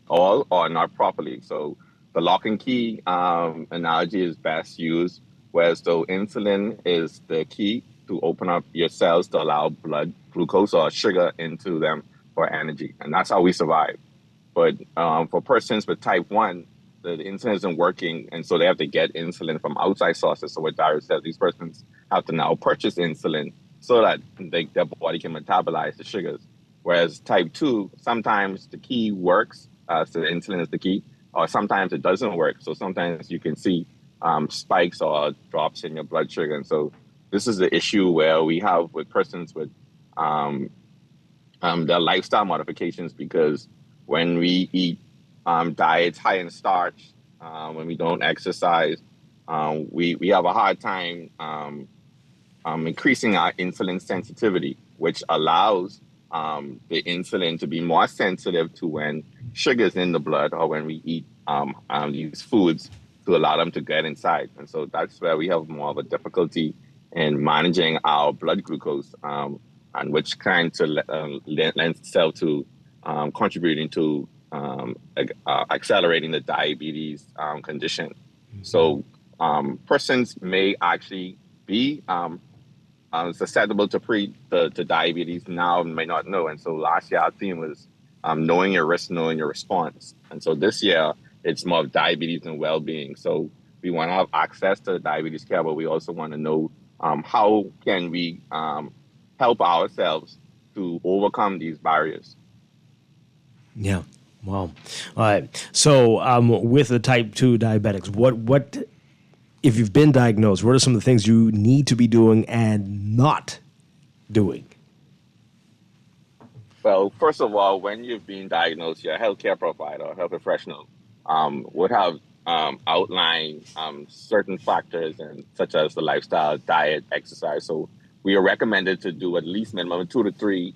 all or not properly. So the lock and key analogy is best used, whereas though insulin is the key to open up your cells to allow blood glucose or sugar into them for energy. And that's how we survive. But for persons with type 1, the insulin isn't working, and so they have to get insulin from outside sources. So what Dario said, these persons have to now purchase insulin so that their body can metabolize the sugars. Whereas type 2, sometimes the key works, so the insulin is the key, or sometimes it doesn't work. So sometimes you can see spikes or drops in your blood sugar. And so this is the issue where we have with persons with their lifestyle modifications, because when we eat diets high in starch, when we don't exercise, we have a hard time increasing our insulin sensitivity, which allows the insulin to be more sensitive to when sugar's in the blood or when we eat these foods, to allow them to get inside. And so that's where we have more of a difficulty in managing our blood glucose, and which kind to lends itself to contributing to accelerating the diabetes condition. So persons may actually be susceptible to diabetes now and may not know. And so last year our theme was knowing your risk, knowing your response. And so this year it's more of diabetes and well-being. So we want to have access to diabetes care, but we also want to know how can we help ourselves to overcome these barriers. Yeah. Wow. All right. So with the type 2 diabetics, what if you've been diagnosed, what are some of the things you need to be doing and not doing? Well, first of all, when you've been diagnosed, your healthcare provider or health professional would have outlined certain factors, and such as the lifestyle, diet, exercise. So we are recommended to do at least minimum 2 to 3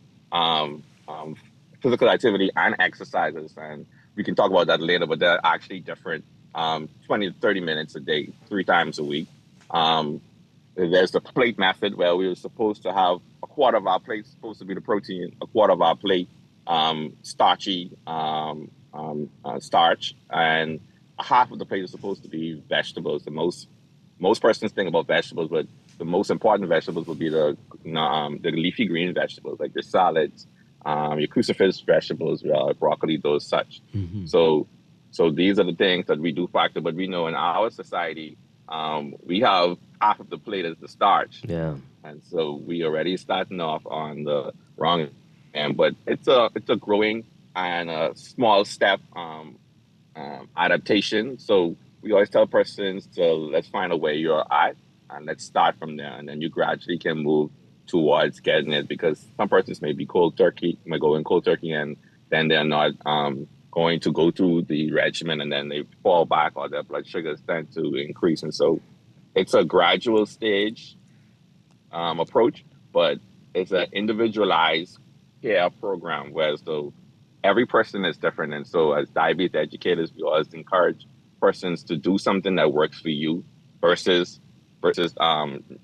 physical activity and exercises. And we can talk about that later, but they're actually different. 20 to 30 minutes a day, 3 times a week. There's the plate method, where we were supposed to have a quarter of our plate supposed to be the protein, a quarter of our plate starchy starch, and half of the plate is supposed to be vegetables. The most persons think about vegetables, but the most important vegetables would be the leafy green vegetables, like your salads, your crucifix vegetables, broccoli, those such. Mm-hmm. So these are the things that we do factor, but we know in our society, we have half of the plate as the starch. Yeah. And so we already starting off on the wrong end, but it's a growing and a small step adaptation. So we always tell persons to let's find a way you're at and let's start from there. And then you gradually can move towards getting it, because some persons may be cold turkey, may go in cold turkey, and then they're not going to go through the regimen, and then they fall back or their blood sugars tend to increase. And so it's a gradual stage approach, but it's an individualized care program, whereas though every person is different. And so as diabetes educators, we always encourage persons to do something that works for you versus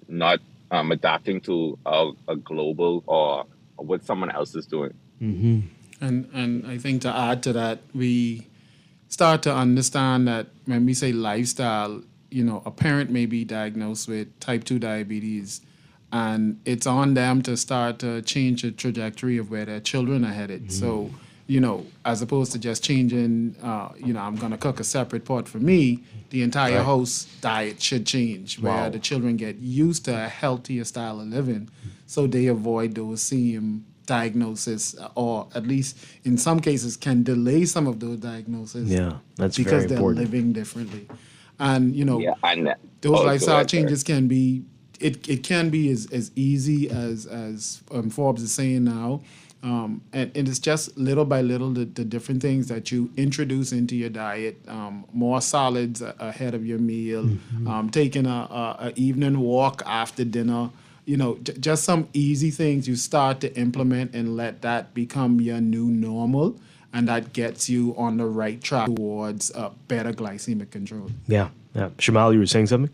not adapting to a global or what someone else is doing. Mm-hmm. And I think to add to that, we start to understand that when we say lifestyle, a parent may be diagnosed with type 2 diabetes, and it's on them to start to change the trajectory of where their children are headed. Mm-hmm. So, as opposed to just changing, I'm going to cook a separate pot for me, the entire house diet should change, where the children get used to a healthier style of living, so they avoid those same diagnosis, or at least in some cases can delay some of those diagnoses. Yeah, that's because very they're important. living differently. And, those lifestyle changes can be, it can be as easy as Forbes is saying now. And it's just little by little the different things that you introduce into your diet, more solids ahead of your meal, taking a evening walk after dinner, just some easy things you start to implement and let that become your new normal. And that gets you on the right track towards better glycemic control. Yeah. Shamal, you were saying something?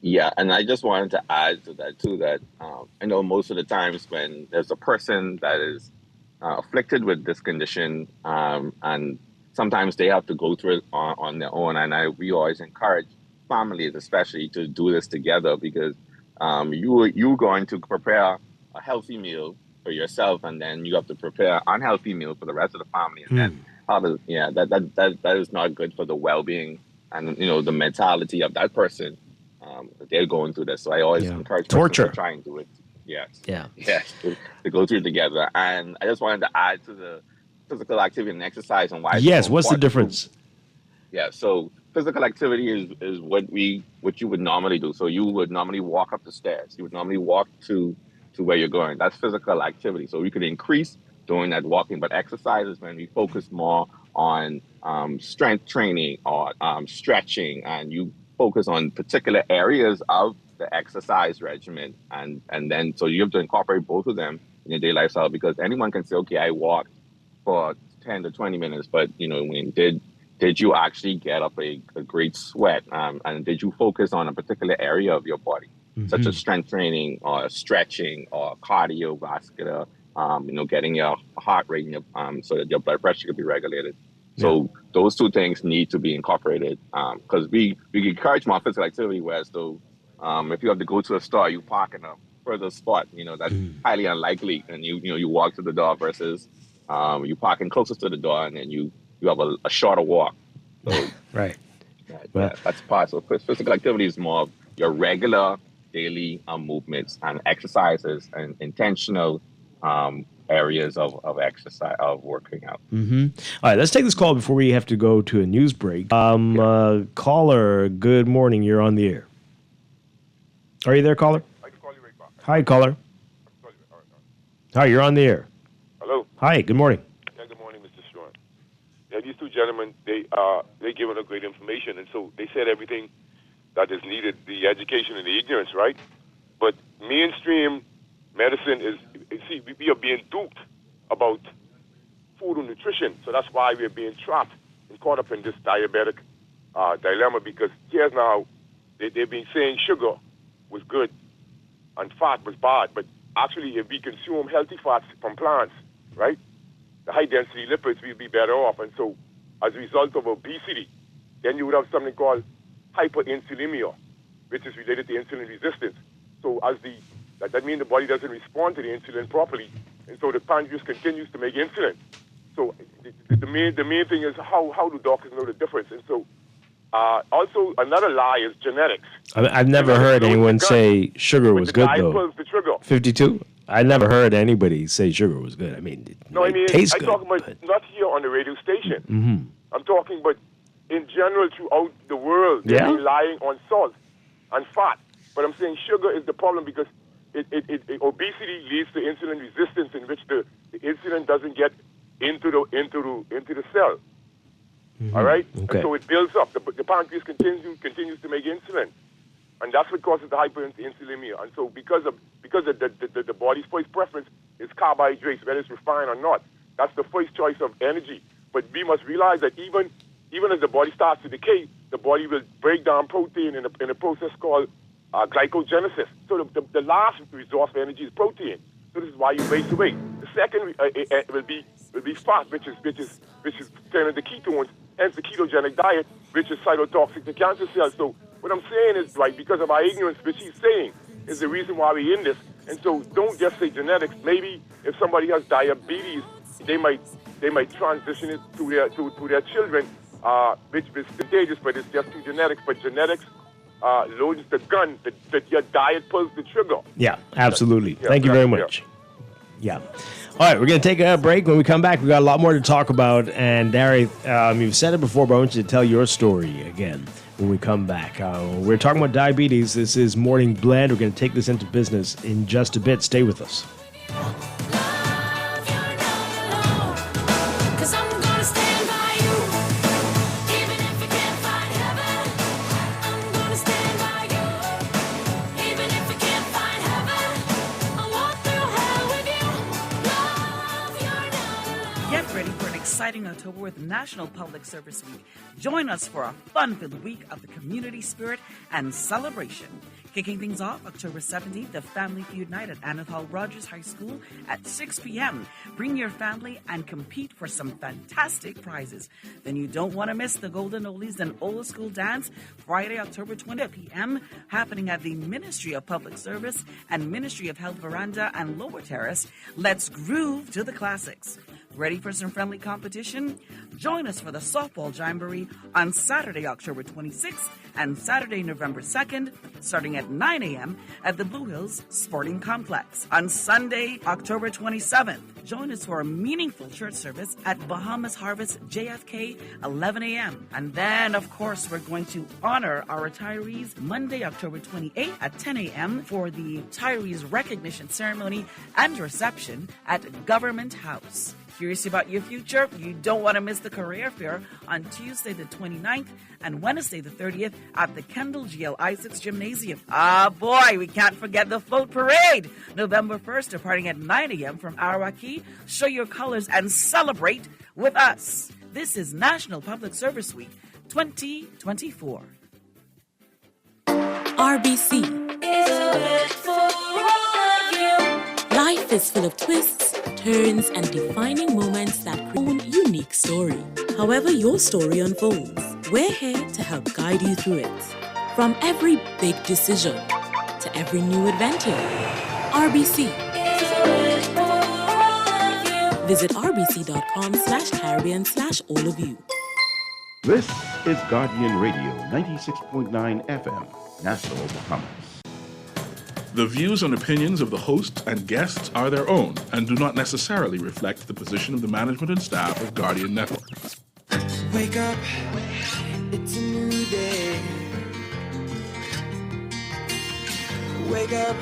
Yeah, and I just wanted to add to that too, that I know most of the times when there's a person that is afflicted with this condition, and sometimes they have to go through it on their own, and we always encourage families especially to do this together, because you're going to prepare a healthy meal for yourself, and then you have to prepare an unhealthy meal for the rest of the family, and then that is not good for the well-being and the mentality of that person. they're going through this. So I always encourage torture to try and do it. Yes. Yeah. Yes. To go through it together. And I just wanted to add to the physical activity and exercise and why. Yes. What's the difference? Yeah. So physical activity is what you would normally do. So you would normally walk up the stairs. You would normally walk to where you're going. That's physical activity. So we could increase doing that walking, but exercise is when we focus more on strength training or stretching, and you focus on particular areas of the exercise regimen, and then so you have to incorporate both of them in your daily lifestyle, because anyone can say, okay, I walked for 10 to 20 minutes, but when did you actually get up a great sweat, and did you focus on a particular area of your body, such as strength training or stretching or cardiovascular, getting your heart rate so that your blood pressure can be regulated. So those two things need to be incorporated, because we encourage more physical activity, whereas though if you have to go to a store, you park in a further spot, that's highly unlikely, and you walk to the door versus you parking closest to the door, and then you have a shorter walk. So right. That's part. So physical activity is more of your regular daily movements and exercises and intentional areas of exercise, of working out. All right, let's take this call before we have to go to a news break. Caller, good morning. You're on the air. Are you there, caller? I can call you right back. Hi, caller. Hi, you're on the air. Hello. Hi, good morning. Yeah, good morning, Mr. Strachan. Yeah, these two gentlemen, they given us great information, and so they said everything that is needed, the education and the ignorance, right? But mainstream medicine we are being duped about food and nutrition, so that's why we're being trapped and caught up in this diabetic dilemma, because here's now, they've been saying sugar was good and fat was bad, but actually if we consume healthy fats from plants, right, the high-density lipids, we'd be better off. And so as a result of obesity, then you would have something called hyperinsulinemia, which is related to insulin resistance. So that means the body doesn't respond to the insulin properly, and so the pancreas continues to make insulin. So the main thing is how do doctors know the difference? And so also another lie is genetics. I've never heard anyone say sugar was good, though. 52? I never heard anybody say sugar was good. I mean, it tastes good. I'm talking about not here on the radio station. I'm talking about in general throughout the world. They're relying on salt and fat. But I'm saying sugar is the problem because obesity leads to insulin resistance, in which the insulin doesn't get into the cell. All right, okay. And so it builds up. The pancreas continues to make insulin, and that's what causes the hyperinsulinemia. And so because the body's first preference is carbohydrates, whether it's refined or not, that's the first choice of energy. But we must realize that even as the body starts to decay, the body will break down protein in a process called glycogenesis. So the last resource of energy is protein. So this is why you waste away. The second will be fat, which is turned into ketones, hence the ketogenic diet, which is cytotoxic to cancer cells. So what I'm saying is, right, because of our ignorance, which he's saying is the reason why we're in this. And so don't just say genetics. Maybe if somebody has diabetes, they might transition it to their children, which is contagious, but it's just through genetics. But genetics loads the gun that your diet pulls the trigger. Yeah, absolutely. Thank you very much. Yeah. All right, we're going to take a break. When we come back, we got a lot more to talk about. And Dario, you've said it before, but I want you to tell your story again when we come back. We're talking about diabetes. This is Morning Blend. We're going to take this into business in just a bit. Stay with us. Exciting October with National Public Service Week. Join us for a fun-filled week of the community spirit and celebration. Kicking things off October 17th, the Family Feud Night at Anethol Rogers High School at 6 p.m. Bring your family and compete for some fantastic prizes. Then you don't want to miss the Golden Oldies and Old School Dance Friday, October 20 p.m. happening at the Ministry of Public Service and Ministry of Health Veranda and Lower Terrace. Let's groove to the classics. Ready for some friendly competition? Join us for the Softball Jamboree on Saturday, October 26th and Saturday, November 2nd, starting at 9 a.m. at the Blue Hills Sporting Complex. On Sunday, October 27th, join us for a meaningful church service at Bahamas Harvest JFK, 11 a.m. And then, of course, we're going to honor our retirees Monday, October 28th at 10 a.m. for the retirees recognition ceremony and reception at Government House. Curious about your future? You don't want to miss the career fair on Tuesday the 29th and Wednesday the 30th at the Kendall G.L. Isaacs Gymnasium. Ah, boy, we can't forget the float parade. November 1st, departing at 9 a.m. from Arawaki. Show your colors and celebrate with us. This is National Public Service Week 2024. RBC. Life is full of twists, turns, and defining moments that create your own unique story. However your story unfolds, we're here to help guide you through it. From every big decision to every new adventure, RBC. Visit rbc.com/Caribbean/all of you. This is Guardian Radio 96.9 FM, Nassau, Bahamas. The views and opinions of the host and guests are their own and do not necessarily reflect the position of the management and staff of Guardian Network. Wake up, it's a new day. Wake up,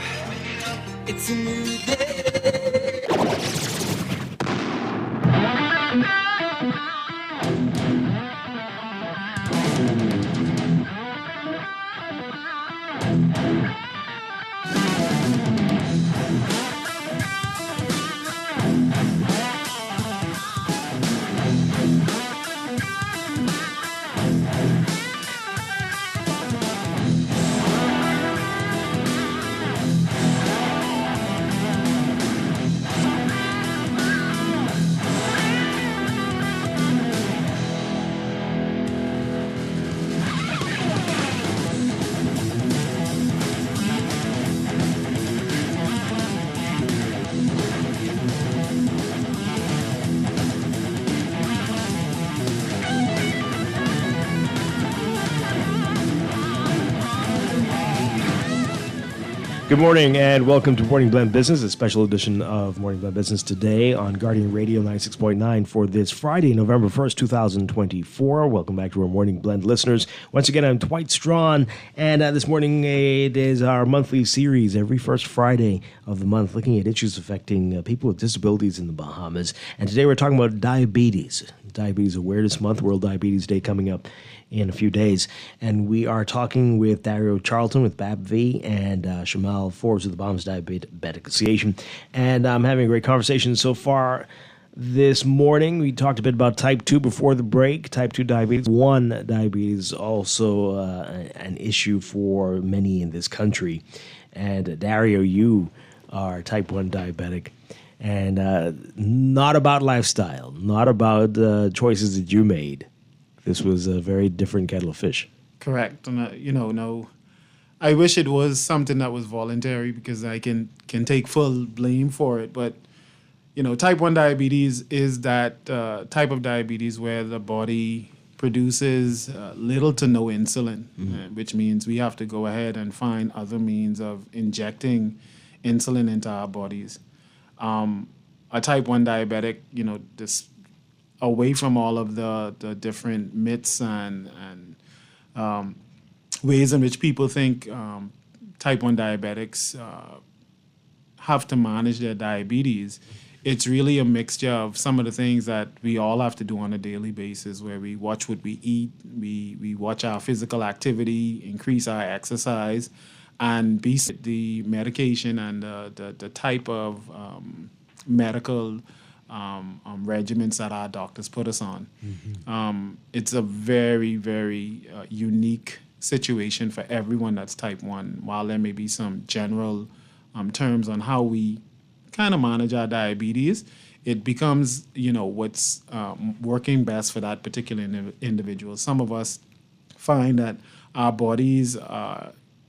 it's a new day. Good morning and welcome to Morning Blend Business, a special edition of Morning Blend Business today on Guardian Radio 96.9 for this Friday, November 1st, 2024. Welcome back to our Morning Blend listeners. Once again, I'm Dwight Strachan, and this morning it is our monthly series every first Friday of the month looking at issues affecting people with disabilities in the Bahamas. And today we're talking about diabetes. Diabetes Awareness Month, World Diabetes Day coming up in a few days. And we are talking with Dario Charlton with BAPV and Shamal Forbes with the Bahamas Diabetic Association. And I'm having a great conversation so far this morning. We talked a bit about type 2 before the break, type 2 diabetes. 1 diabetes also an issue for many in this country. And Dario, you are type 1 diabetic. And not about lifestyle, not about choices that you made. This was a very different kettle of fish. Correct. And, no, I wish it was something that was voluntary because I can take full blame for it. But, type 1 diabetes is that type of diabetes where the body produces little to no insulin, which means we have to go ahead and find other means of injecting insulin into our bodies. A type 1 diabetic, this away from all of the different myths and ways in which people think type 1 diabetics have to manage their diabetes, it's really a mixture of some of the things that we all have to do on a daily basis, where we watch what we eat, we watch our physical activity, increase our exercise, and be the medication and the type of medical regimens that our doctors put us on. It's a very, very unique situation for everyone that's type 1. While there may be some general terms on how we kind of manage our diabetes, it becomes, what's working best for that particular individual. Some of us find that our bodies,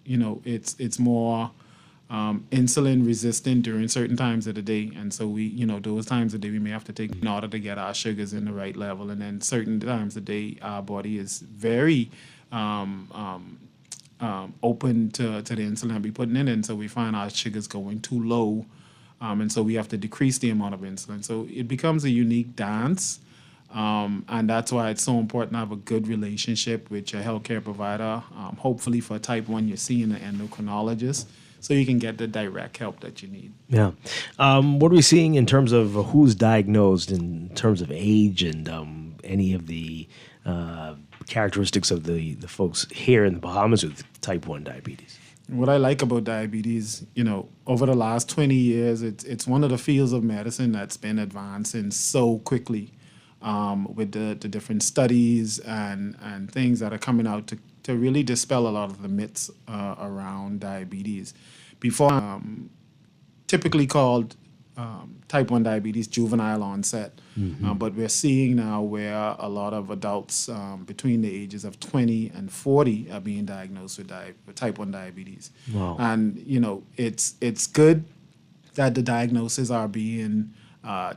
it's more insulin resistant during certain times of the day. And so those times of the day we may have to take in order to get our sugars in the right level. And then certain times of the day, our body is very open to the insulin that we're putting in. And so we find our sugars going too low. And so we have to decrease the amount of insulin. So it becomes a unique dance. And that's why it's so important to have a good relationship with your healthcare provider. Hopefully for type 1, you're seeing an endocrinologist so you can get the direct help that you need. Yeah. What are we seeing in terms of who's diagnosed in terms of age and any of the characteristics of the folks here in the Bahamas with type 1 diabetes? What I like about diabetes, over the last 20 years, it's one of the fields of medicine that's been advancing so quickly with the different studies and things that are coming out to really dispel a lot of the myths around diabetes. Before, typically called type 1 diabetes juvenile onset, but we're seeing now where a lot of adults between the ages of 20 and 40 are being diagnosed with type 1 diabetes. Wow. And, it's good that the diagnoses are being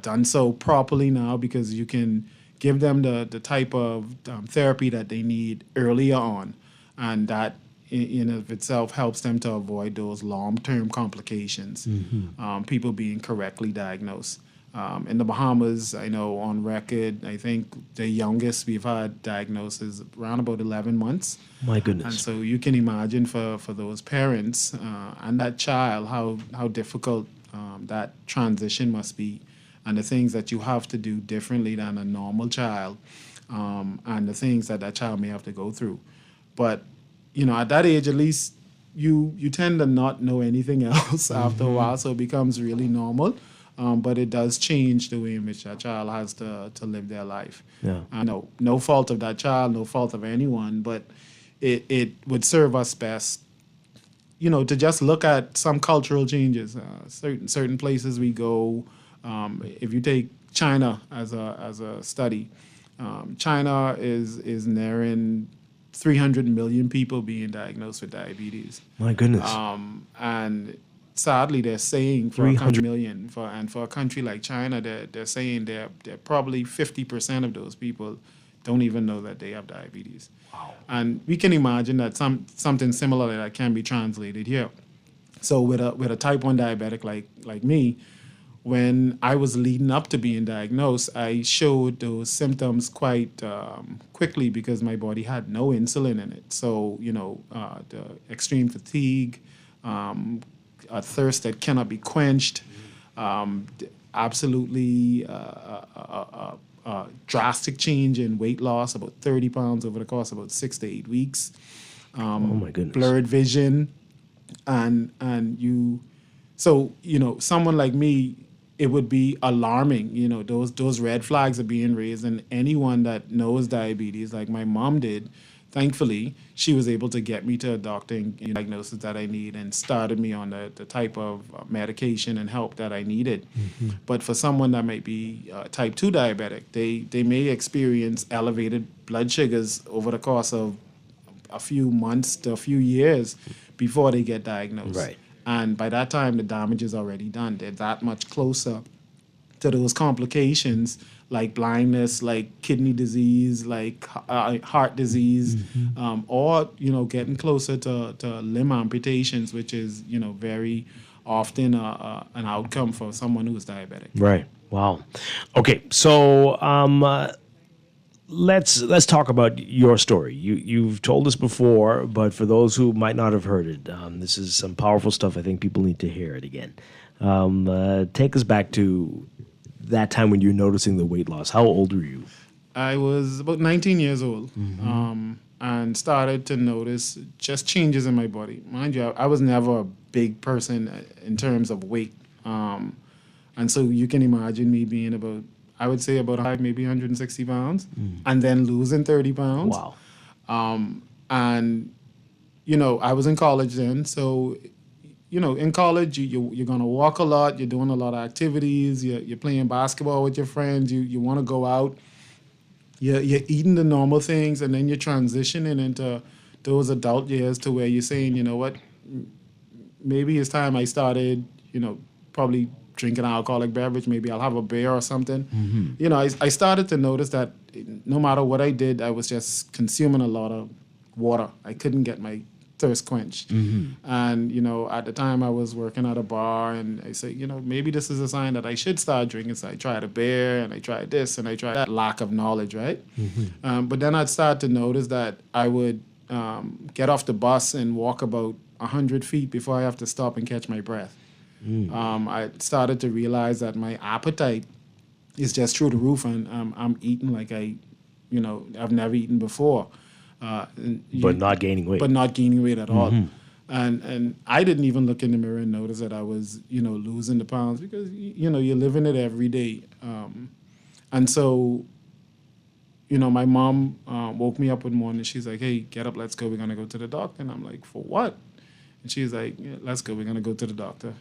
done so properly now, because you can give them the type of therapy that they need earlier on, and that in of itself helps them to avoid those long-term complications, people being correctly diagnosed. In the Bahamas, I know on record, I think the youngest we've had diagnosed is around about 11 months. My goodness. And so you can imagine for those parents and that child how difficult that transition must be, and the things that you have to do differently than a normal child, and the things that child may have to go through. But, at that age, at least you tend to not know anything else after a while, so it becomes really normal. But it does change the way in which that child has to live their life. Yeah. I know, no fault of that child, no fault of anyone, but it would serve us best, to just look at some cultural changes. Certain places we go, if you take China as a study, China is nearing 300 million people being diagnosed with diabetes. My goodness. And sadly, they're saying for 100 million, for a country like China, they're saying they're probably 50% of those people don't even know that they have diabetes. Wow. And we can imagine that something similar like that can be translated here. So with a type 1 diabetic like me, when I was leading up to being diagnosed, I showed those symptoms quite quickly because my body had no insulin in it. So, the extreme fatigue, a thirst that cannot be quenched, absolutely drastic change in weight loss, about 30 pounds over the course of about 6 to 8 weeks. Oh my goodness. Blurred vision, and someone like me, it would be alarming. Those red flags are being raised, and anyone that knows diabetes, like my mom did, thankfully, she was able to get me to a doctor and diagnosis that I need, and started me on the type of medication and help that I needed. But for someone that might be type 2 diabetic, they may experience elevated blood sugars over the course of a few months to a few years before they get diagnosed. Right. And by that time, the damage is already done. They're that much closer to those complications like blindness, like kidney disease, like heart disease, or, getting closer to limb amputations, which is, very often an outcome for someone who is diabetic. Right. Wow. Okay. So let's talk about your story. You've told us before, but for those who might not have heard it, this is some powerful stuff. I think people need to hear it again. Take us back to that time when you were noticing the weight loss. How old were you? I was about 19 years old, and started to notice just changes in my body. Mind you, I was never a big person in terms of weight. And so you can imagine me being about, I would say about maybe 160 pounds, and then losing 30 pounds. Wow. And, I was in college then, so in college, you're going to walk a lot. You're doing a lot of activities. You're playing basketball with your friends. You want to go out. You're eating the normal things, and then you're transitioning into those adult years to where you're saying, you know what, maybe it's time I started, probably drinking alcoholic beverage. Maybe I'll have a beer or something. I started to notice that no matter what I did, I was just consuming a lot of water. I couldn't get my thirst quenched. And, at the time I was working at a bar, and I said, maybe this is a sign that I should start drinking. So I tried a beer, and I tried this, and I tried that. Lack of knowledge, right? But then I'd start to notice that I would get off the bus and walk about 100 feet before I have to stop and catch my breath. I started to realize that my appetite is just through the roof, and I'm eating like I've never eaten before. But not gaining weight. But not gaining weight at all. And I didn't even look in the mirror and notice that I was, losing the pounds, because, you're living it every day. And so, my mom woke me up one morning. She's like, hey, get up, let's go. We're going to go to the doctor. And I'm like, for what? And she's like, yeah, let's go. We're going to go to the doctor.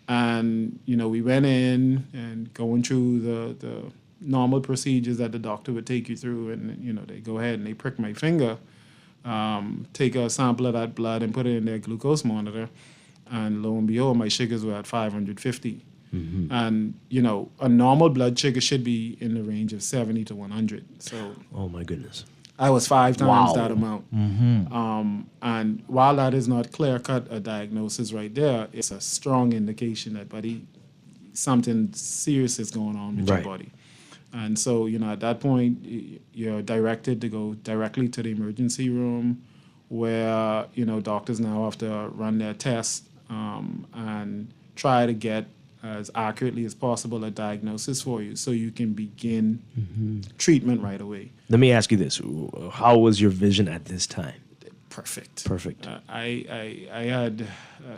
And, we went in and going through the normal procedures that the doctor would take you through. And, they go ahead and they prick my finger, take a sample of that blood and put it in their glucose monitor. And lo and behold, my sugars were at 550. And, a normal blood sugar should be in the range of 70 to 100. So, oh, my goodness. I was 5 times Wow. that amount. And while that is not clear-cut a diagnosis right there, it's a strong indication that, buddy, something serious is going on with your body. And so, at that point, you're directed to go directly to the emergency room, where, doctors now have to run their tests and try to get as accurately as possible a diagnosis for you, so you can begin treatment right away. Let me ask you this. How was your vision at this time? Perfect. I had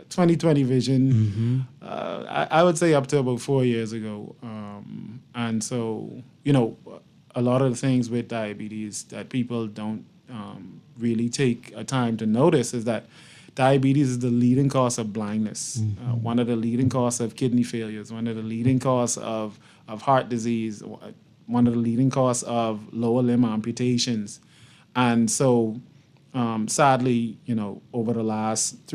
20/20 vision, I would say up to about 4 years ago. And so, a lot of the things with diabetes that people don't really take a time to notice is that diabetes is the leading cause of blindness, one of the leading causes of kidney failures, one of the leading causes of heart disease, one of the leading causes of lower limb amputations. And so, sadly, over the last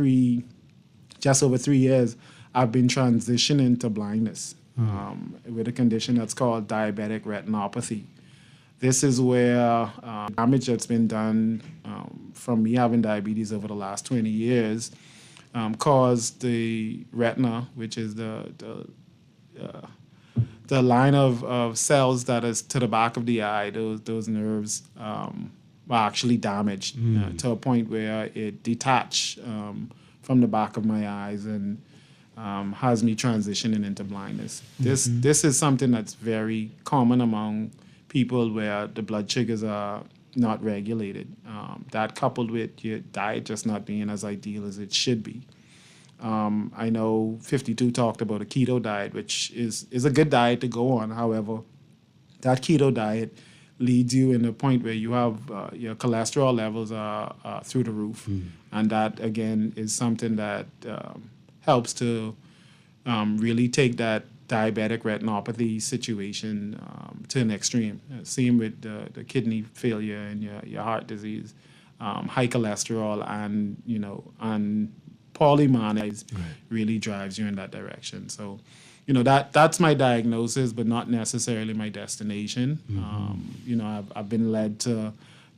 just over 3 years, I've been transitioning to blindness with a condition that's called diabetic retinopathy. This is where damage that's been done from me having diabetes over the last 20 years caused the retina, which is the line of cells that is to the back of the eye, those nerves, were actually damaged to a point where it detached from the back of my eyes and has me transitioning into blindness. This is something that's very common among people where the blood sugars are not regulated. That coupled with your diet just not being as ideal as it should be. I know 52 talked about a keto diet, which is a good diet to go on. However, that keto diet leads you in a point where you have your cholesterol levels are through the roof. And that, again, is something that helps to really take that diabetic retinopathy situation to an extreme. Same with the kidney failure and your heart disease, high cholesterol, and polymonies really drives you in that direction. So, that's my diagnosis, but not necessarily my destination. I've been led to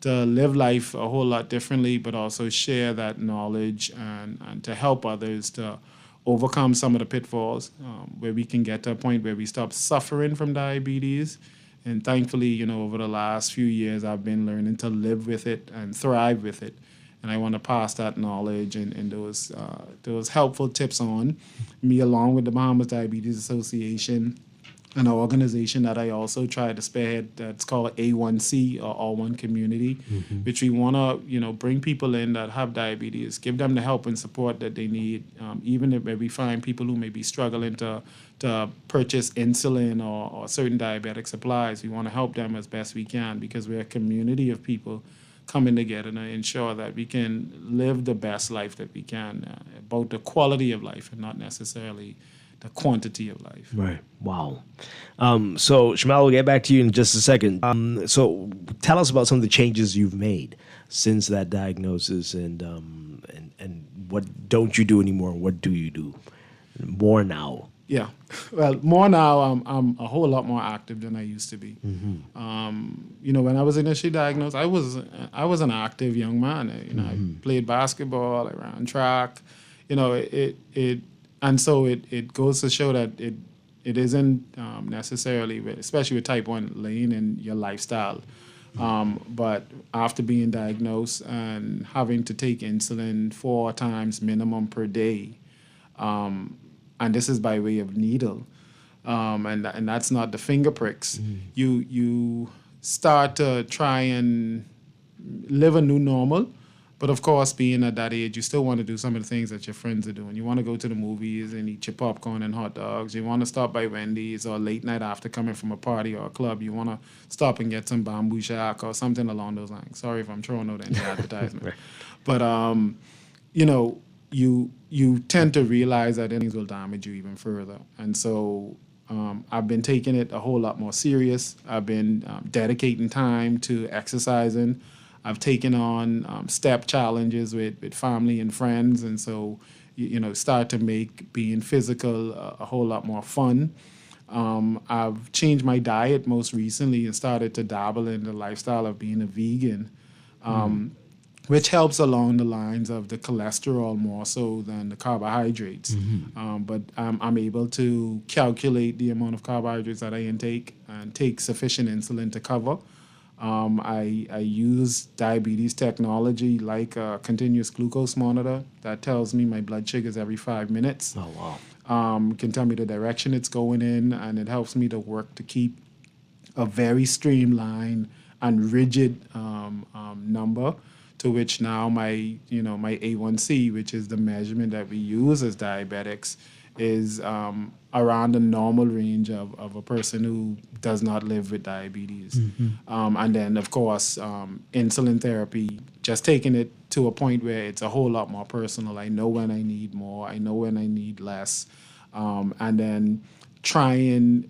live life a whole lot differently, but also share that knowledge and to help others to overcome some of the pitfalls, where we can get to a point where we stop suffering from diabetes. And thankfully, over the last few years, I've been learning to live with it and thrive with it. And I want to pass that knowledge and those helpful tips on. Me, along with the Bahamas Diabetes Association, an organization that I also try to spearhead that's called A1C, or All One Community, which we want to, bring people in that have diabetes, give them the help and support that they need, even if we find people who may be struggling to purchase insulin or certain diabetic supplies. We want to help them as best we can, because we're a community of people coming together to ensure that we can live the best life that we can, about the quality of life and not necessarily the quantity of life. Right. Wow. So, Shamal, we'll get back to you in just a second. So, tell us about some of the changes you've made since that diagnosis, and what don't you do anymore? What do you do more now? Yeah. Well, more now. I'm a whole lot more active than I used to be. When I was initially diagnosed, I was an active young man. I played basketball, I ran track. And so it goes to show that it isn't necessarily, especially with type 1, laying in your lifestyle. But after being diagnosed and having to take insulin 4 times minimum per day, and this is by way of needle, and that's not the finger pricks, you start to try and live a new normal. But of course, being at that age, you still want to do some of the things that your friends are doing. You want to go to the movies and eat your popcorn and hot dogs. You want to stop by Wendy's, or late night after coming from a party or a club, you want to stop and get some bamboo shack or something along those lines. Sorry if I'm throwing out any advertisement. Right. But, you tend to realize that things will damage you even further. And so I've been taking it a whole lot more serious. I've been dedicating time to exercising. I've taken on step challenges with family and friends, and so start to make being physical a whole lot more fun. I've changed my diet most recently and started to dabble in the lifestyle of being a vegan, which helps along the lines of the cholesterol more so than the carbohydrates. But I'm able to calculate the amount of carbohydrates that I intake and take sufficient insulin to cover. I use diabetes technology like a continuous glucose monitor that tells me my blood sugars every 5 minutes. Oh, wow. Can tell me the direction it's going in, and it helps me to work to keep a very streamlined and rigid number, to which now my A1C, which is the measurement that we use as diabetics, is around the normal range of a person who does not live with diabetes. And then, of course, insulin therapy, just taking it to a point where it's a whole lot more personal. I know when I need more, I know when I need less. And then trying,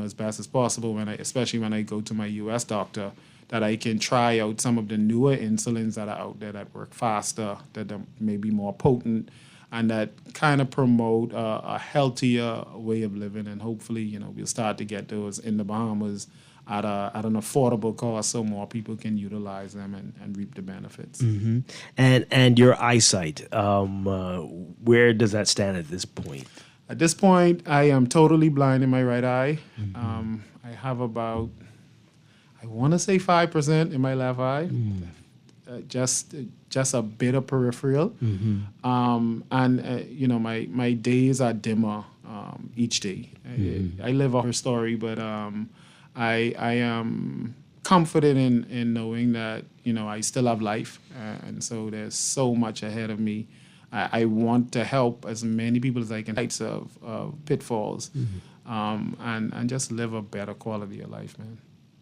as best as possible, especially when I go to my U.S. doctor, that I can try out some of the newer insulins that are out there that work faster, that are maybe more potent, and that kind of promote a healthier way of living. And hopefully, we'll start to get those in the Bahamas at an affordable cost, so more people can utilize them and reap the benefits. And your eyesight, where does that stand at this point? At this point, I am totally blind in my right eye. I have about, I want to say 5% in my left eye. Just a bit of peripheral, and my days are dimmer each day. I live off her story, but I am confident in knowing that I still have life, and so there's so much ahead of me. I want to help as many people as I can, types of pitfalls, and just live a better quality of life, man.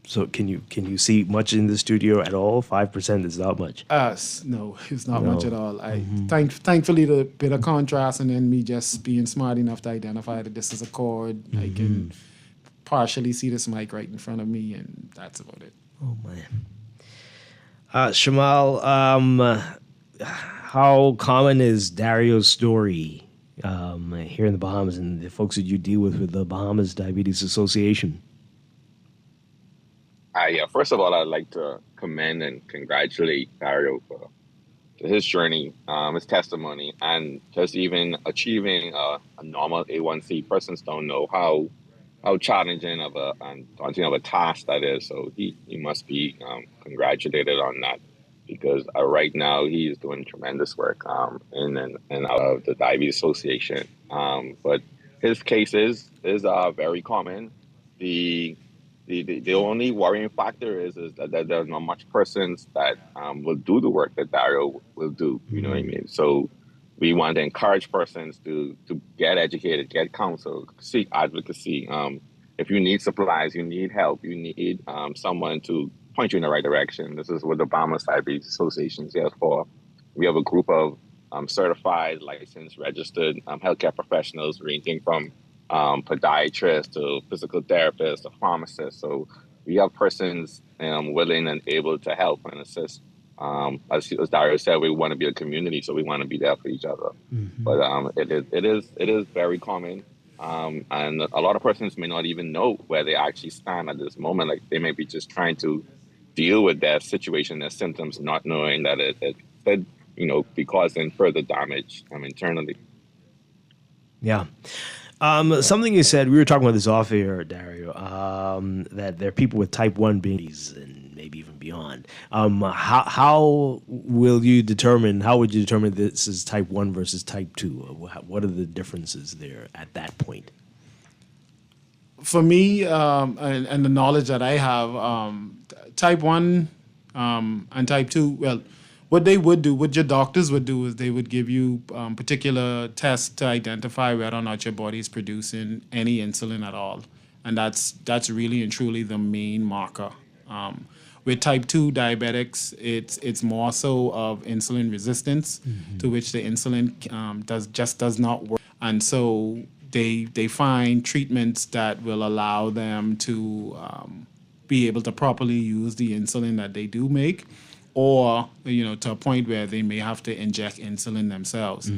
So can you see much in the studio at all? 5% is not much. No, it's not much at all. Thankfully, the bit of contrast and then me just being smart enough to identify that this is a cord. I can partially see this mic right in front of me, and that's about it. Oh, man. Shamal, how common is Dario's story here in the Bahamas and the folks that you deal with the Bahamas Diabetes Association? First of all, I'd like to commend and congratulate Dario for his journey, his testimony, and just even achieving a normal A1C. Persons don't know how challenging of a task that is. So he must be congratulated on that, because right now he is doing tremendous work in and out of the Diabetes Association. But his case is very common. The only worrying factor is that there's not much persons that will do the work that Dario will do. You know what I mean? So we want to encourage persons to get educated, get counsel, seek advocacy. If you need supplies, you need help, you need someone to point you in the right direction. This is what the Bahamas Diabetes Association is here for. We have a group of certified, licensed, registered healthcare professionals ranging from podiatrists to physical therapists to pharmacists. So we have persons willing and able to help and assist. As Dario said, we want to be a community, so we want to be there for each other. But it is very common, and a lot of persons may not even know where they actually stand at this moment. Like they may be just trying to deal with their situation, their symptoms, not knowing that it could, be causing further damage internally. Yeah. Something you said, we were talking about this off air, Dario, that there are people with type 1 diabetes and maybe even beyond. How would you determine this is type 1 versus type 2? What are the differences there at that point? For me, and the knowledge that I have, type 1 and type 2, well, what your doctors would do is they would give you particular tests to identify whether or not your body is producing any insulin at all. And that's really and truly the main marker. With type 2 diabetics, it's more so of insulin resistance, to which the insulin does not work. And so they find treatments that will allow them to be able to properly use the insulin that they do make, or to a point where they may have to inject insulin themselves.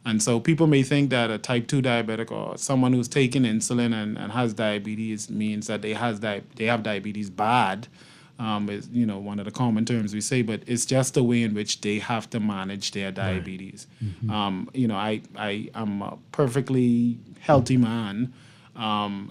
And so people may think that a type 2 diabetic or someone who's taking insulin and has diabetes means that they have diabetes bad, is one of the common terms we say, but it's just the way in which they have to manage their diabetes. I am a perfectly healthy man. I'm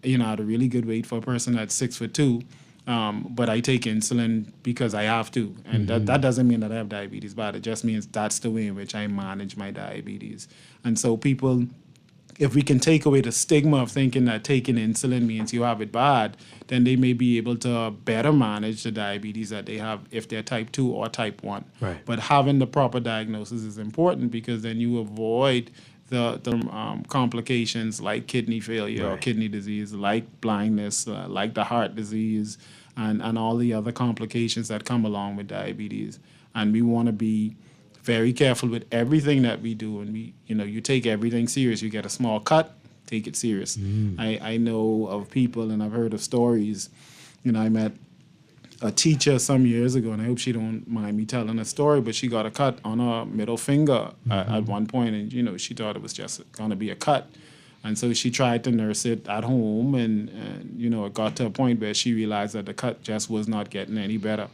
at a really good weight for a person that's 6'2". But I take insulin because I have to. And that doesn't mean that I have diabetes bad. It just means that's the way in which I manage my diabetes. And so people, if we can take away the stigma of thinking that taking insulin means you have it bad, then they may be able to better manage the diabetes that they have if they're type 2 or type 1. Right. But having the proper diagnosis is important because then you avoid the complications like kidney failure or kidney disease, like blindness, like the heart disease, and all the other complications that come along with diabetes. And we want to be very careful with everything that we do. And you take everything serious. You get a small cut, take it serious. I know of people, and I've heard of stories. I met a teacher some years ago, and I hope she don't mind me telling a story, but she got a cut on her middle finger at one point, and she thought it was just gonna be a cut, and so she tried to nurse it at home, and it got to a point where she realized that the cut just was not getting any better,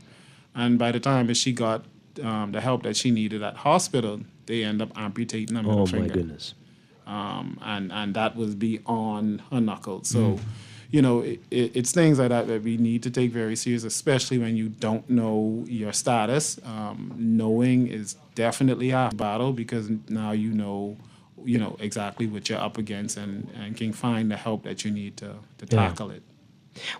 and by the time she got the help that she needed at hospital, they end up amputating her middle finger. Oh my goodness! And that was beyond her knuckle. So. It's things like that we need to take very serious, especially when you don't know your status. Knowing is definitely a battle because now you know exactly what you're up against and can find the help that you need to tackle it.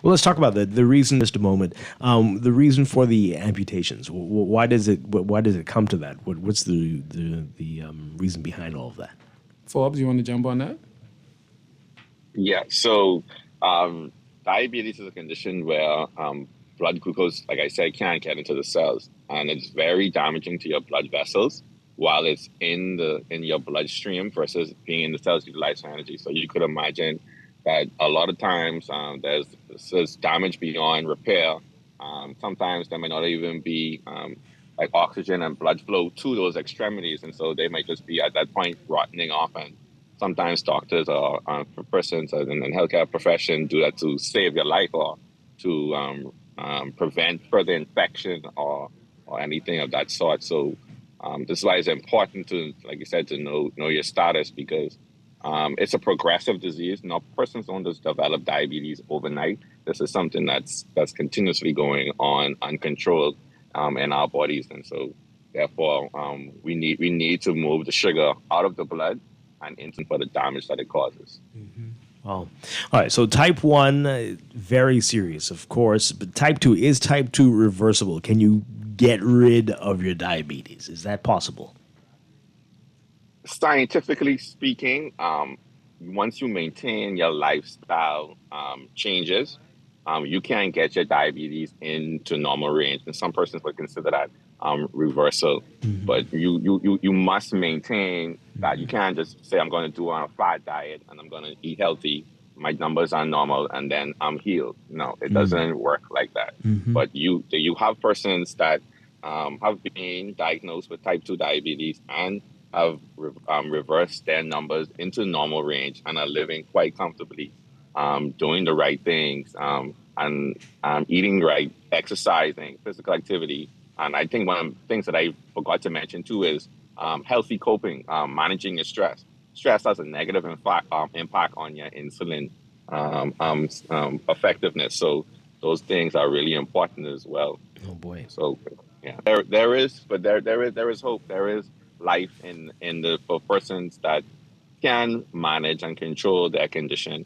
Well, let's talk about the reason just a moment. The reason for the amputations. Why does it come to that? What's the reason behind all of that? Forbes, you want to jump on that? Yeah. So. Diabetes is a condition where blood glucose, like I said, can't get into the cells, and it's very damaging to your blood vessels while it's in your bloodstream versus being in the cells utilized for energy. So you could imagine that a lot of times there's damage beyond repair. Sometimes there may not even be like oxygen and blood flow to those extremities, and so they might just be at that point rotting off. And sometimes doctors or persons in the healthcare profession do that to save your life or to prevent further infection or anything of that sort. So this is why it's important to, like you said, to know your status because it's a progressive disease. Now, persons don't just develop diabetes overnight. This is something that's continuously going on uncontrolled in our bodies, and so therefore we need to move the sugar out of the blood and into for the damage that it causes. Wow. All right. So type 1, very serious, of course. But type 2, is type 2 reversible? Can you get rid of your diabetes? Is that possible? Scientifically speaking, once you maintain your lifestyle changes, you can get your diabetes into normal range, and some persons would consider that reversal. But you must maintain that. You can't just say I'm going to do on a fat diet and I'm going to eat healthy. My numbers are normal and then I'm healed. No, it doesn't work like that. But you have persons that have been diagnosed with type 2 diabetes and have reversed their numbers into normal range and are living quite comfortably, doing the right things, and eating right, exercising, physical activity. And I think one of the things that I forgot to mention too is healthy coping, managing your stress. Stress has a negative impact on your insulin effectiveness. So those things are really important as well. Oh boy. So yeah, there is hope. There is life for persons that can manage and control their condition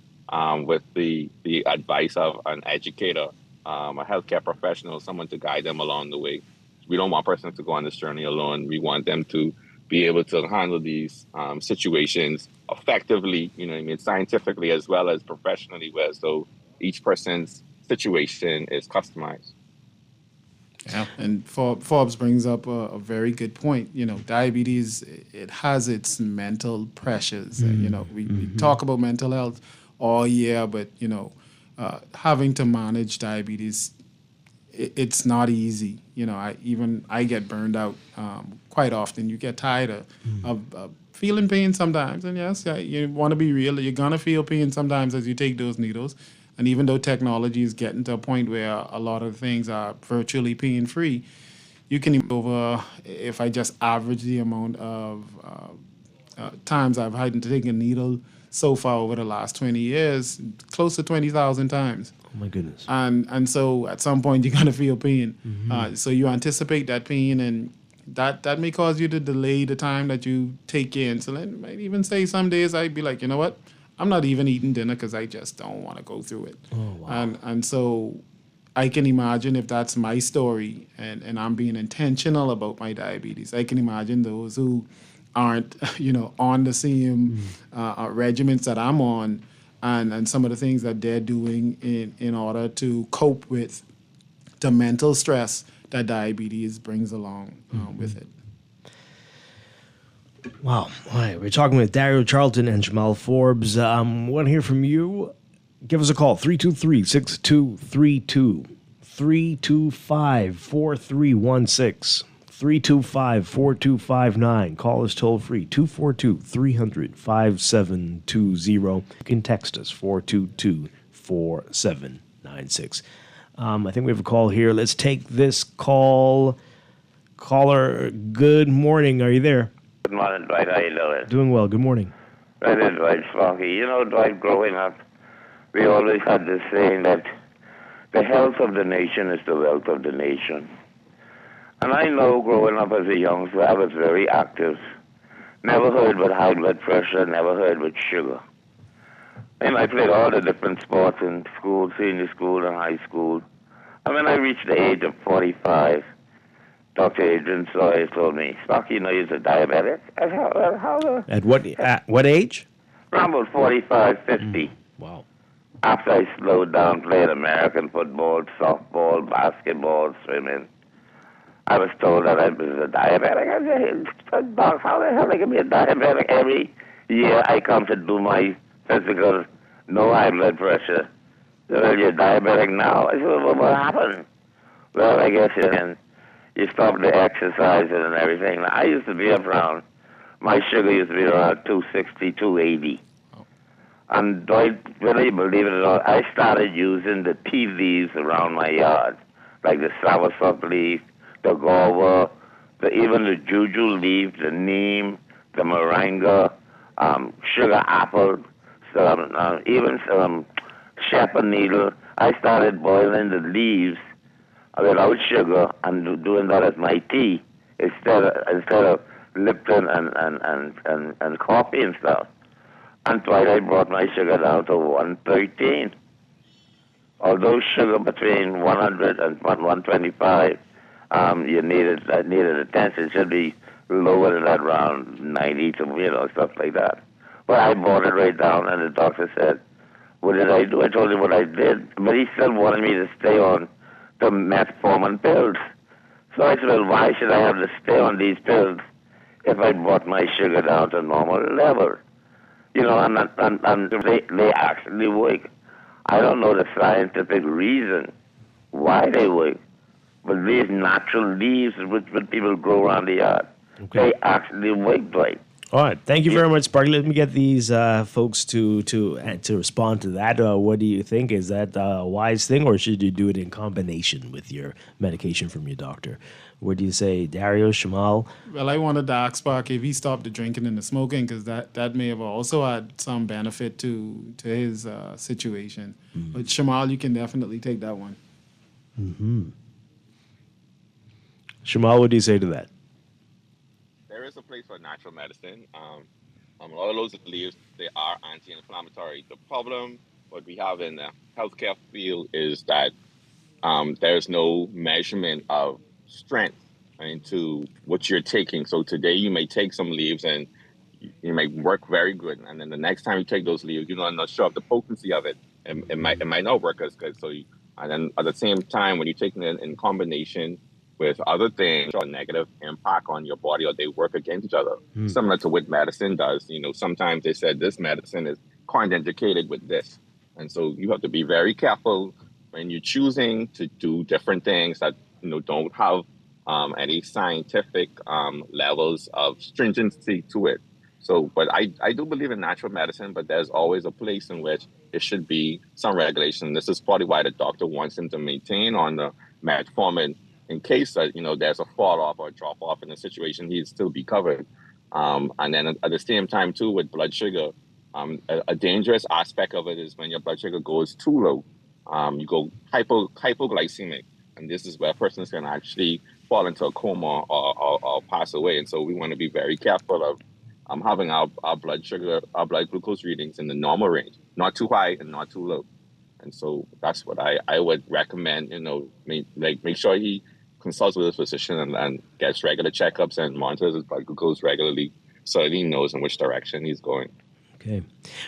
with the advice of an educator, a healthcare professional, someone to guide them along the way. We don't want persons to go on this journey alone. We want them to be able to handle these situations effectively, scientifically as well as professionally, where so each person's situation is customized. Yeah, and Forbes brings up a very good point. Diabetes, it has its mental pressures. We talk about mental health all year, but having to manage diabetes, it's not easy. I get burned out quite often. You get tired of feeling pain sometimes, and yes, you want to be real. You're gonna feel pain sometimes as you take those needles. And even though technology is getting to a point where a lot of things are virtually pain-free, you can even over, if I just average the amount of times I've had to take a needle so far over the last 20 years, close to 20,000 times. Oh my goodness. And so at some point you're going to feel pain. So you anticipate that pain, and that may cause you to delay the time that you take your insulin. Might even say some days I'd be like, you know what? I'm not even eating dinner because I just don't want to go through it. Oh, wow. And so I can imagine if that's my story and I'm being intentional about my diabetes, I can imagine those who aren't, on the same regimens that I'm on, and some of the things that they're doing in order to cope with the mental stress that diabetes brings along with it. Wow. All right. We're talking with Dario Charlton and Jamal Forbes. Want to hear from you? Give us a call, 323-6232, 325-4316, 325-4259. Call us toll free, 242-300-5720. You can text us, 422-4796. I think we have a call here. Let's take this call. Caller, good morning. Are you there? Good morning, Dwight. How you doing? Doing well. Good morning. Right, Dwight Sparky. Dwight, growing up, we always had this saying that the health of the nation is the wealth of the nation. And I know growing up as a youngster, I was very active. Never heard with high blood pressure, never heard with sugar. And I played all the different sports in school, senior school and high school. And when I reached the age of 45, Dr. Adrian Sawyer told me, Sparky, you're a diabetic. I said, well, how? At what age? Around about 45, 50. Wow. After I slowed down playing American football, softball, basketball, swimming, I was told that I was a diabetic. I said, Doc, how the hell I can be a diabetic? Every year I come to do my physical, no high blood pressure. So, well, you're diabetic now. I said, well, what happened? Well, I guess you stop the exercising and everything. Now, I used to be around, my sugar used to be around 260, 280. And Dwight, really believe it or not, I started using the tea leaves around my yard, like the soursop leaf, the guava, even the juju leaf, the neem, the moringa, sugar apple, even some shepherd needle. I started boiling the leaves without sugar and doing that as my tea instead of Lipton and coffee and stuff. And Dwight, I brought my sugar down to 113. Although sugar between 100 and 125, you needed attention. It should be lower than that, around 90 to stuff like that. But I brought it right down, and the doctor said, What did I do? I told him what I did, but he still wanted me to stay on the metformin pills. So I said, well, why should I have to stay on these pills if I brought my sugar down to normal level? You know, and they actually work. I don't know the scientific reason why they work, but these natural leaves which people grow around the yard, they actually work, Dwight. All right. Thank you very much, Sparky. Let me get these folks to respond to that. What do you think? Is that a wise thing, or should you do it in combination with your medication from your doctor? What do you say, Dario, Shamal? Well, I wanted to ask Sparky if he stopped the drinking and the smoking, because that may have also had some benefit to his situation. Mm-hmm. But Shamal, you can definitely take that one. Mm-hmm. Shamal, what do you say to that? There is a place for natural medicine. A lot of those leaves, they are anti-inflammatory. The problem, what we have in the healthcare field is that there's no measurement of strength into what you're taking. So today you may take some leaves and you may work very good, and then the next time you take those leaves, you're not sure of the potency of it. It might not work as good. So and then at the same time, when you're taking it in combination with other things, a negative impact on your body, or they work against each other. Similar to what medicine does. You know, sometimes they said this medicine is contraindicated with this. And so you have to be very careful when you're choosing to do different things that, you know, don't have any scientific levels of stringency to it. So, but I do believe in natural medicine, but there's always a place in which there should be some regulation. This is probably why the doctor wants him to maintain on the metformin, in case that, you know, there's a fall off or a drop off in the situation, he'd still be covered. And then at the same time too, with blood sugar, a dangerous aspect of it is when your blood sugar goes too low, you go hypoglycemic, and this is where a person is going to actually fall into a coma or pass away. And so we want to be very careful of having our blood sugar, our blood glucose readings in the normal range, not too high and not too low. And so that's what I would recommend, you know, make sure he consults with his physician and gets regular checkups and monitors his blood glucose regularly so that he knows in which direction he's going. Okay.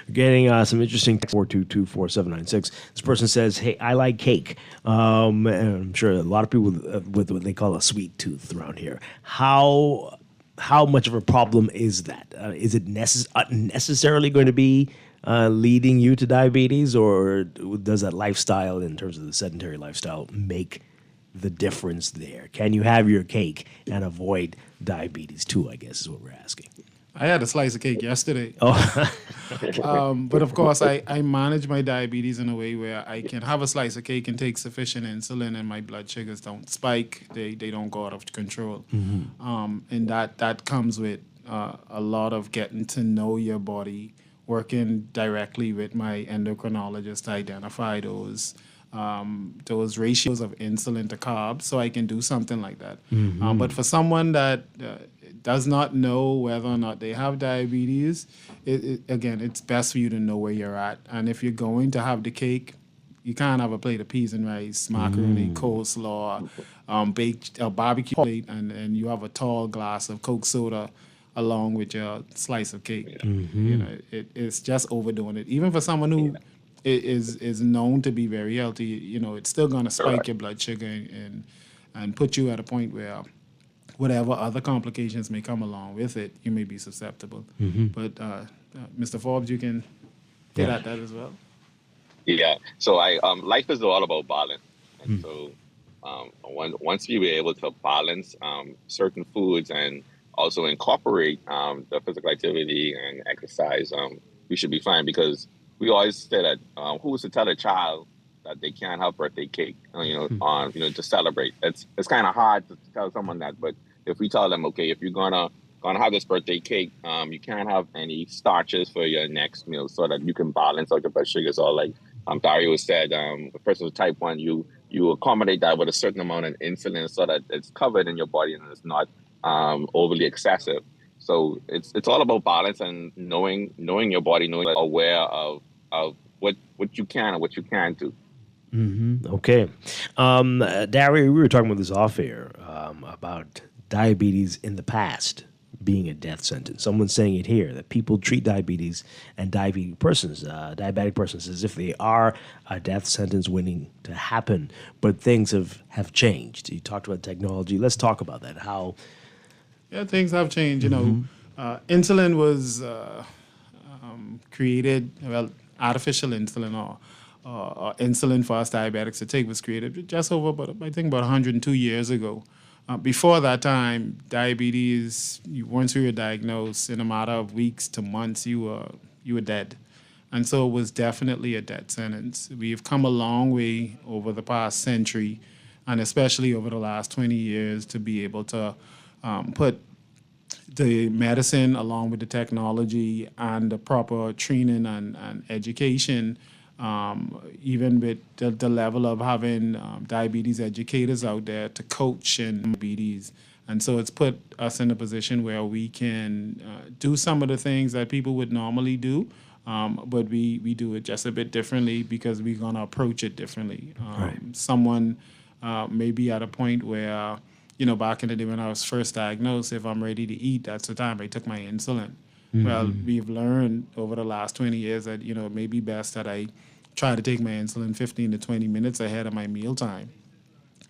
We're getting some interesting text, 422-4796. This person says, hey, I like cake. And I'm sure a lot of people with what they call a sweet tooth around here. How much of a problem is that? Is it necessarily going to be leading you to diabetes, or does that lifestyle, in terms of the sedentary lifestyle, make the difference there? Can you have your cake and avoid diabetes too, I guess is what we're asking. I had a slice of cake yesterday. Oh. But of course, I manage my diabetes in a way where I can have a slice of cake and take sufficient insulin, and my blood sugars don't spike. They don't go out of control. Mm-hmm. And that comes with a lot of getting to know your body, working directly with my endocrinologist to identify those ratios of insulin to carbs, so I can do something like that. Mm-hmm. But for someone that does not know whether or not they have diabetes, again, it's best for you to know where you're at. And if you're going to have the cake, you can't have a plate of peas and rice, macaroni, coleslaw, baked barbecue plate, and you have a tall glass of Coke soda along with your slice of cake. Mm-hmm. You know, it's just overdoing it. Even for someone who is known to be very healthy, you know, it's still going to spike your blood sugar and put you at a point where whatever other complications may come along with it, you may be susceptible. Mm-hmm. But Mr. Forbes, you can get at that as well. Yeah. So life is all about balance, and so once we were able to balance certain foods and also incorporate the physical activity and exercise, we should be fine. Because we always say that who's to tell a child that they can't have birthday cake, to celebrate? It's kind of hard to tell someone that, but if we tell them, okay, if you're gonna have this birthday cake, you can't have any starches for your next meal, so that you can balance out your blood sugars. Or like Dario said, a person with type 1, you accommodate that with a certain amount of insulin so that it's covered in your body and it's not overly excessive. So it's all about balance and knowing your body, aware of what you can and what you can't do. Mm-hmm. Okay. Dario, we were talking about this off air about diabetes in the past being a death sentence. Someone's saying it here, that people treat diabetic persons as if they are a death sentence waiting to happen. But things have changed. You talked about technology. Let's talk about that. How? Yeah, things have changed. Insulin was created, artificial insulin or insulin for us diabetics to take was created just over, about 102 years ago. Before that time, diabetes, once you were diagnosed, in a matter of weeks to months, you were dead. And so it was definitely a death sentence. We've come a long way over the past century, and especially over the last 20 years, to be able to put the medicine along with the technology and the proper training and education, even with the level of having diabetes educators out there to coach in diabetes. And so it's put us in a position where we can do some of the things that people would normally do, but we do it just a bit differently because we're going to approach it differently. Someone may be at a point where, back in the day when I was first diagnosed, if I'm ready to eat, that's the time I took my insulin. Well, we've learned over the last 20 years that, it may be best that I try to take my insulin 15 to 20 minutes ahead of my mealtime.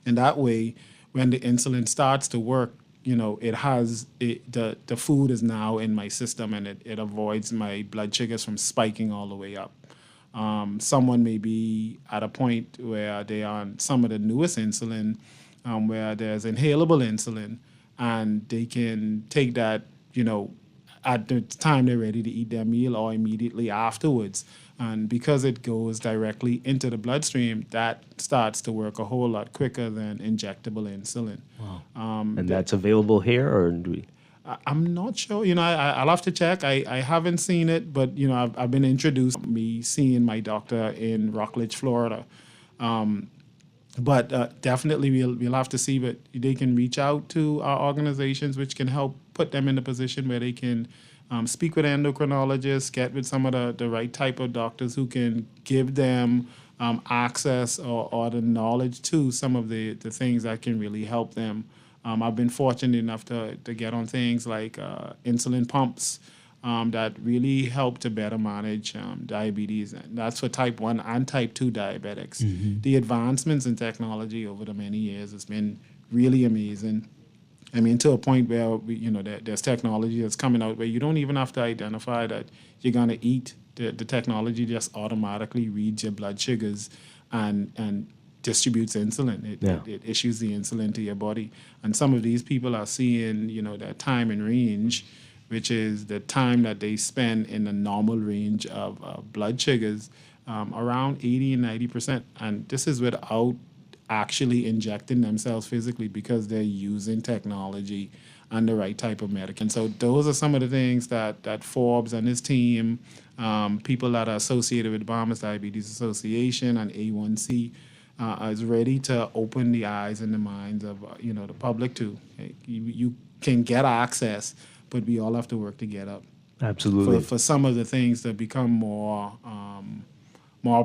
And that way, when the insulin starts to work, the food is now in my system and it avoids my blood sugars from spiking all the way up. Someone may be at a point where they are on some of the newest insulin, where there's inhalable insulin, and they can take that, at the time they're ready to eat their meal or immediately afterwards. And because it goes directly into the bloodstream, that starts to work a whole lot quicker than injectable insulin. Wow. And that's available here, or do we? I'm not sure. I'll have to check. I haven't seen it, but, I've been introduced me seeing my doctor in Rockledge, Florida. But definitely we'll have to see, but they can reach out to our organizations, which can help put them in a position where they can speak with endocrinologists, get with some of the right type of doctors who can give them access or the knowledge to some of the things that can really help them. I've been fortunate enough to get on things like insulin pumps that really help to better manage diabetes. And that's for type 1 and type 2 diabetics. Mm-hmm. The advancements in technology over the many years has been really amazing. I mean, to a point where there's technology that's coming out where you don't even have to identify that you're going to eat. The technology just automatically reads your blood sugars and distributes insulin. It issues the insulin to your body. And some of these people are seeing, their time in range, which is the time that they spend in the normal range of blood sugars, around 80 and 90%. And this is without actually injecting themselves physically because they're using technology and the right type of medication. So those are some of the things that Forbes and his team, people that are associated with Bahamas Diabetes Association and A1C, is ready to open the eyes and the minds of the public to. You can get access, but we all have to work to get up. Absolutely. For some of the things to become more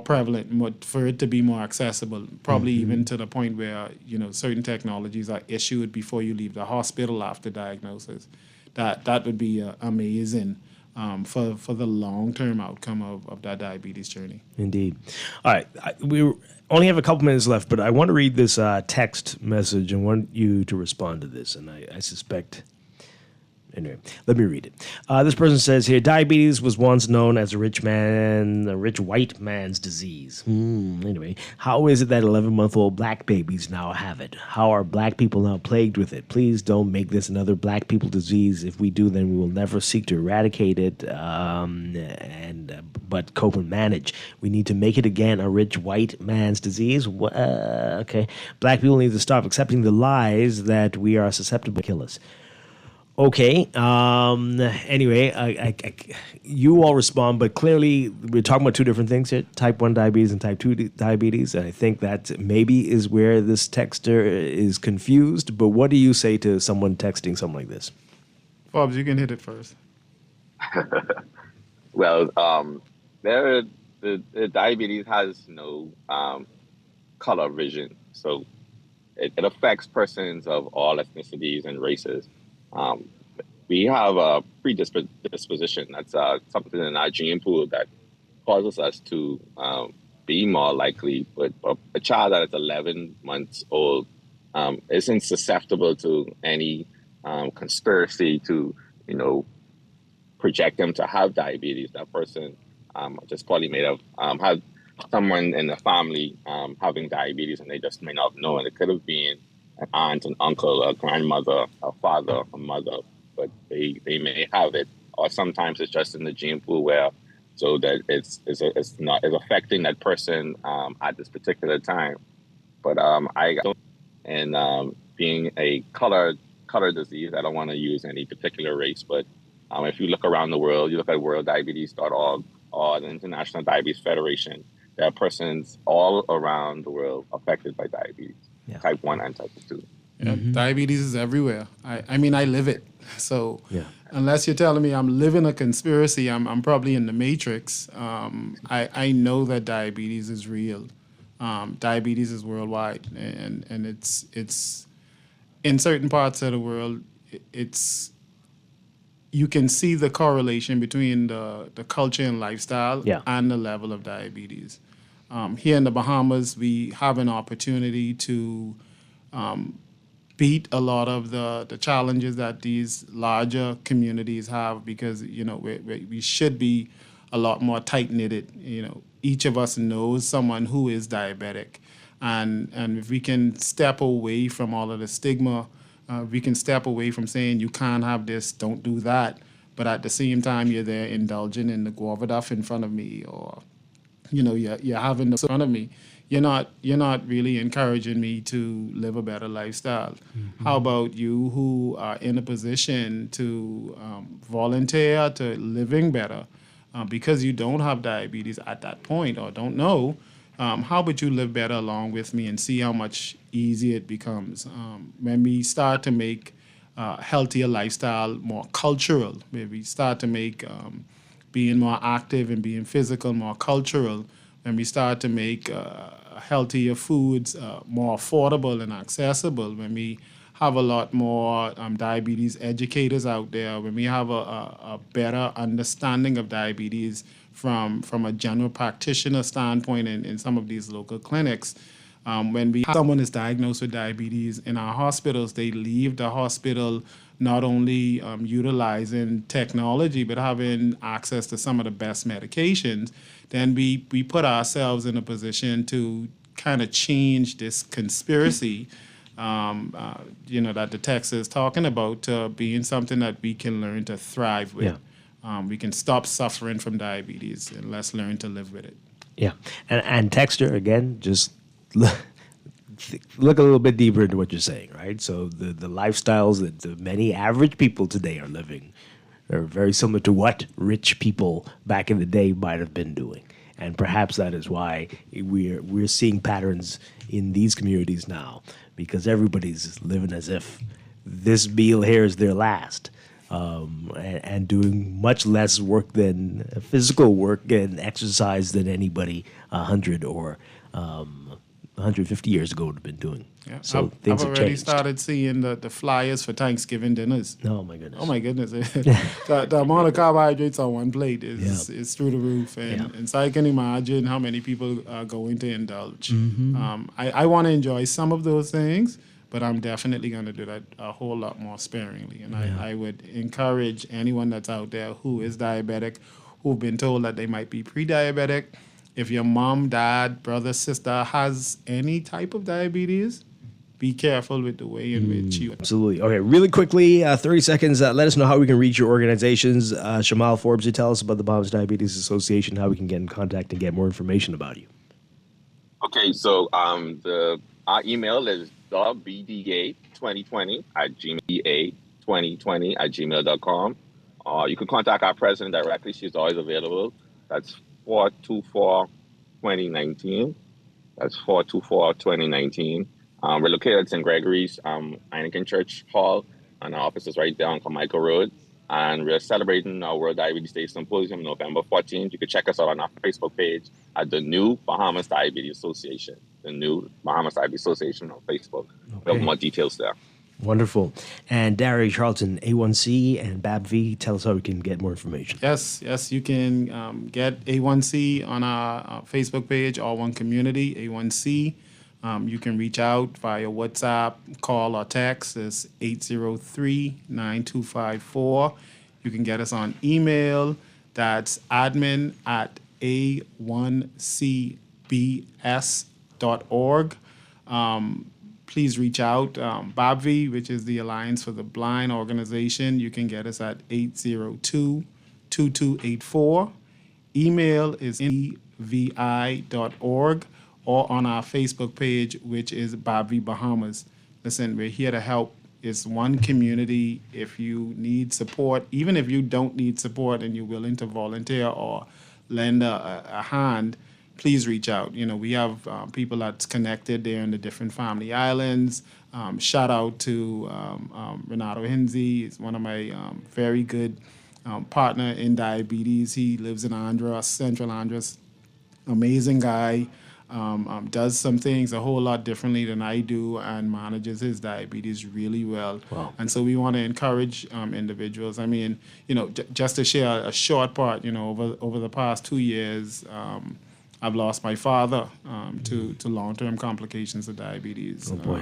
prevalent, for it to be more accessible, probably even to the point where, certain technologies are issued before you leave the hospital after diagnosis. That would be amazing for the long-term outcome of that diabetes journey. Indeed. All right. We only have a couple minutes left, but I want to read this text message and want you to respond to this. And I suspect... Anyway, let me read it. This person says here, diabetes was once known as a rich white man's disease. Anyway, how is it that 11-month-old black babies now have it? How are black people now plagued with it? Please don't make this another black people disease. If we do, then we will never seek to eradicate it, but cope and manage. We need to make it again a rich white man's disease. Okay. Black people need to stop accepting the lies that we are susceptible to kill us. Okay. Anyway, you all respond, but clearly we're talking about two different things here: type 1 diabetes and type 2 diabetes. And I think that maybe is where this texter is confused. But what do you say to someone texting something like this? Forbes, you can hit it first. Well, the diabetes has no color vision, so it affects persons of all ethnicities and races. we have a predisposition. That's something in our gene pool that causes us to be more likely. But a child that is 11 months old isn't susceptible to any conspiracy to, project them to have diabetes. That person just probably may have had someone in the family having diabetes, and they just may not know. And it could have been an aunt, an uncle, a grandmother, a father, a mother, but they may have it. Or sometimes it's just in the gene pool so that it's affecting that person at this particular time. But being a color disease, I don't want to use any particular race, but if you look around the world, you look at worlddiabetes.org or the International Diabetes Federation, there are persons all around the world affected by diabetes, type 1 and type 2. Yeah, diabetes is everywhere. I mean, I live it. So unless you're telling me I'm living a conspiracy, I'm probably in the matrix. I know that diabetes is real. Diabetes is worldwide, and it's in certain parts of the world. You can see the correlation between the culture and lifestyle and the level of diabetes. Here in the Bahamas, we have an opportunity to beat a lot of the challenges that these larger communities have, because we should be a lot more tight-knitted. Each of us knows someone who is diabetic, and if we can step away from all of the stigma, we can step away from saying you can't have this, don't do that, but at the same time you're there indulging in the guava duff in front of me, or you're having the in front of me. You're not really encouraging me to live a better lifestyle. Mm-hmm. How about you who are in a position to volunteer to living better because you don't have diabetes at that point or don't know? How about you live better along with me and see how much easier it becomes when we start to make healthier lifestyle more cultural, when we start to make being more active and being physical more cultural, when we start to make healthier foods more affordable and accessible, when we have a lot more diabetes educators out there, when we have a better understanding of diabetes from a general practitioner standpoint in some of these local clinics. When someone is diagnosed with diabetes in our hospitals, they leave the hospital not only utilizing technology, but having access to some of the best medications. Then we put ourselves in a position to kind of change this conspiracy that the text is talking about to being something that we can learn to thrive with. We can stop suffering from diabetes and let's learn to live with it. Yeah. And Texter, again, just look a little bit deeper into what you're saying, right? So the lifestyles that the many average people today are living are very similar to what rich people back in the day might have been doing. And perhaps that is why we're seeing patterns in these communities now, because everybody's living as if this meal here is their last. And doing much less work than physical work and exercise than anybody 100 or 150 years ago would have been doing. Yeah. So I've things have already changed. started seeing the flyers for Thanksgiving dinners. Oh my goodness! Oh my goodness! the amount of carbohydrates on one plate is through the roof, and so I can imagine how many people are going to indulge. Mm-hmm. I want to enjoy some of those things, but I'm definitely going to do that a whole lot more sparingly. And I would encourage anyone that's out there who is diabetic, who've been told that they might be pre-diabetic. If your mom, dad, brother, sister has any type of diabetes, be careful with the way in which you... Absolutely. Okay, really quickly, 30 seconds. Let us know how we can reach your organizations. Shamal Forbes, you tell us about the Bahamas Diabetes Association, how we can get in contact and get more information about you. Okay, so our email is thebda2020@gmail.com. You can contact our president directly. She's always available. That's 424-2019. That's 424-2019. We're located at St. Gregory's Anglican Church Hall, and our office is right there on Carmichael Road. And we're celebrating our World Diabetes Day Symposium November 14th. You can check us out on our Facebook page at the New Bahamas Diabetes Association. The New Bahamas Diabetes Association on Facebook. We have more details there. Wonderful. And Dario Charlton, A1C and BABV, tell us how we can get more information. Yes, you can get A1C on our Facebook page, All One Community, A1C. You can reach out via WhatsApp, call, or text. It's 803-9254. You can get us on email. That's admin@a1cbs.org. Please reach out. BABV, which is the Alliance for the Blind organization, you can get us at 802-2284. Email is evi.org or on our Facebook page, which is BABV Bahamas. Listen, we're here to help. It's one community. If you need support, even if you don't need support and you're willing to volunteer or lend a hand, please reach out. We have people that's connected there in the different family islands. Shout out to Renato Hinzi. He's one of my very good partner in diabetes. He lives in Andros, Central Andros. Amazing guy. Does some things a whole lot differently than I do and manages his diabetes really well. Wow. And so we want to encourage individuals. I mean, just to share a short part, over the past 2 years, I've lost my father to long-term complications of diabetes. Oh boy.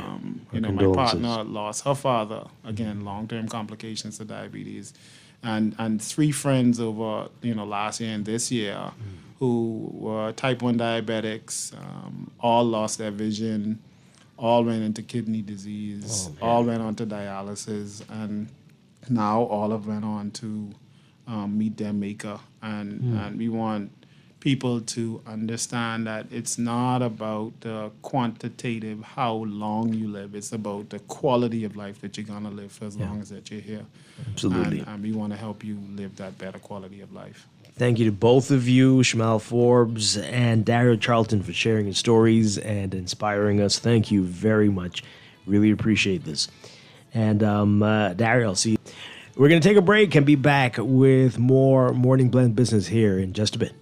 My partner lost her father, again, long-term complications of diabetes. And 3 friends over, last year and this year who were type 1 diabetics, all lost their vision, all went into kidney disease, all went on to dialysis, and now all have went on to meet their maker. And we want people to understand that it's not about the quantitative, how long you live. It's about the quality of life that you're going to live for as long as that you're here. Absolutely. And we want to help you live that better quality of life. Thank you to both of you, Shamal Forbes and Dario Charlton, for sharing your stories and inspiring us. Thank you very much. Really appreciate this. And Dario, I'll see you. We're going to take a break and be back with more Morning Blend business here in just a bit.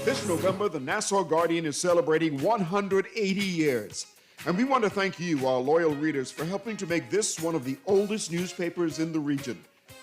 This November, the Nassau Guardian is celebrating 180 years. And we want to thank you, our loyal readers, for helping to make this one of the oldest newspapers in the region.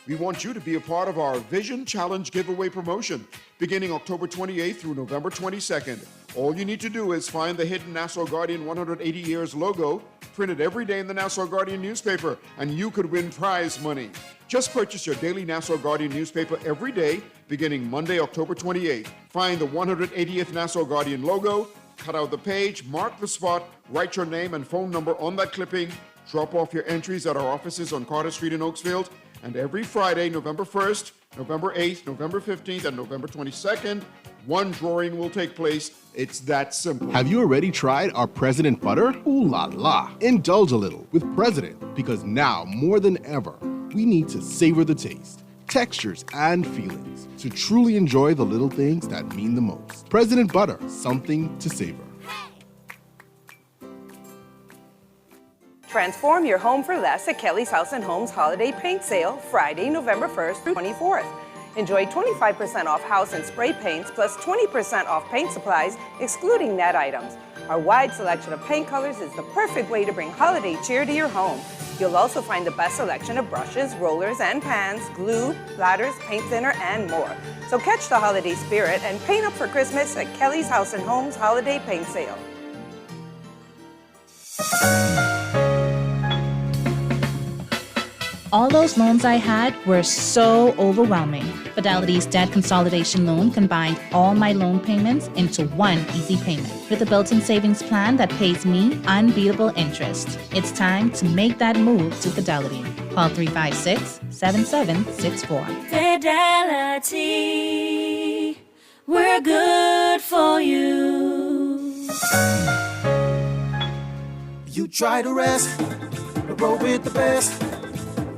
We want you to be a part of our Vision Challenge giveaway promotion beginning October 28th through November 22nd. All you need to do is find the hidden Nassau Guardian 180 Years logo printed every day in the Nassau Guardian newspaper, and you could win prize money. Just purchase your daily Nassau Guardian newspaper every day beginning Monday, October 28th. Find the 180th Nassau Guardian logo, cut out the page, mark the spot, write your name and phone number on that clipping, drop off your entries at our offices on Carter Street in Oakesfield, and every Friday, November 1st, November 8th, November 15th, and November 22nd, one drawing will take place. It's that simple. Have you already tried our President Butter? Ooh la la. Indulge a little with President, because now, more than ever, we need to savor the taste, textures, and feelings to truly enjoy the little things that mean the most. President Butter, something to savor. Transform your home for less at Kelly's House and Homes Holiday Paint Sale, Friday, November 1st through 24th. Enjoy 25% off house and spray paints plus 20% off paint supplies, excluding net items. Our wide selection of paint colors is the perfect way to bring holiday cheer to your home. You'll also find the best selection of brushes, rollers, and pans, glue, ladders, paint thinner, and more. So catch the holiday spirit and paint up for Christmas at Kelly's House and Homes Holiday Paint Sale. All those loans I had were so overwhelming. Fidelity's debt consolidation loan combined all my loan payments into one easy payment with a built-in savings plan that pays me unbeatable interest. It's time to make that move to Fidelity. Call 356-7764. Fidelity, we're good for you. you try to rest. Roll with the best.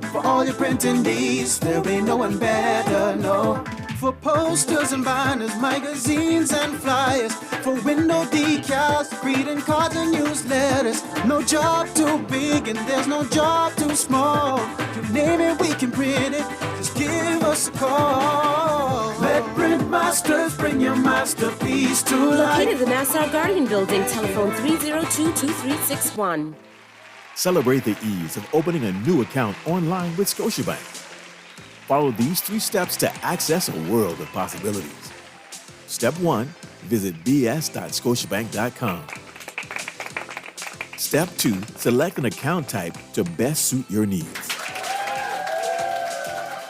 For all your printing needs, there ain't no one better, no. For posters and banners, magazines and flyers, for window decals, greeting cards and newsletters. No job too big and there's no job too small. You name it, we can print it. Just give us a call. Let Print Masters bring your masterpiece to life. Located in the Nassau Guardian Building, telephone 302-2361. Celebrate the ease of opening a new account online with Scotiabank. Follow these 3 steps to access a world of possibilities. Step 1, visit bs.scotiabank.com. Step 2, select an account type to best suit your needs.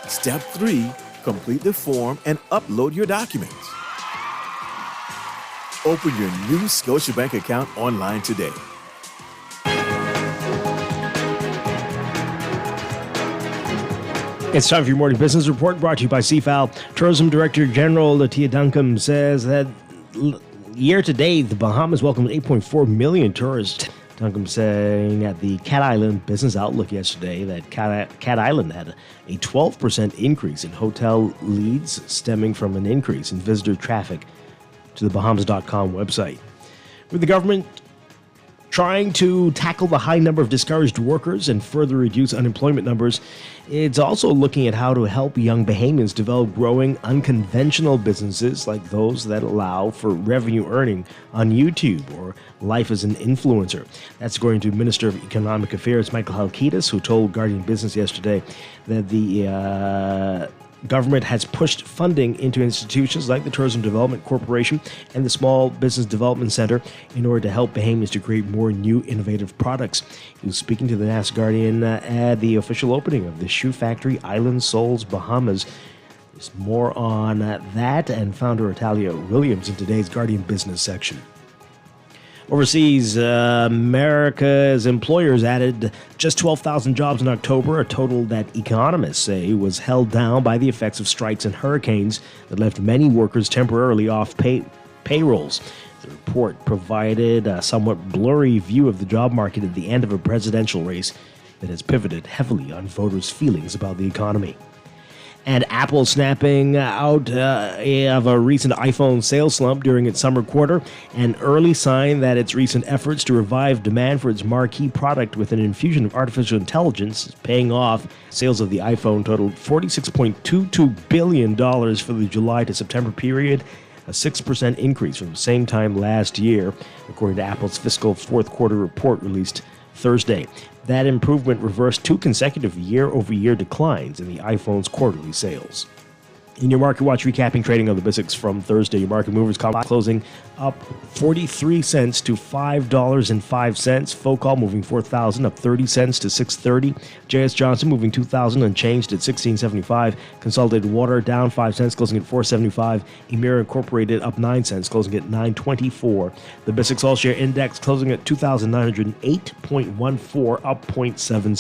Step 3, complete the form and upload your documents. Open your new Scotiabank account online today. It's time for your morning business report brought to you by CFAL. Tourism Director General Latia Duncombe says that year to date, the Bahamas welcomed 8.4 million tourists. Duncombe saying at the Cat Island Business Outlook yesterday that Cat Island had a 12% increase in hotel leads stemming from an increase in visitor traffic to the Bahamas.com website. With the government trying to tackle the high number of discouraged workers and further reduce unemployment numbers, it's also looking at how to help young Bahamians develop growing unconventional businesses like those that allow for revenue earning on YouTube or life as an influencer. That's according to Minister of Economic Affairs Michael Halkitis, who told Guardian Business yesterday that the government has pushed funding into institutions like the Tourism Development Corporation and the Small Business Development Center in order to help Bahamians to create more new innovative products. He was speaking to the Nassau Guardian at the official opening of the shoe factory Island Souls Bahamas. There's more on that and founder Italia Williams in today's Guardian Business section. Overseas, America's employers added just 12,000 jobs in October, a total that economists say was held down by the effects of strikes and hurricanes that left many workers temporarily off payrolls. The report provided a somewhat blurry view of the job market at the end of a presidential race that has pivoted heavily on voters' feelings about the economy. And Apple snapping out of a recent iPhone sales slump during its summer quarter, an early sign that its recent efforts to revive demand for its marquee product with an infusion of artificial intelligence is paying off. Sales of the iPhone totaled $46.22 billion for the July to September period, a 6% increase from the same time last year, according to Apple's fiscal fourth quarter report released Thursday. That improvement reversed 2 consecutive year-over-year declines in the iPhone's quarterly sales. In your Market Watch recapping trading of the BISX from Thursday, your market movers closing up 43 cents to $5.05. Focall moving 4,000 up 30 cents to 630. J.S. Johnson moving 2,000 unchanged at 16.75. Consolidated Water down 5 cents, closing at 4.75. Emira Incorporated up 9 cents, closing at 9.24. The BISX All Share Index closing at 2,908.14, up 0.7.